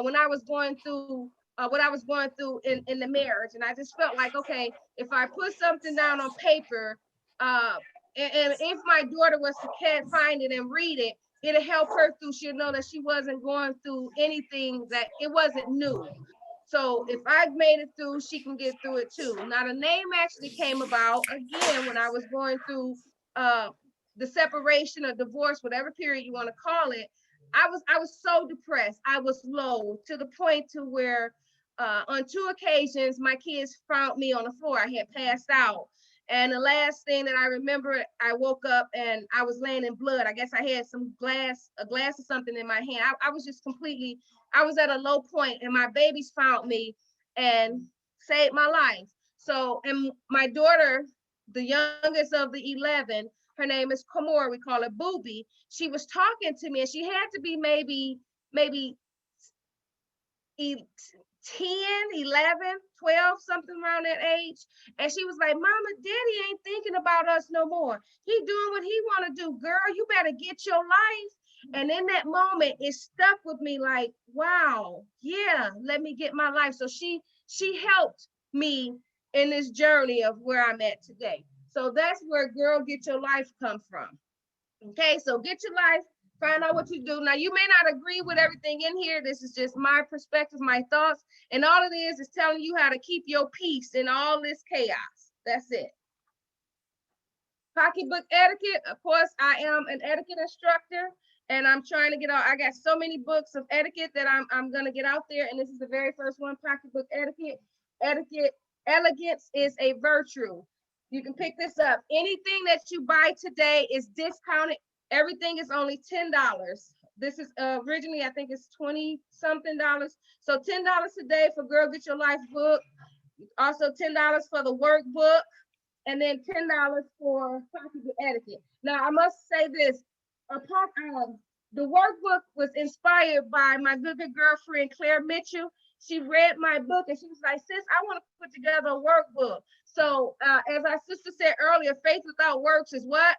when I was going through what I was going through in the marriage. And I just felt like, okay, if I put something down on paper, and if my daughter was to find it and read it, it'll help her through. She'll know that she wasn't going through anything, that it wasn't new. So if I made it through, she can get through it too. Now the name actually came about, again, when I was going through the separation or divorce, whatever period you want to call it. I was so depressed. I was low to the point to where on 2 occasions, my kids found me on the floor. I had passed out. And the last thing that I remember, I woke up and I was laying in blood. I guess I had a glass of something in my hand. I was just completely, I was at a low point, and my babies found me and saved my life. So, and my daughter, the youngest of the 11, her name is Kamora, we call her Booby. She was talking to me, and she had to be maybe 10, 11, 12, something around that age. And she was like, Mama, Daddy ain't thinking about us no more. He doing what he want to do. Girl, you better get your life. And in that moment, it stuck with me like, wow, yeah, let me get my life. So she helped me in this journey of where I'm at today. So that's where Girl Get Your Life come from. Okay, so Get Your Life find out what you do. Now, you may not agree with everything in here. This is just my perspective, my thoughts. And all it is telling you how to keep your peace in all this chaos. That's it. Pocketbook etiquette. Of course, I am an etiquette instructor, and I'm trying to get out. I got so many books of etiquette that I'm going to get out there. And this is the very first one, Pocketbook etiquette. Etiquette, elegance is a virtue. You can pick this up. Anything that you buy today is discounted. Everything is only $10. This is originally, I think it's 20 something dollars. So $10 today for Girl Get Your Life book. Also $10 for the workbook. And then $10 for Pocketbook etiquette. Now I must say this, the workbook was inspired by my good girlfriend, Claire Mitchell. She read my book and she was like, sis, I want to put together a workbook. So as our sister said earlier, faith without works is what?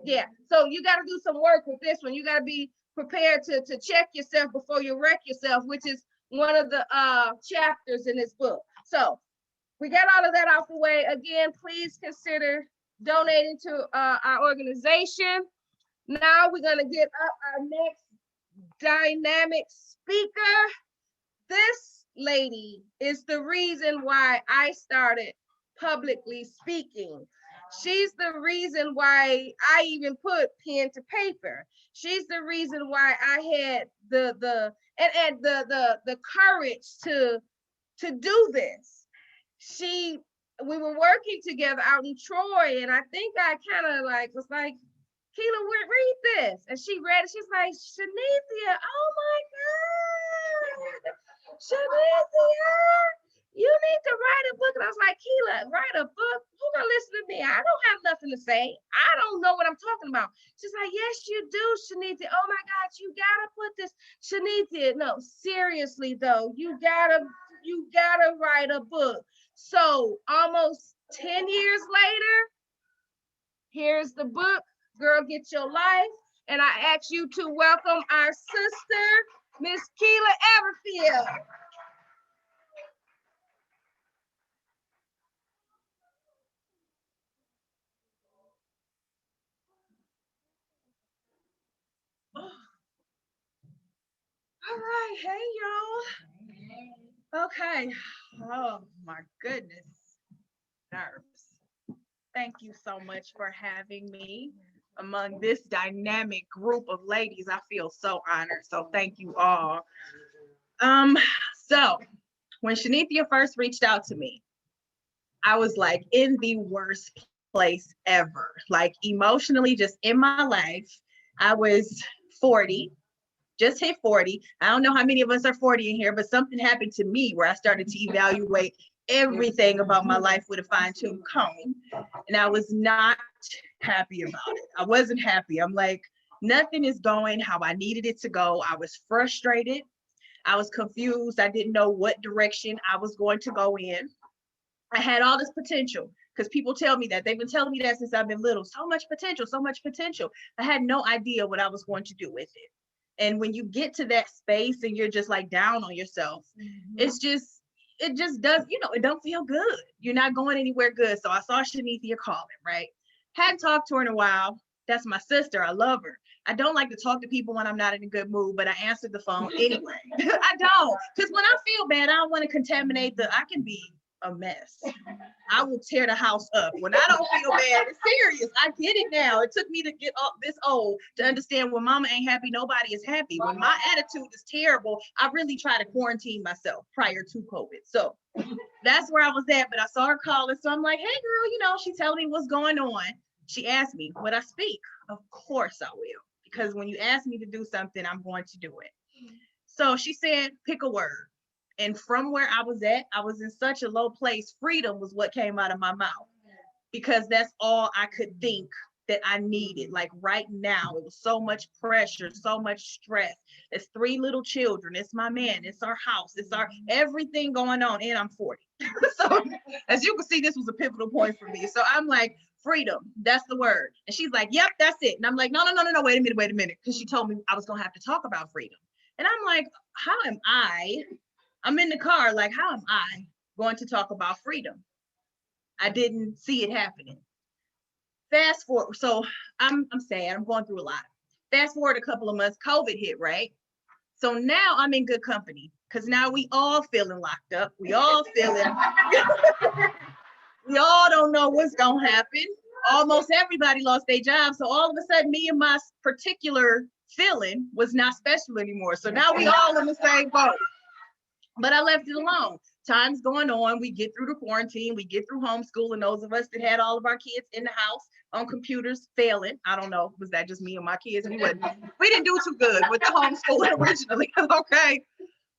Yeah, so you got to do some work with this one. You got to be prepared to check yourself before you wreck yourself, which is one of the chapters in this book. So we got all of that out the way. Again, please consider donating to our organization. Now we're going to get up our next dynamic speaker. This lady is the reason why I started publicly speaking. She's the reason why I even put pen to paper. She's the reason why I had the courage to do this. We were working together out in Troy, and I think I kind of was like, Keila, read this. And she read it. She's like, Shanithia, oh my God. Shanithia, you need to write a book. And I was like, Keila, write a book? Who gonna listen to me? I don't have nothing to say. I don't know what I'm talking about. She's like, yes, you do, Shanithia. Oh my God, you gotta put this. Shanithia, no, seriously though, you gotta write a book. So almost 10 years later, here's the book, Girl Get Your Life. And I ask you to welcome our sister, Miss Keila Everfield. All right, hey y'all. Okay. Oh my goodness. Nerves. Thank you so much for having me among this dynamic group of ladies. I feel so honored. So thank you all. So when Shanithia first reached out to me, I was like in the worst place ever. Like emotionally, just in my life. I was 40. Just hit 40. I don't know how many of us are 40 in here, but something happened to me where I started to evaluate everything about my life with a fine-tooth comb. And I was not happy about it. I wasn't happy. I'm like, nothing is going how I needed it to go. I was frustrated. I was confused. I didn't know what direction I was going to go in. I had all this potential because people tell me that. They've been telling me that since I've been little. So much potential, so much potential. I had no idea what I was going to do with it. And when you get to that space and you're just like down on yourself, it just does, it don't feel good. You're not going anywhere good. So I saw Shanithia calling, right? Hadn't talked to her in a while. That's my sister. I love her. I don't like to talk to people when I'm not in a good mood, but I answered the phone anyway. I don't, because when I feel bad, I don't want to contaminate I can be a mess. I will tear the house up. When I don't feel bad, it's serious. I get it now. It took me to get up this old to understand when mama ain't happy, nobody is happy. When my attitude is terrible, I really try to quarantine myself prior to COVID. So that's where I was at, but I saw her calling. So I'm like, hey girl, she telling me what's going on. She asked me, would I speak? Of course I will. Because when you ask me to do something, I'm going to do it. So she said, pick a word. And from where I was at, I was in such a low place. Freedom was what came out of my mouth because that's all I could think that I needed. Like right now, it was so much pressure, so much stress. It's 3 little children. It's my man. It's our house. It's our everything going on. And I'm 40. So as you can see, this was a pivotal point for me. So I'm like, freedom, that's the word. And she's like, yep, that's it. And I'm like, no, wait a minute. Because she told me I was going to have to talk about freedom. And I'm like, how am I'm in the car, like, how am I going to talk about freedom? I didn't see it happening. Fast forward, so I'm sad, I'm going through a lot. Fast forward a couple of months, COVID hit, right? So now I'm in good company because now we all feeling locked up. We all feeling, we all don't know what's gonna happen. Almost everybody lost their job. So all of a sudden, me and my particular feeling was not special anymore. So now we all in the same boat. But I left it alone. Time's going on. We get through the quarantine. We get through homeschooling. Those of us that had all of our kids in the house on computers failing. I don't know. Was that just me and my kids? We didn't do too good with the homeschooling originally. Okay.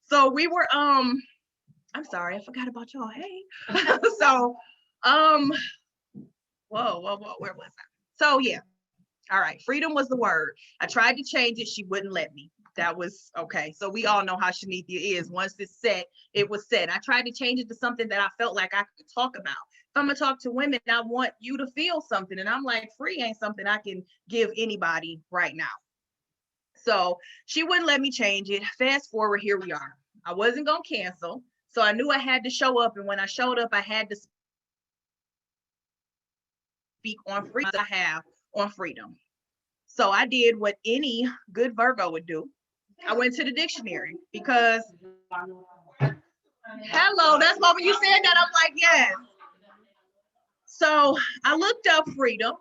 So we were, I'm sorry, I forgot about y'all. Hey. So, where was I? So yeah. All right. Freedom was the word. I tried to change it. She wouldn't let me. That was okay. So we all know how Shanithia is. Once it's set, it was set. I tried to change it to something that I felt like I could talk about. If I'm gonna talk to women, I want you to feel something. And I'm like, free ain't something I can give anybody right now. So she wouldn't let me change it. Fast forward, here we are. I wasn't gonna cancel. So I knew I had to show up. And when I showed up, I had to speak on freedom I have on freedom. So I did what any good Virgo would do. I went to the dictionary because, hello, that's why when you said that, I'm like, yes. So I looked up freedom,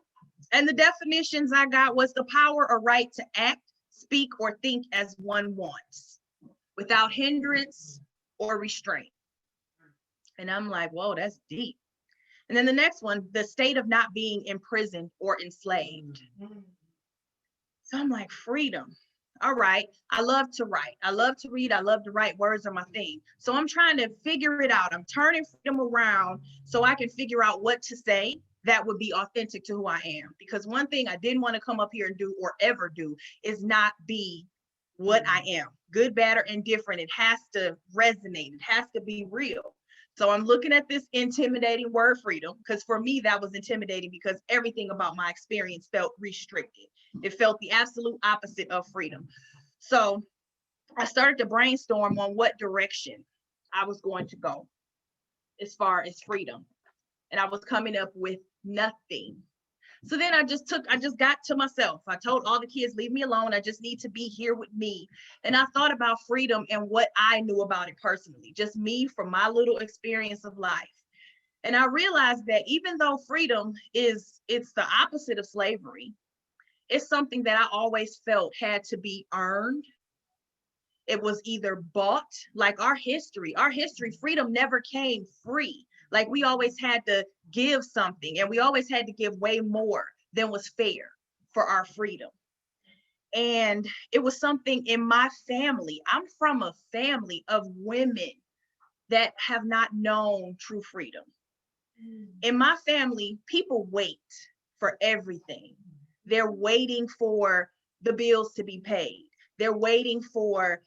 and the definitions I got was the power or right to act, speak, or think as one wants, without hindrance or restraint. And I'm like, whoa, that's deep. And then the next one, the state of not being imprisoned or enslaved. So I'm like, freedom. All right. I love to write. I love to read. I love to write. Words are my thing. So I'm trying to figure it out. I'm turning freedom around so I can figure out what to say that would be authentic to who I am. Because one thing I didn't want to come up here and do or ever do is not be what I am. Good, bad, or indifferent. It has to resonate. It has to be real. So I'm looking at this intimidating word freedom, because for me, that was intimidating because everything about my experience felt restricted. It felt the absolute opposite of freedom. So I started to brainstorm on what direction I was going to go as far as freedom. And I was coming up with nothing. So then I just got to myself. I told all the kids, leave me alone. I just need to be here with me. And I thought about freedom and what I knew about it personally, just me from my little experience of life. And I realized that even though freedom it's the opposite of slavery, it's something that I always felt had to be earned. It was either bought, like our history, freedom never came free. Like we always had to give something, and we always had to give way more than was fair for our freedom. And it was something in my family. I'm from a family of women that have not known true freedom. In my family, people wait for everything. They're waiting for the bills to be paid. They're waiting for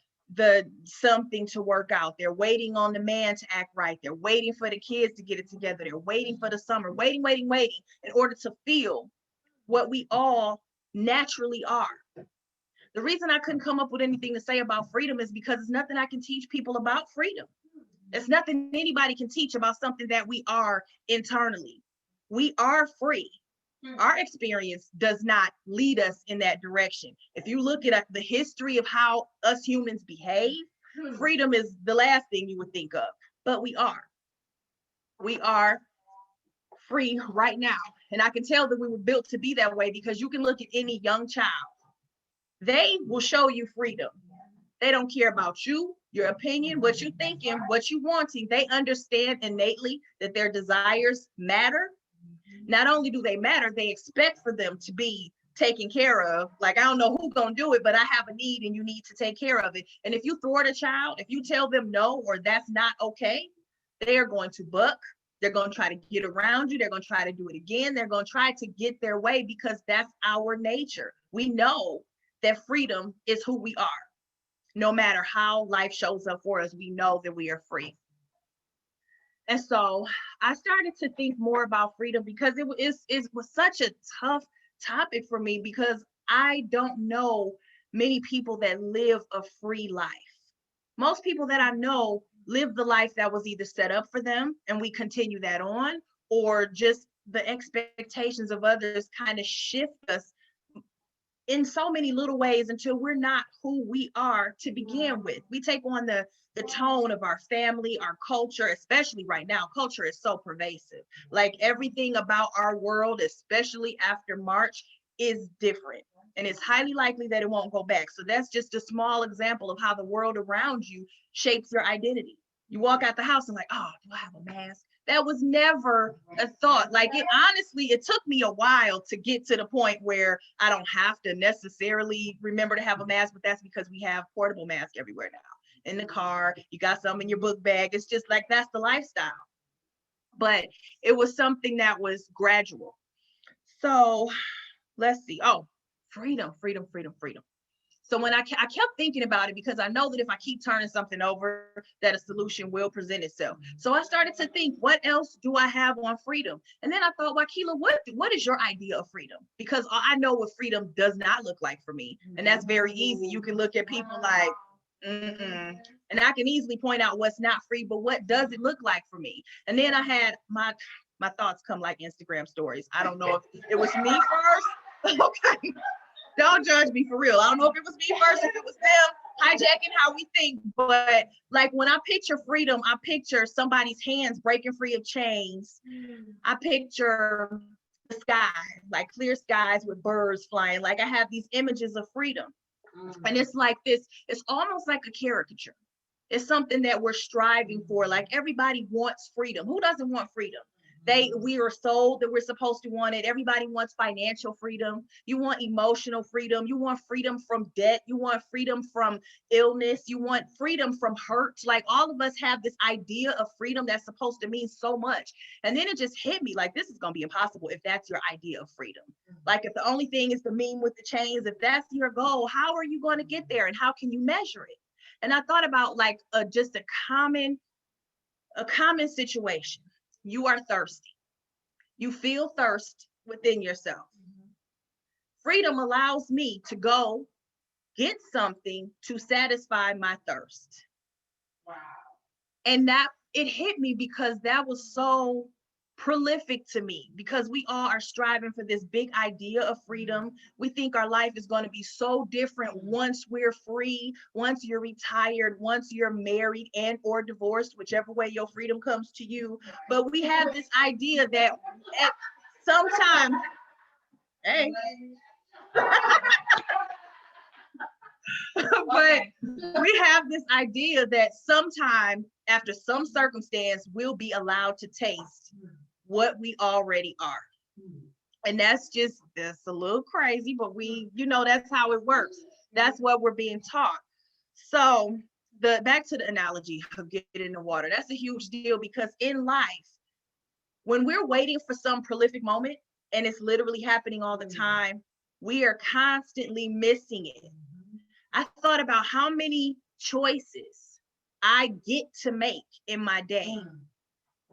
something to work out. They're waiting on the man to act right. They're waiting for the kids to get it together. They're waiting for the summer, waiting in order to feel what we all naturally are. The reason I couldn't come up with anything to say about freedom is because it's nothing I can teach people about freedom. It's nothing anybody can teach about something that we are internally. We are free. Our experience does not lead us in that direction. If you look at the history of how us humans behave, freedom is the last thing you would think of, but we are. We are free right now. And I can tell that we were built to be that way because you can look at any young child. They will show you freedom. They don't care about you, your opinion, what you're thinking, what you're wanting. They understand innately that their desires matter. Not only do they matter, they expect for them to be taken care of. Like, I don't know who's gonna do it, but I have a need and you need to take care of it. And if you thwart a child, if you tell them no, or that's not okay, they are going to buck. They're going to try to get around you. They're going to try to do it again. They're going to try to get their way because that's our nature. We know that freedom is who we are. No matter how life shows up for us, we know that we are free. And so I started to think more about freedom because it was such a tough topic for me because I don't know many people that live a free life. Most people that I know live the life that was either set up for them and we continue that on, or just the expectations of others kind of shift us in so many little ways until we're not who we are to begin with. We take on the tone of our family, our culture, especially right now. Culture is so pervasive. Like everything about our world, especially after March, is different. And it's highly likely that it won't go back. So that's just a small example of how the world around you shapes your identity. You walk out the house and like, oh, do I have a mask? That was never a thought. Like it honestly, it took me a while to get to the point where I don't have to necessarily remember to have a mask, but that's because we have portable masks everywhere now. In the car, you got some in your book bag. It's just like, that's the lifestyle. But it was something that was gradual. So let's see. Oh, freedom, freedom, freedom, freedom. So when I kept thinking about it, because I know that if I keep turning something over, that a solution will present itself. So I started to think, what else do I have on freedom? And then I thought, Wakila, what is your idea of freedom? Because I know what freedom does not look like for me. And that's very easy. You can look at people like, and I can easily point out what's not free, but what does it look like for me? And then I had my thoughts come like Instagram stories. I don't know if it was me first. Okay. Don't judge me, for real. I don't know if it was me first, if it was them hijacking how we think, but like when I picture freedom, I picture somebody's hands breaking free of chains. I picture the sky, like clear skies with birds flying. Like I have these images of freedom. And it's like this, it's almost like a caricature. It's something that we're striving for. Like everybody wants freedom. Who doesn't want freedom? We are sold that we're supposed to want it. Everybody wants financial freedom. You want emotional freedom. You want freedom from debt. You want freedom from illness. You want freedom from hurt. Like all of us have this idea of freedom that's supposed to mean so much. And then it just hit me like, this is going to be impossible if that's your idea of freedom. Like if the only thing is the meme with the chains, if that's your goal, how are you going to get there and how can you measure it? And I thought about like just a common situation. You are thirsty. You feel thirst within yourself. Freedom allows me to go get something to satisfy my thirst. Wow. And that it hit me because that was so prolific to me, because we all are striving for this big idea of freedom. We think our life is going to be so different once we're free, once you're retired, once you're married and or divorced, whichever way your freedom comes to you. But we have this idea that at some time, hey, but we have this idea that sometime after some circumstance, we'll be allowed to taste what we already are. And that's a little crazy, but that's how it works. That's what we're being taught. So back to the analogy of getting in the water, that's a huge deal, because in life, when we're waiting for some prolific moment, and it's literally happening all the time, we are constantly missing it. I thought about how many choices I get to make in my day.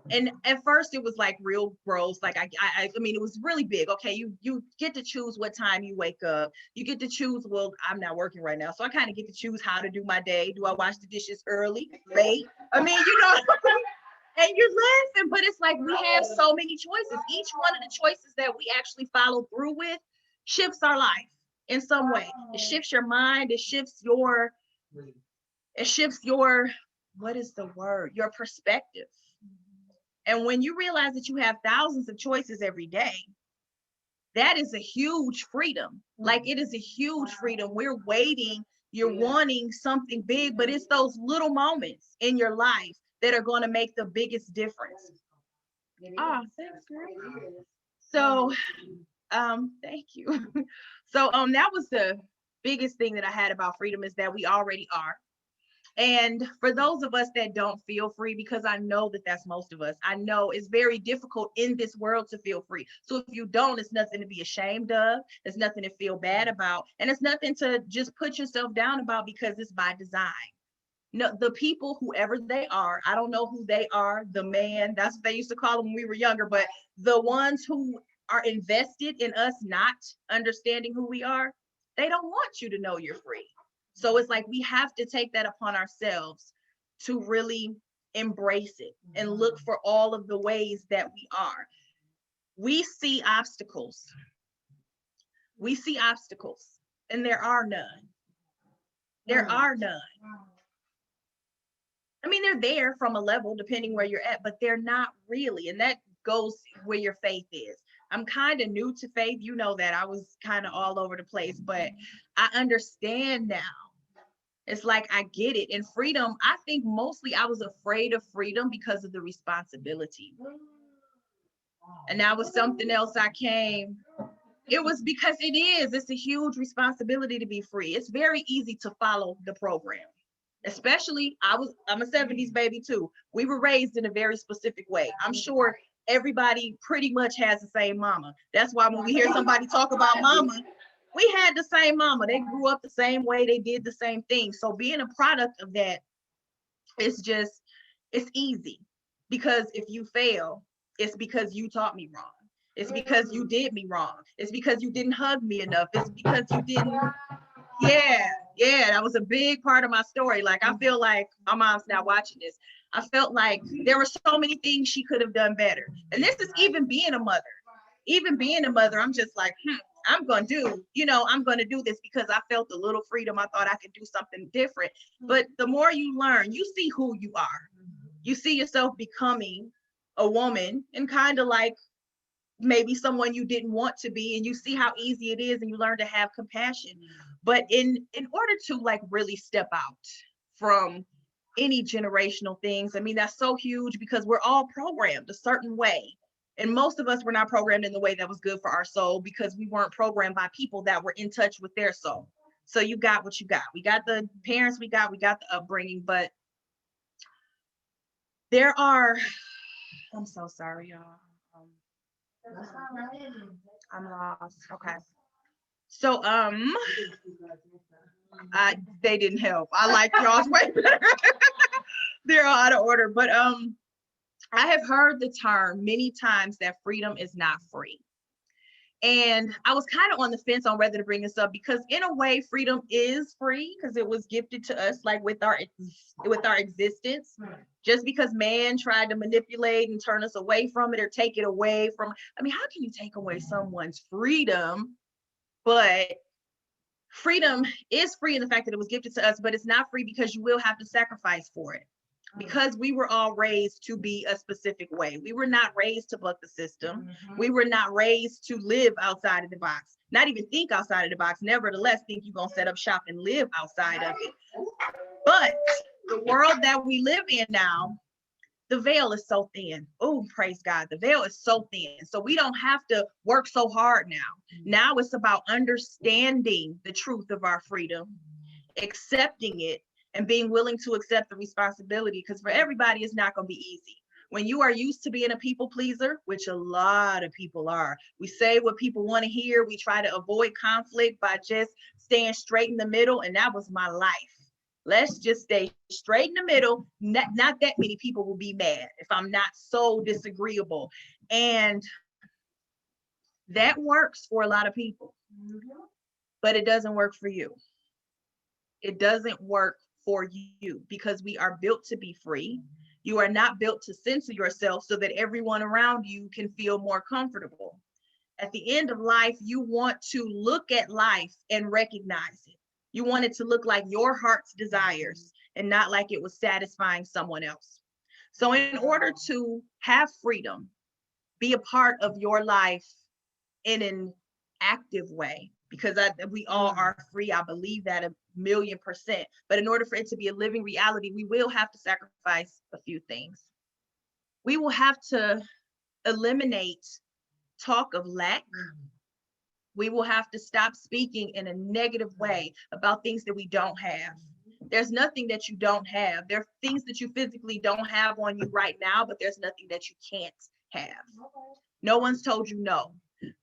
And at first it was like real gross. Like I mean, it was really big. Okay, you get to choose what time you wake up. You get to choose, well, I'm not working right now, so I kind of get to choose how to do my day. Do I wash the dishes early, late? I mean, and you're laughing, but it's like we have so many choices. Each one of the choices that we actually follow through with shifts our life in some way. It shifts your mind. It shifts your, what is the word? Your perspective. And when you realize that you have thousands of choices every day, that is a huge freedom. Like it is a huge freedom. We're waiting, you're wanting something big, but it's those little moments in your life that are going to make the biggest difference. Thanks, girl. So, thank you. So, that was the biggest thing that I had about freedom, is that we already are. And for those of us that don't feel free, because I know that that's most of us, I know it's very difficult in this world to feel free. So if you don't, it's nothing to be ashamed of. It's nothing to feel bad about. And it's nothing to just put yourself down about, because it's by design. No, the people, whoever they are, I don't know who they are, the man, that's what they used to call them when we were younger, but the ones who are invested in us not understanding who we are, they don't want you to know you're free. So it's like we have to take that upon ourselves to really embrace it and look for all of the ways that we are. We see obstacles. and there are none. There are none. I mean, they're there from a level depending where you're at, but they're not really. And that goes where your faith is. I'm kind of new to faith. You know that I was kind of all over the place, but I understand now. It's like I get it. And freedom, I think mostly I was afraid of freedom because of the responsibility. And that was something else I came. It was because it's a huge responsibility to be free. It's very easy to follow the program. Especially, I'm a 70s baby too. We were raised in a very specific way. I'm sure everybody pretty much has the same mama. That's why when we hear somebody talk about mama, we had the same mama. They grew up the same way. They did the same thing. So being a product of that, it's easy. Because if you fail, it's because you taught me wrong. It's because you did me wrong. It's because you didn't hug me enough. It's because you didn't. Yeah, that was a big part of my story. Like, I feel like my mom's not watching this. I felt like there were so many things she could have done better. And this is even being a mother. Even being a mother, I'm just like, I'm going to do this because I felt a little freedom. I thought I could do something different. But the more you learn, you see who you are. You see yourself becoming a woman and kind of like maybe someone you didn't want to be, and you see how easy it is, and you learn to have compassion. But in order to like really step out from any generational things, I mean, that's so huge because we're all programmed a certain way. And most of us were not programmed in the way that was good for our soul because we weren't programmed by people that were in touch with their soul. So you got what you got. We got the parents we got the upbringing, but there are, I'm so sorry, y'all. I'm lost. Okay. So they didn't help. I like y'all's way better. They're all out of order. But I have heard the term many times that freedom is not free. And I was kind of on the fence on whether to bring this up because in a way, freedom is free because it was gifted to us like with our existence. Just because man tried to manipulate and turn us away from it or take it away from, I mean, how can you take away someone's freedom? But freedom is free in the fact that it was gifted to us, but it's not free because you will have to sacrifice for it. Because we were all raised to be a specific way. We were not raised to buck the system. We were not raised to live outside of the box, not even think outside of the box. Nevertheless, think you're gonna set up shop and live outside of it. But the world that we live in now, the veil is so thin. Oh, praise God. The veil is so thin. So we don't have to work so hard now. Now it's about understanding the truth of our freedom, accepting it, and being willing to accept the responsibility, because for everybody, it's not going to be easy. When you are used to being a people pleaser, which a lot of people are, we say what people want to hear. We try to avoid conflict by just staying straight in the middle. And that was my life. Let's just stay straight in the middle. Not that many people will be mad if I'm not so disagreeable. And that works for a lot of people, but it doesn't work for you. It doesn't work for you because we are built to be free. You are not built to censor yourself so that everyone around you can feel more comfortable. At the end of life, you want to look at life and recognize it. You want it to look like your heart's desires and not like it was satisfying someone else. So in order to have freedom, be a part of your life in an active way, because we all are free. I believe that 1,000,000%. But in order for it to be a living reality, we will have to sacrifice a few things. We will have to eliminate talk of lack. We will have to stop speaking in a negative way about things that we don't have. There's nothing that you don't have. There are things that you physically don't have on you right now, but there's nothing that you can't have. No one's told you no.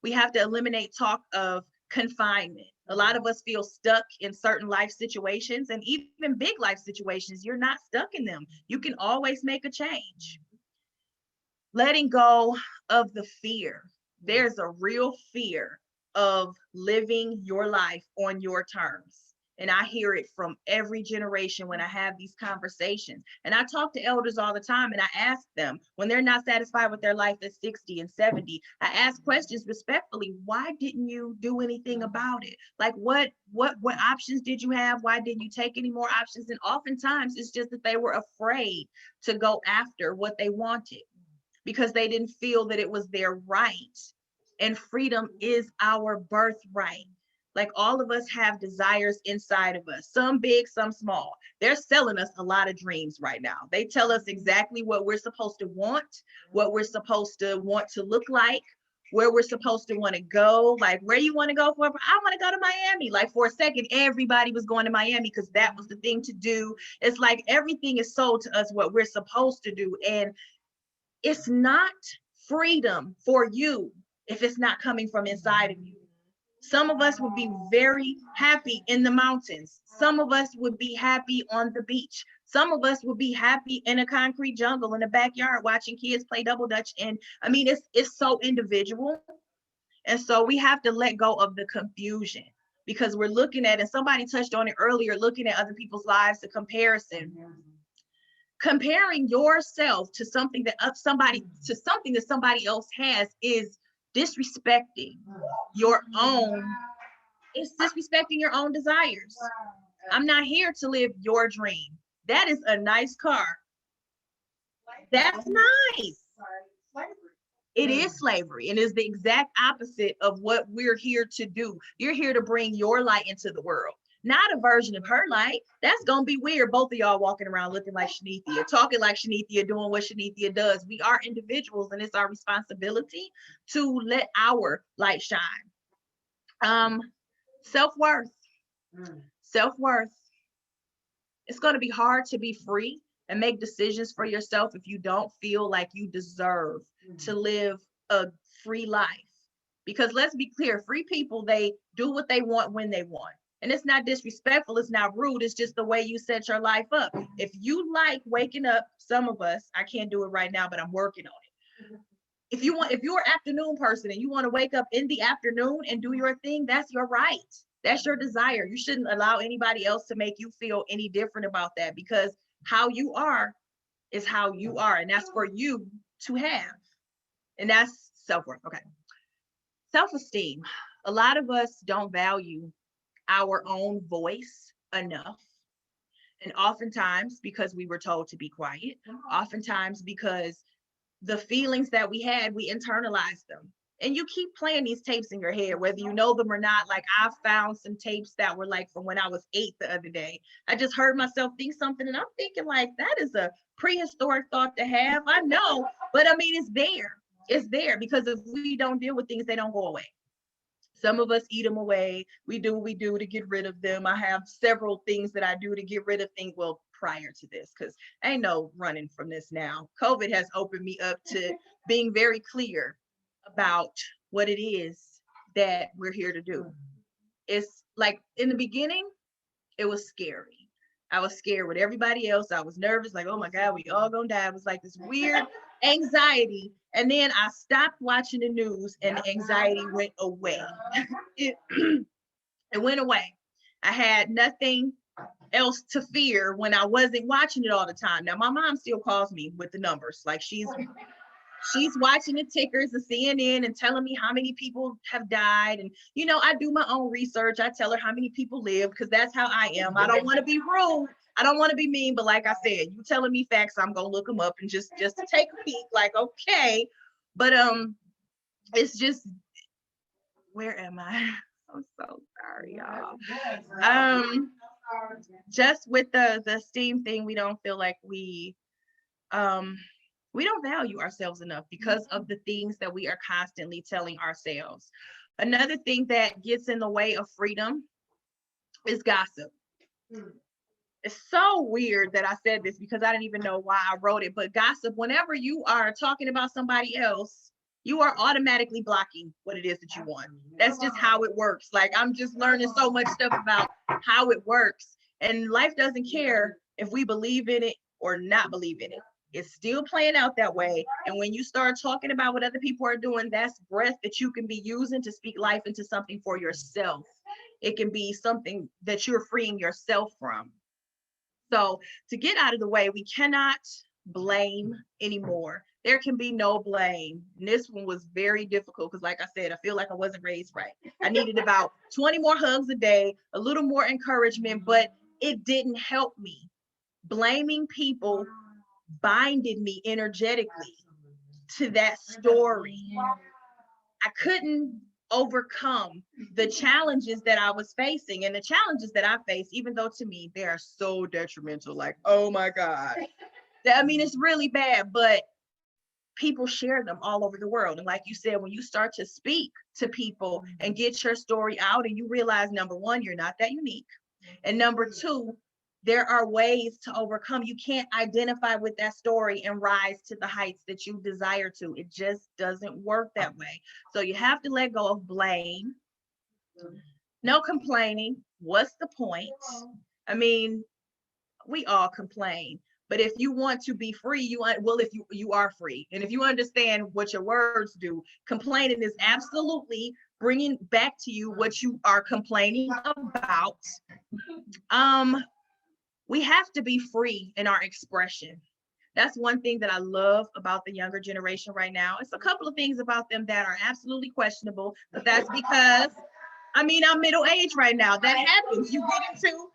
We have to eliminate talk of confinement. A lot of us feel stuck in certain life situations, and even big life situations. You're not stuck in them. You can always make a change. Letting go of the fear. There's a real fear of living your life on your terms. And I hear it from every generation when I have these conversations. And I talk to elders all the time, and I ask them when they're not satisfied with their life at 60 and 70, I ask questions respectfully. Why didn't you do anything about it? Like what options did you have? Why didn't you take any more options? And oftentimes it's just that they were afraid to go after what they wanted because they didn't feel that it was their right. And freedom is our birthright. Like all of us have desires inside of us, some big, some small. They're selling us a lot of dreams right now. They tell us exactly what we're supposed to want, what we're supposed to want to look like, where we're supposed to want to go, like where you want to go for. I want to go to Miami. Like for a second, everybody was going to Miami because that was the thing to do. It's like everything is sold to us what we're supposed to do. And it's not freedom for you if it's not coming from inside of you. Some of us would be very happy in the mountains. Some of us would be happy on the beach. Some of us would be happy in a concrete jungle in the backyard watching kids play double dutch. And I mean, it's so individual. And so we have to let go of the confusion because we're looking at, and somebody touched on it earlier, looking at other people's lives, the comparison. Comparing yourself to something that somebody else has is disrespecting your own, it's disrespecting your own desires. I'm not here to live your dream. That is a nice car. That's nice. It is slavery and is the exact opposite of what we're here to do. You're here to bring your light into the world, not a version of her light. That's gonna be weird. Both of y'all walking around looking like Shanithia, talking like Shanithia, doing what Shanithia does. We are individuals and it's our responsibility to let our light shine. Self-worth. Self-worth. It's gonna be hard to be free and make decisions for yourself if you don't feel like you deserve to live a free life. Because let's be clear, free people, they do what they want when they want. And it's not disrespectful, it's not rude, it's just the way you set your life up. If you like waking up, some of us, I can't do it right now, but I'm working on it. If you're an afternoon person and you want to wake up in the afternoon and do your thing, that's your right. That's your desire. You shouldn't allow anybody else to make you feel any different about that because how you are is how you are. And that's for you to have. And that's self-worth. Okay. Self-esteem. A lot of us don't value our own voice enough. And oftentimes because we were told to be quiet, oftentimes because the feelings that we had, we internalized them. And you keep playing these tapes in your head, whether you know them or not. Like I found some tapes that were like from when I was 8 the other day. I just heard myself think something and I'm thinking like, that is a prehistoric thought to have. I know, but I mean, it's there. It's there because if we don't deal with things, they don't go away. Some of us eat them away. We do what we do to get rid of them. I have several things that I do to get rid of things. Well, prior to this, because ain't no running from this now. COVID has opened me up to being very clear about what it is that we're here to do. It's like in the beginning, it was scary. I was scared with everybody else. I was nervous, like, oh my God, we all gonna die. It was like this weird anxiety. And then I stopped watching the news and the anxiety went away. It went away. I had nothing else to fear when I wasn't watching it all the time. Now, my mom still calls me with the numbers. Like she's watching the tickers of CNN and telling me how many people have died. And, you know, I do my own research. I tell her how many people live because that's how I am. I don't want to be rude. I don't want to be mean, but like I said, you telling me facts, I'm going to look them up and just to take a peek, like, okay. But it's just, where am I? I'm so sorry, y'all. Just with the esteem thing, we don't feel like we don't value ourselves enough because of the things that we are constantly telling ourselves. Another thing that gets in the way of freedom is gossip. It's so weird that I said this because I didn't even know why I wrote it, but gossip, whenever you are talking about somebody else, you are automatically blocking what it is that you want. That's just how it works. Like I'm just learning so much stuff about how it works. And life doesn't care if we believe in it or not believe in it. It's still playing out that way. And when you start talking about what other people are doing, that's breath that you can be using to speak life into something for yourself. It can be something that you're freeing yourself from. So to get out of the way, we cannot blame anymore. There can be no blame. And this one was very difficult because, like I said, I feel like I wasn't raised right. I needed about 20 more hugs a day, a little more encouragement, but it didn't help me. Blaming people binded me energetically to that story. I couldn't overcome the challenges that I was facing, and the challenges that I face, even though to me they are so detrimental, like, oh my God. I mean, it's really bad, but people share them all over the world. And like you said, when you start to speak to people and get your story out, and you realize, number one, you're not that unique. And number two, there are ways to overcome. You can't identify with that story and rise to the heights that you desire to. It just doesn't work that way. So you have to let go of blame. No complaining. What's the point? I mean, we all complain. But if you want to be free, if you are free, and if you understand what your words do, complaining is absolutely bringing back to you what you are complaining about. We have to be free in our expression. That's one thing that I love about the younger generation right now. It's a couple of things about them that are absolutely questionable, but that's because, I mean, I'm middle-aged right now. That happens. You get into,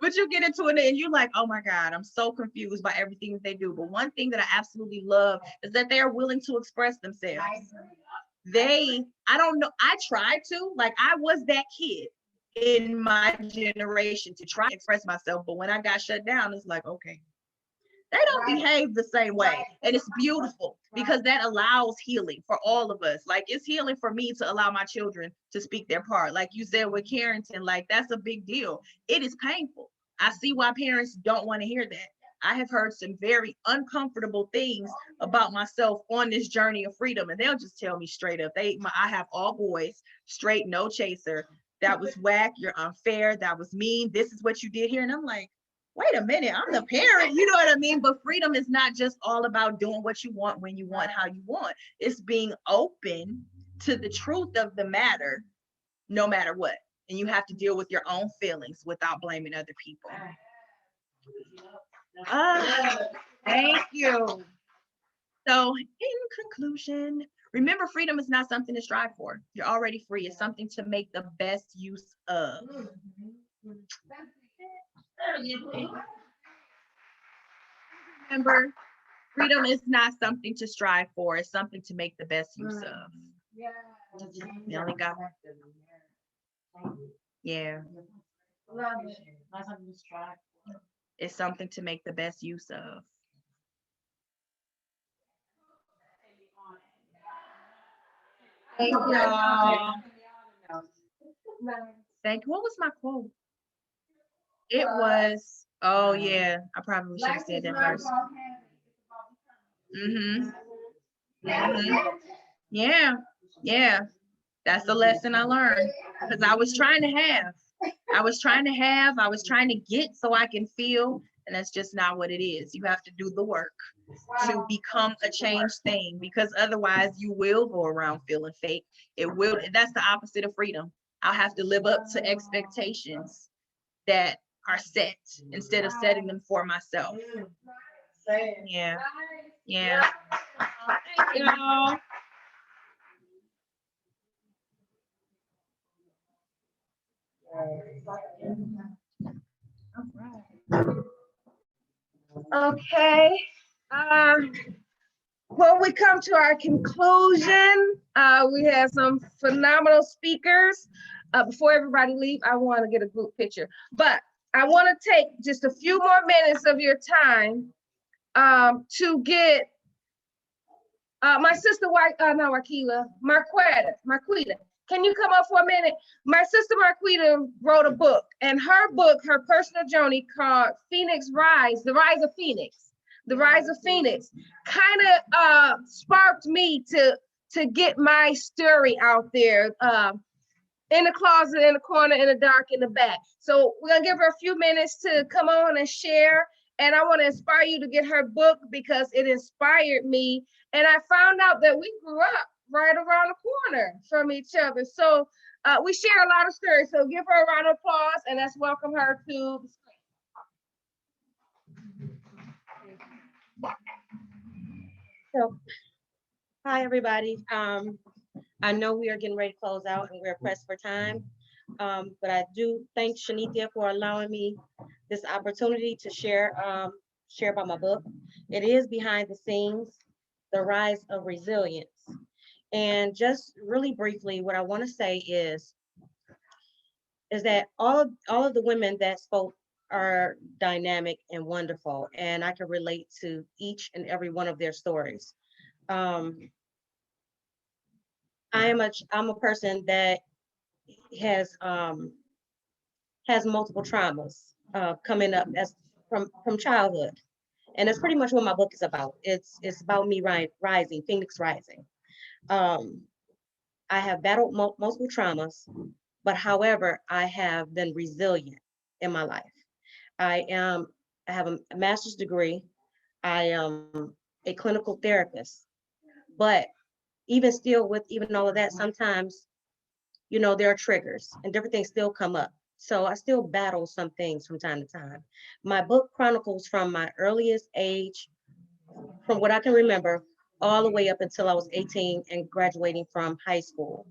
but you get into it and you're like, oh my God, I'm so confused by everything that they do. But one thing that I absolutely love is that they are willing to express themselves. I don't know, I tried to, like, I was that kid in my generation to try to express myself, but when I got shut down, it's like, okay, they don't behave the same way. And it's beautiful because that allows healing for all of us. Like, it's healing for me to allow my children to speak their part. Like you said with Carrington, like, that's a big deal. It is painful. I see why parents don't want to hear that. I have heard some very uncomfortable things about myself on this journey of freedom, and they'll just tell me straight up. I have all boys, straight, no chaser. That was whack. You're unfair. That was mean. This is what you did here. And I'm like, wait a minute, I'm the parent, you know what I mean? But freedom is not just all about doing what you want, when you want, how you want. It's being open to the truth of the matter, no matter what. And you have to deal with your own feelings without blaming other people. Thank you. So in conclusion, remember, freedom is not something to strive for. You're already free. It's something to make the best use of. Remember, freedom is not something to strive for. It's something to make the best use of. You only got, yeah. It's something to make the best use of. Thank y'all. Thank you. What was my quote? It was, oh yeah, I probably should have said that first. Yeah. That's the lesson I learned, because I was trying to get so I can feel, and that's just not what it is. You have to do the work to become a changed thing, because otherwise you will go around feeling fake. That's the opposite of freedom. I'll have to live up to expectations that are set instead of setting them for myself. Yeah. Thank y'all. Okay. Well, we come to our conclusion. We have some phenomenal speakers. Before everybody leave, I want to get a group picture, but I want to take just a few more minutes of your time to get my sister, Marquita. Can you come up for a minute? My sister Marquita wrote a book, and her book, her personal journey called Phoenix Rise, The Rise of Phoenix. The Rise of Phoenix kind of sparked me to get my story out there, in the closet, in the corner, in the dark, in the back. So we're gonna give her a few minutes to come on and share. And I want to inspire you to get her book because it inspired me. And I found out that we grew up right around the corner from each other. So we share a lot of stories. So give her a round of applause and let's welcome her to the screen. So, hi, everybody. I know we are getting ready to close out and we're pressed for time. But I do thank Shanithia for allowing me this opportunity to share about my book. It is Behind the Scenes, The Rise of Resilience. And just really briefly, what I want to say is that all of the women that spoke are dynamic and wonderful, and I can relate to each and every one of their stories. I'm a person that has multiple traumas coming up as from childhood, and that's pretty much what my book is about. It's about me rising, Phoenix rising. I have battled multiple traumas, but however, I have been resilient in my life. I have a master's degree. I am a clinical therapist, but even still, with even all of that, sometimes, you know, there are triggers and different things still come up. So I still battle some things from time to time. My book chronicles from my earliest age, from what I can remember, all the way up until I was 18 and graduating from high school.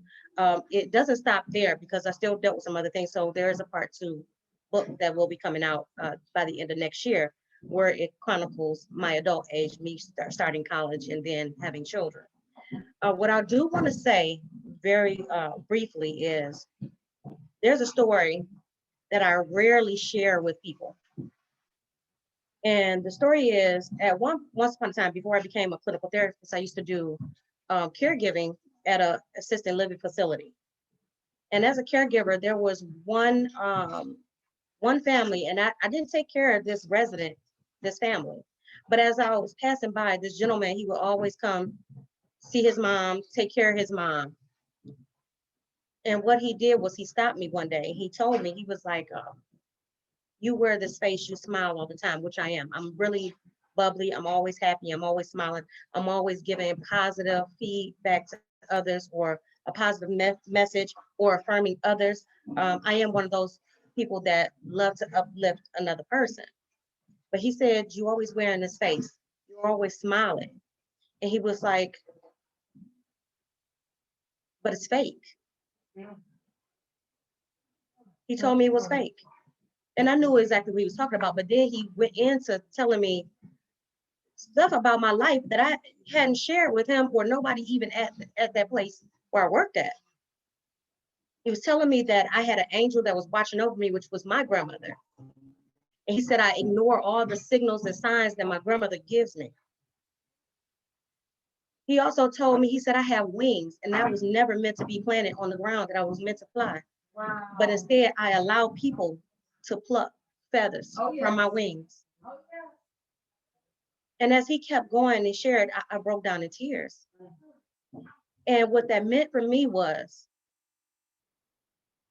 It doesn't stop there because I still dealt with some other things. So there is a part 2 book that will be coming out by the end of next year, where it chronicles my adult age, me starting college and then having children. What I do want to say very briefly is there's a story that I rarely share with people. And the story is, once upon a time, before I became a clinical therapist, I used to do caregiving at a assisted living facility. And as a caregiver, there was one family, and I didn't take care of this family. But as I was passing by, this gentleman, he would always come see his mom, take care of his mom. And what he did was he stopped me one day. He told me, he was like, you wear this face, you smile all the time, which I am. I'm really bubbly. I'm always happy. I'm always smiling. I'm always giving positive feedback to others, or a positive message, or affirming others. I am one of those people that love to uplift another person. But he said, you always wearing this face. You're always smiling. And he was like, but it's fake. He told me it was fake. And I knew exactly what he was talking about, but then he went into telling me stuff about my life that I hadn't shared with him, or nobody even at that place where I worked at. He was telling me that I had an angel that was watching over me, which was my grandmother. And he said, I ignore all the signals and signs that my grandmother gives me. He also told me, he said, I have wings, and I was never meant to be planted on the ground, that I was meant to fly. Wow. But instead, I allow people to pluck feathers from my wings. Oh, yeah. And as he kept going and shared, I broke down in tears. And what that meant for me was,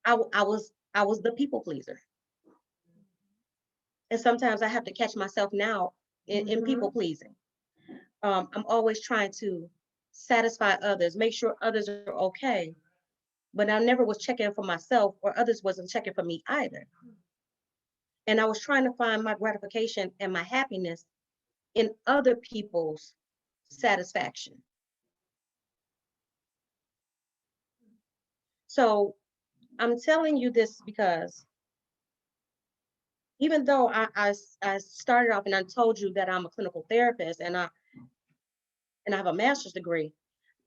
I was the people pleaser. And sometimes I have to catch myself now in people pleasing. I'm always trying to satisfy others, make sure others are okay. But I never was checking for myself, or others wasn't checking for me either. And I was trying to find my gratification and my happiness in other people's satisfaction. So I'm telling you this because even though I started off and I told you that I'm a clinical therapist and I have a master's degree,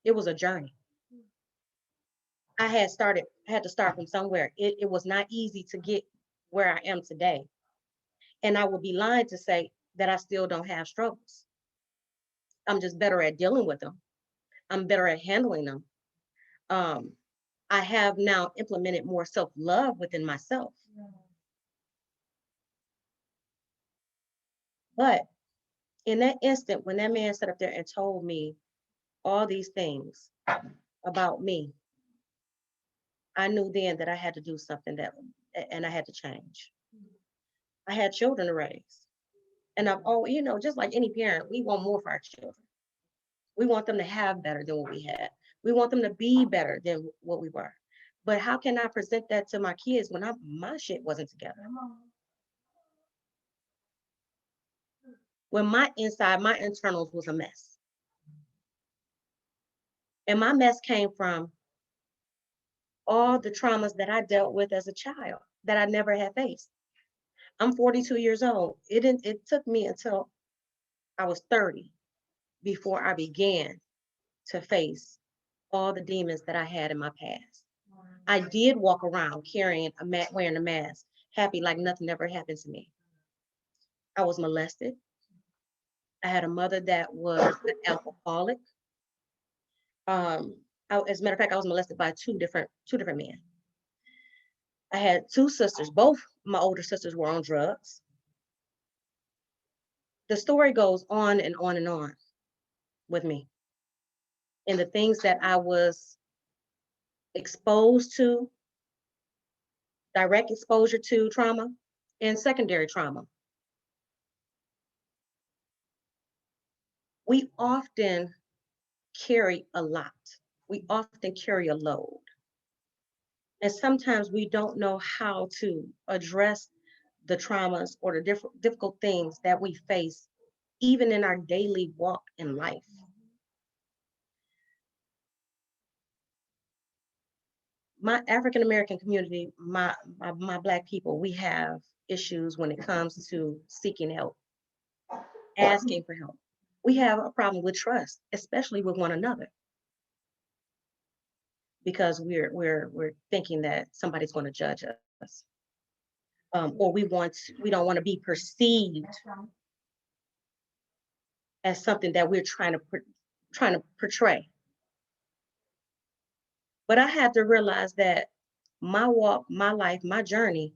it was a journey. I had to start from somewhere. It was not easy to get where I am today. And I would be lying to say that I still don't have struggles. I'm just better at dealing with them. I'm better at handling them. I have now implemented more self-love within myself. But in that instant, when that man sat up there and told me all these things about me, I knew then that I had to do something and I had to change. I had children to raise. And I've always, just like any parent, we want more for our children. We want them to have better than what we had. We want them to be better than what we were. But how can I present that to my kids when my shit wasn't together? When my inside, my internals was a mess. And my mess came from all the traumas that I dealt with as a child that I never had faced. I'm 42 years old. It took me until I was 30 before I began to face all the demons that I had in my past. I did walk around carrying wearing a mask, happy like nothing ever happened to me. I was molested. I had a mother that was an alcoholic. As a matter of fact, I was molested by two different men. I had two sisters. Both my older sisters were on drugs. The story goes on and on and on with me. And the things that I was exposed to, direct exposure to trauma, and secondary trauma. We often carry a lot. We often carry a load. And sometimes we don't know how to address the traumas or the difficult things that we face, even in our daily walk in life. My African American community, my Black people, we have issues when it comes to seeking help, asking for help. We have a problem with trust, especially with one another, because we're thinking that somebody's going to judge us, or we don't want to be perceived as something that we're trying to portray. But I had to realize that my walk, my life, my journey,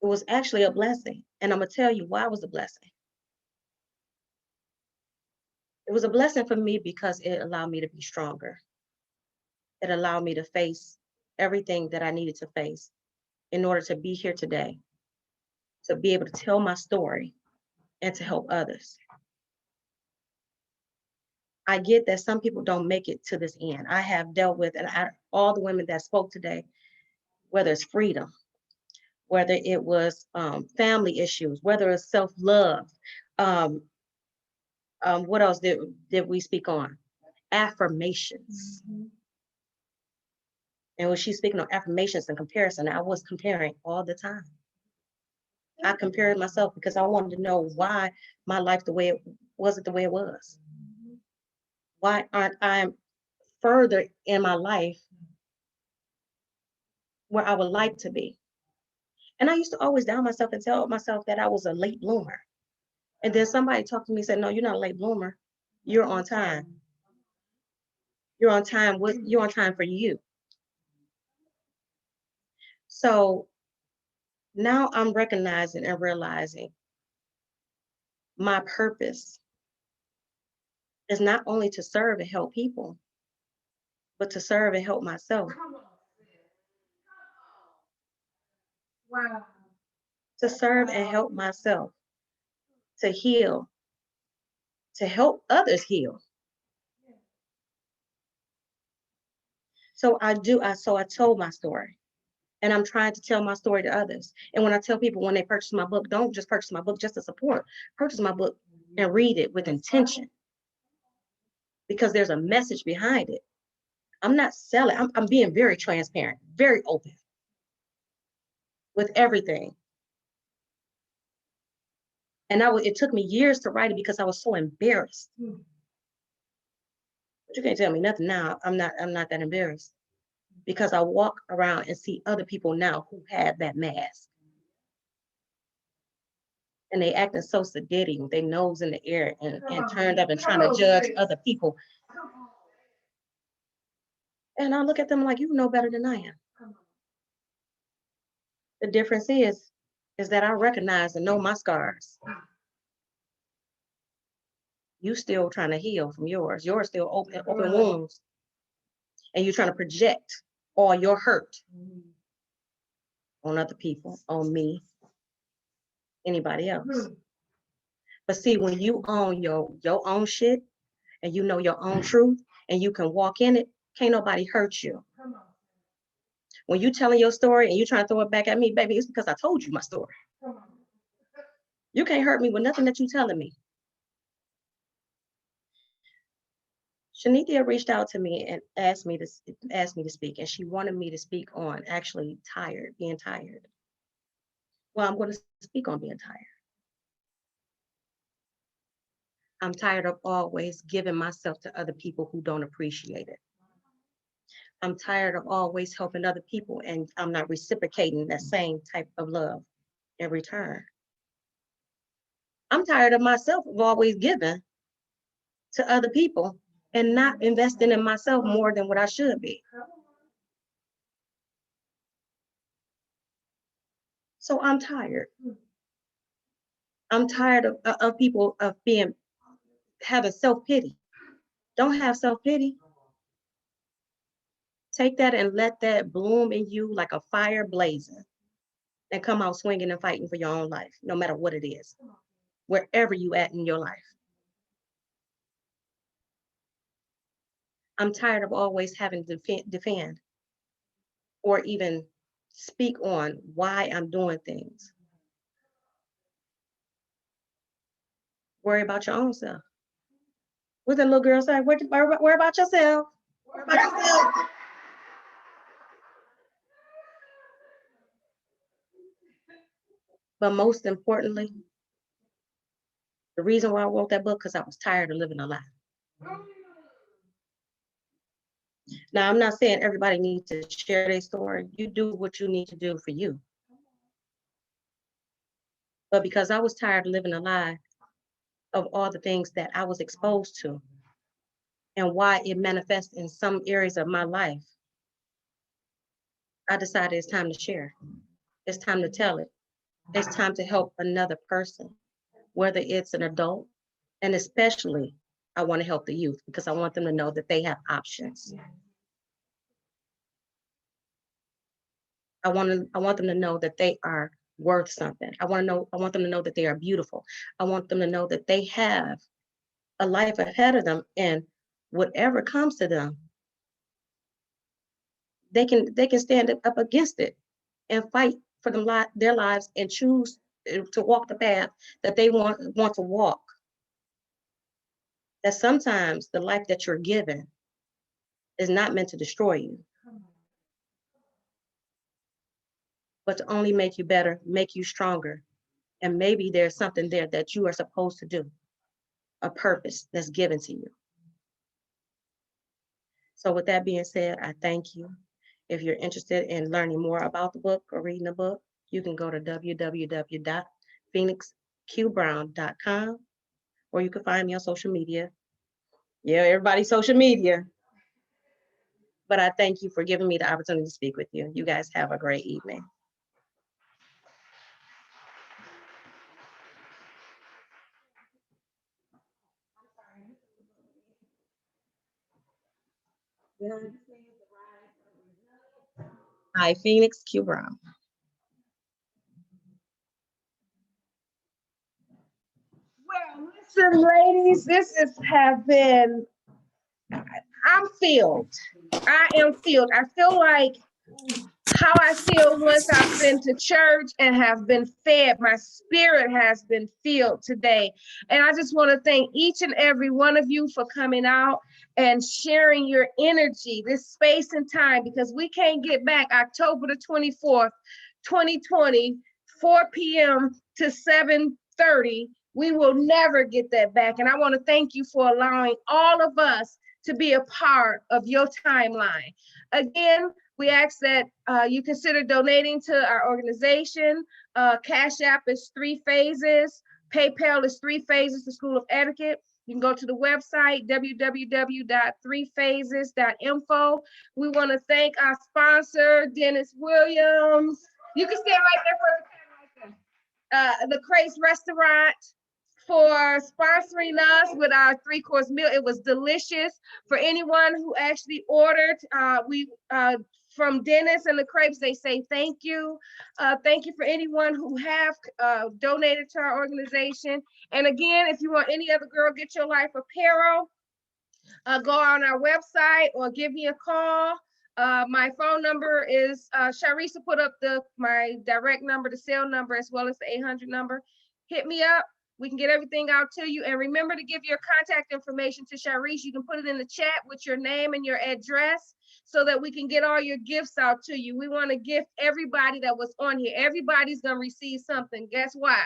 it was actually a blessing. And I'm gonna tell you why it was a blessing. It was a blessing for me because it allowed me to be stronger. It allowed me to face everything that I needed to face in order to be here today, to be able to tell my story and to help others. I get that some people don't make it to this end. I have dealt with, and all the women that spoke today, whether it's freedom, whether it was family issues, whether it's self-love, what else did we speak on? Affirmations. Mm-hmm. And when she's speaking on affirmations and comparison, I was comparing all the time. I compared myself because I wanted to know why my life the way it was. Why aren't I further in my life where I would like to be? And I used to always down myself and tell myself that I was a late bloomer. And then somebody talked to me and said, no, you're not a late bloomer. You're on time. You're on time. You're on time for you. So now I'm recognizing and realizing my purpose is not only to serve and help people, but to serve and help myself. Wow. To serve and help myself, to heal, to help others heal. So I told my story, and I'm trying to tell my story to others. And when I tell people, when they purchase my book, don't just purchase my book just to support, purchase my book and read it with intention, because there's a message behind it. I'm not selling, I'm being very transparent, very open with everything. And it took me years to write it because I was so embarrassed. But you can't tell me nothing now. I'm not that embarrassed, because I walk around and see other people now who have that mask. And they acting so sedating with their nose in the air and turned up and trying to judge other people. And I look at them like, you know better than I am. The difference is that I recognize and know my scars. You still trying to heal from yours. Yours still open wounds. And you're trying to project all your hurt on other people, on me, anybody else. But see, when you own your own shit and you know your own truth, and you can walk in it, can't nobody hurt you. When you telling your story and you trying to throw it back at me, baby, it's because I told you my story. You can't hurt me with nothing that you telling me. Shanithia reached out to me and asked me to speak, and she wanted me to speak on actually being tired. Well, I'm going to speak on being tired. I'm tired of always giving myself to other people who don't appreciate it. I'm tired of always helping other people and I'm not reciprocating that same type of love in return. I'm tired of myself of always giving to other people and not investing in myself more than what I should be. So I'm tired. I'm tired of people having self-pity. Don't have self-pity. Take that and let that bloom in you like a fire blazing and come out swinging and fighting for your own life, no matter what it is, wherever you at in your life. I'm tired of always having to defend or even speak on why I'm doing things. Worry about your own self. What the little girl say? Worry about yourself. Worry about yourself. But most importantly, the reason why I wrote that book, because I was tired of living a lie. Now, I'm not saying everybody needs to share their story. You do what you need to do for you. But because I was tired of living a lie of all the things that I was exposed to and why it manifests in some areas of my life, I decided it's time to share. It's time to tell it. It's time to help another person, whether it's an adult, and especially I want to help the youth because I want them to know that they have options. I want them to know that they are worth something. I want them to know that they are beautiful. I want them to know that they have a life ahead of them, and whatever comes to them, they can stand up against it and fight for their lives and choose to walk the path that they want to walk. That sometimes the life that you're given is not meant to destroy you, but to only make you better, make you stronger. And maybe there's something there that you are supposed to do, a purpose that's given to you. So with that being said, I thank you. If you're interested in learning more about the book or reading the book, you can go to www.phoenixqbrown.com, or you can find me on social media. Yeah, everybody's social media. But I thank you for giving me the opportunity to speak with you. You guys have a great evening. Hi, Phoenix Q Brown. Well, listen, ladies, I'm filled. I am filled. I feel like how I feel once I've been to church and have been fed. My spirit has been filled today. And I just want to thank each and every one of you for coming out and sharing your energy, this space and time, because we can't get back October the 24th, 2020, 4 p.m. to 7:30. We will never get that back. And I want to thank you for allowing all of us to be a part of your timeline. Again, we ask that you consider donating to our organization. Cash App is 3 Phases. PayPal is 3 Phases, the School of Etiquette. You can go to the website, www.3phases.info. We want to thank our sponsor, Dennis Williams. You can stand right there for the camera. The Craze Restaurant for sponsoring us with our 3-course meal. It was delicious. For anyone who actually ordered, from Dennis and the Crepes, they say thank you. Thank you for anyone who have donated to our organization. And again, if you want any other Girl Get Your Life apparel, go on our website or give me a call. My phone number is, Sharisa put up my direct number, the cell number, as well as the 800 number. Hit me up. We can get everything out to you. And remember to give your contact information to Sharice. You can put it in the chat with your name and your address so that we can get all your gifts out to you. We want to gift everybody that was on here. Everybody's going to receive something. Guess why?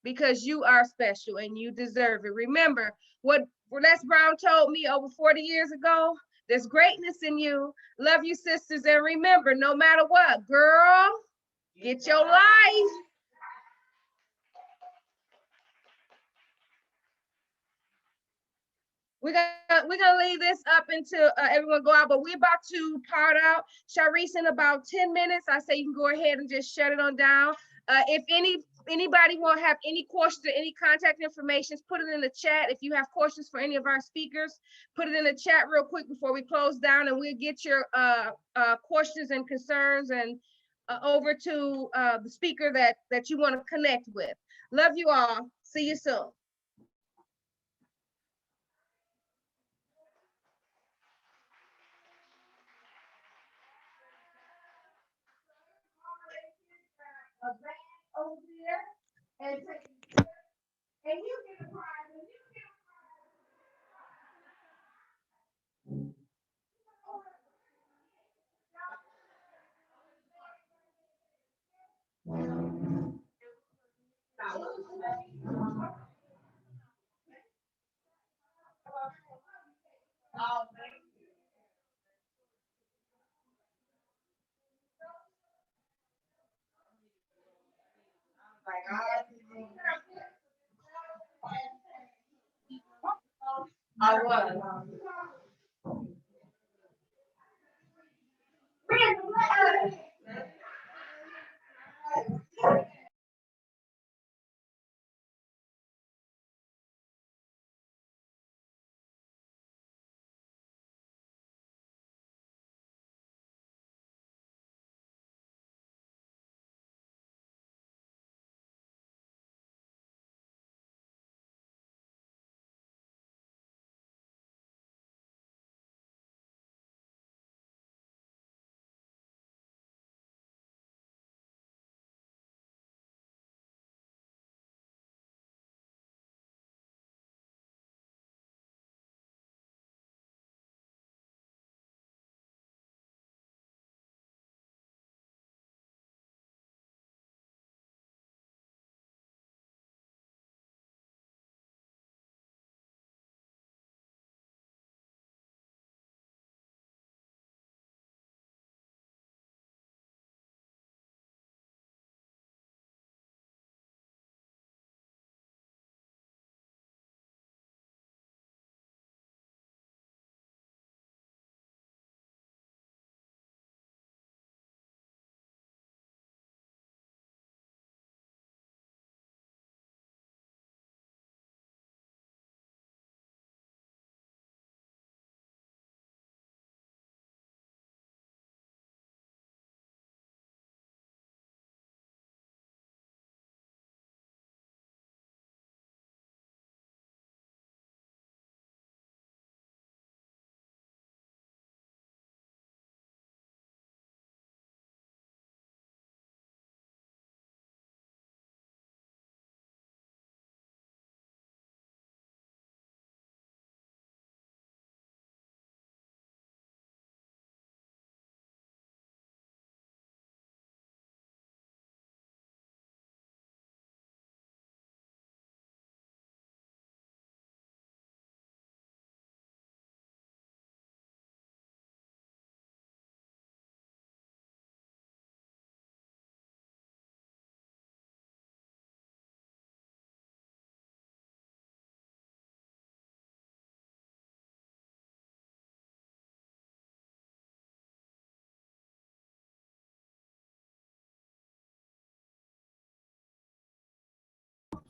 Because you are special and you deserve it. Remember what Les Brown told me over 40 years ago? There's greatness in you. Love you, sisters. And remember, no matter what, girl, get your life. We're gonna leave this up until everyone go out, but we're about to part out. Sharice, in about 10 minutes, I say you can go ahead and just shut it on down. If anybody will have any questions or any contact information, put it in the chat. If you have questions for any of our speakers, put it in the chat real quick before we close down, and we'll get your questions and concerns and over to the speaker that you want to connect with. Love you all. See you soon. A bag over there and you get a prize and you get I was.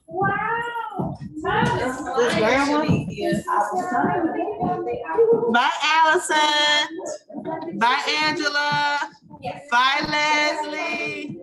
Wow. Bye, Allison. Bye, Angela. Bye, Leslie.